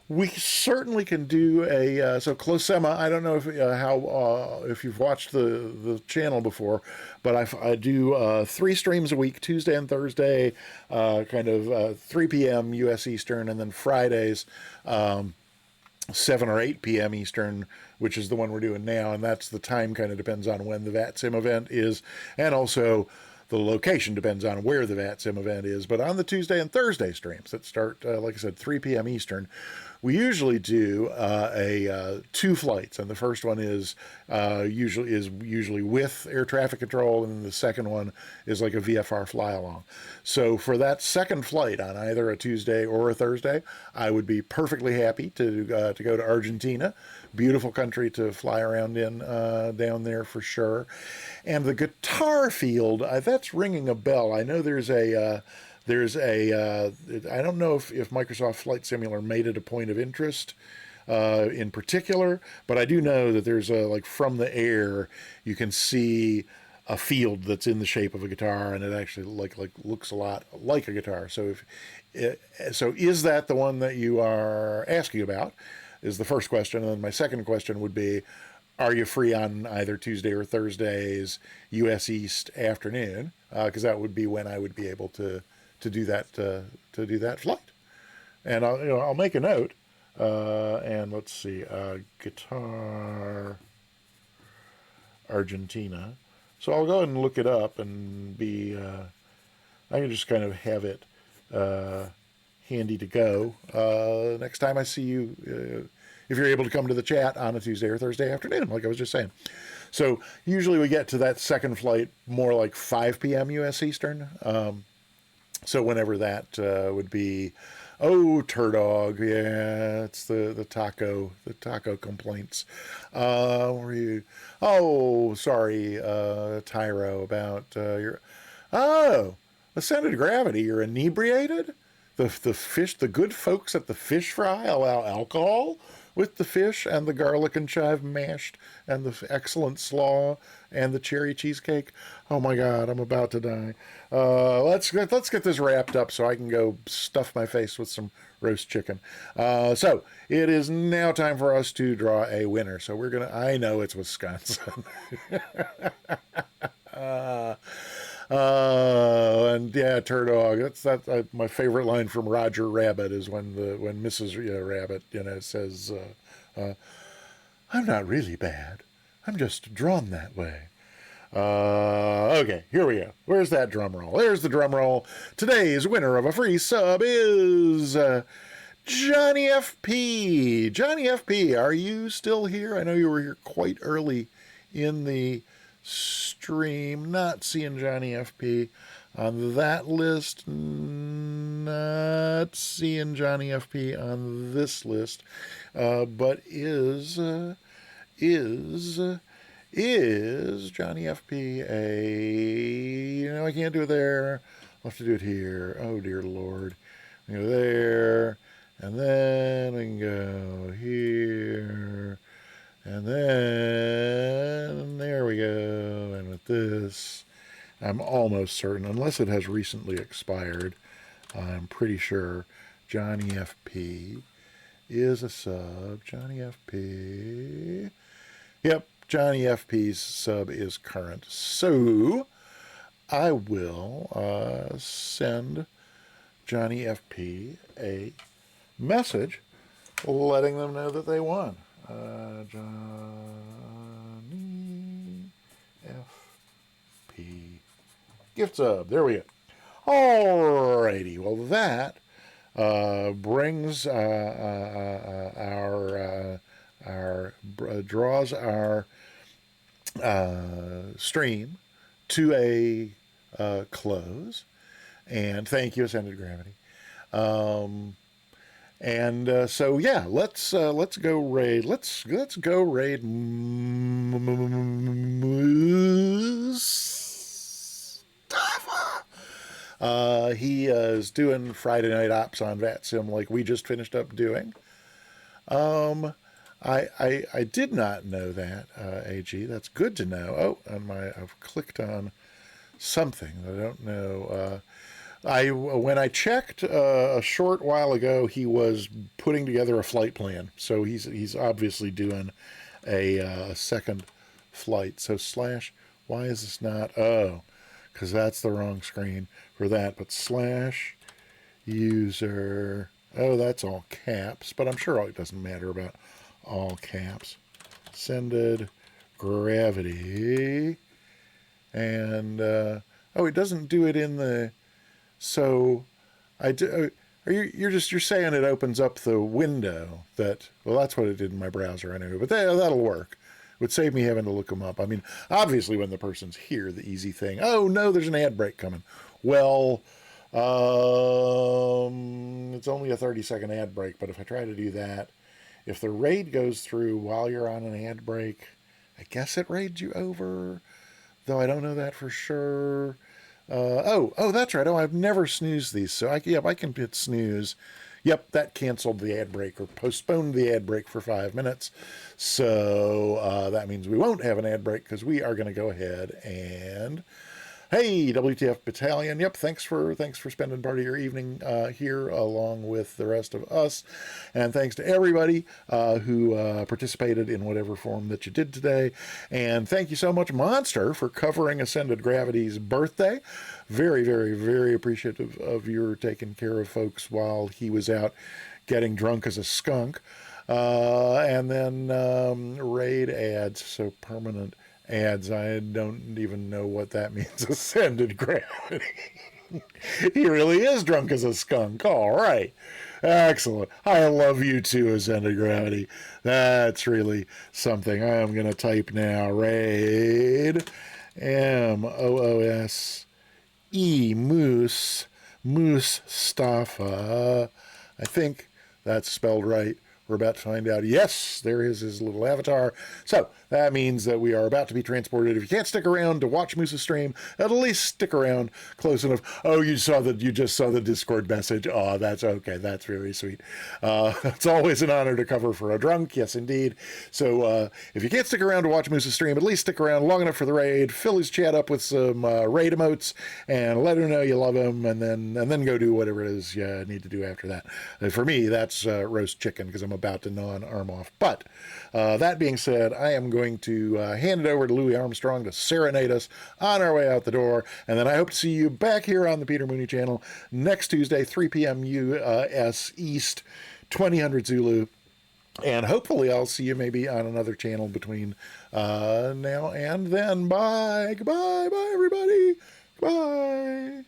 We certainly can do a so Closema. I don't know if if you've watched the channel before, but I do 3 streams a week, Tuesday and Thursday, kind of 3 p.m. U.S. Eastern, and then Fridays 7 or 8 p.m. Eastern, which is the one we're doing now, and that's the time kind of depends on when the VATSIM event is, and also the location depends on where the VATSIM event is. But on the Tuesday and Thursday streams that start, like I said, 3 p.m. Eastern, we usually do 2 flights, and the first one is usually with air traffic control, and the second one is like a VFR fly along. So for that second flight on either a Tuesday or a Thursday, I would be perfectly happy to go to Argentina. Beautiful country to fly around in down there for sure. And the guitar field, that's ringing a bell. I know there's a I don't know if Microsoft Flight Simulator made it a point of interest in particular, but I do know that there's like from the air, you can see a field that's in the shape of a guitar, and it actually looks a lot like a guitar. So so is that the one that you are asking about? Is the first question. And then my second question would be, are you free on either Tuesday or Thursdays, U.S. East afternoon? Because that would be when I would be able to do that flight. And I'll make a note. And let's see, guitar Argentina. So I'll go ahead and look it up and I can just kind of have it handy to go next time I see you, if you're able to come to the chat on a Tuesday or Thursday afternoon, like I was just saying. So usually we get to that second flight more like 5 p.m. U.S. Eastern. So whenever that would be, Turdog, yeah, it's the taco complaints. Were you? Oh, sorry, Tyro, about your. Ascended Gravity. You're inebriated. The good folks at the fish fry allow alcohol with the fish and the garlic and chive mashed and the excellent slaw and the cherry cheesecake. Oh my God, I'm about to die. Let's get this wrapped up so I can go stuff my face with some roast chicken. So it is now time for us to draw a winner. So I know it's Wisconsin. And yeah, Turdog. That's my favorite line from Roger Rabbit is when Mrs. Rabbit says, "I'm not really bad. I'm just drawn that way." Okay, here we go. Where's that drum roll? There's the drum roll. Today's winner of a free sub is Johnny FP. Johnny FP, are you still here? I know you were here quite early in the stream. Not seeing Johnny FP on that list. Not seeing Johnny FP on this list. But is Johnny FP I can't do it there. I'll have to do it here. Oh dear Lord. I can go there, and then we can go here, and then there we go. And with this, I'm almost certain, unless it has recently expired, I'm pretty sure Johnny FP is a sub. Johnny FP. Yep, Johnny FP's sub is current. So I will send Johnny FP a message letting them know that they won. Johnny FP gift sub. There we go. Alrighty. Well, that brings draws our stream to a close. And thank you, Ascended Gravity. So yeah, let's go raid. Let's go raid Mustafa. He is doing Friday night ops on VATSIM like we just finished up doing. I did not know that, AG. That's good to know. Oh, and I've clicked on something that I don't know. When I checked a short while ago, he was putting together a flight plan. So he's obviously doing a second flight. So / why is this not? Oh, because that's the wrong screen for that. But / user. Oh, that's all caps. But I'm sure it doesn't matter about all caps. Ascended Gravity. And oh, it doesn't do it in the. So, you're saying it opens up the window that, well, that's what it did in my browser anyway, but that'll work. It would save me having to look them up. I mean, obviously when the person's here, the easy thing, oh no, there's an ad break coming. Well, it's only a 30-second ad break, but if I try to do that, if the raid goes through while you're on an ad break, I guess it raids you over, though I don't know that for sure. Oh, that's right. Oh, I've never snoozed these. So I can hit snooze. Yep, that canceled the ad break or postponed the ad break for 5 minutes. So that means we won't have an ad break because we are going to go ahead and, hey, WTF Battalion. Yep, thanks for spending part of your evening here along with the rest of us. And thanks to everybody who participated in whatever form that you did today. And thank you so much, Monster, for covering Ascended Gravity's birthday. Very, very, very appreciative of your taking care of folks while he was out getting drunk as a skunk. And then raid ads, so permanent ads. I don't even know what that means. Ascended Gravity. He really is drunk as a skunk. All right. Excellent. I love you too, Ascended Gravity. That's really something. I'm going to type now. Raid. Moose. Mustafa. I think that's spelled right. We're about to find out. Yes, there is his little avatar. So that means that we are about to be transported. If you can't stick around to watch Moose's stream, at least stick around close enough. Oh, you just saw the Discord message. Oh, that's okay. That's very sweet. It's always an honor to cover for a drunk. Yes, indeed. So if you can't stick around to watch Moose's stream, at least stick around long enough for the raid. Fill his chat up with some raid emotes and let him know you love him, and then go do whatever it is you need to do after that. For me, that's roast chicken because I'm about to gnaw an arm off. But that being said, I am going to hand it over to Louis Armstrong to serenade us on our way out the door. And then I hope to see you back here on the Peter Mooney channel next Tuesday, 3 p.m. U.S. East, 2000 Zulu. And hopefully I'll see you maybe on another channel between now and then. Bye. Goodbye. Bye, everybody. Bye.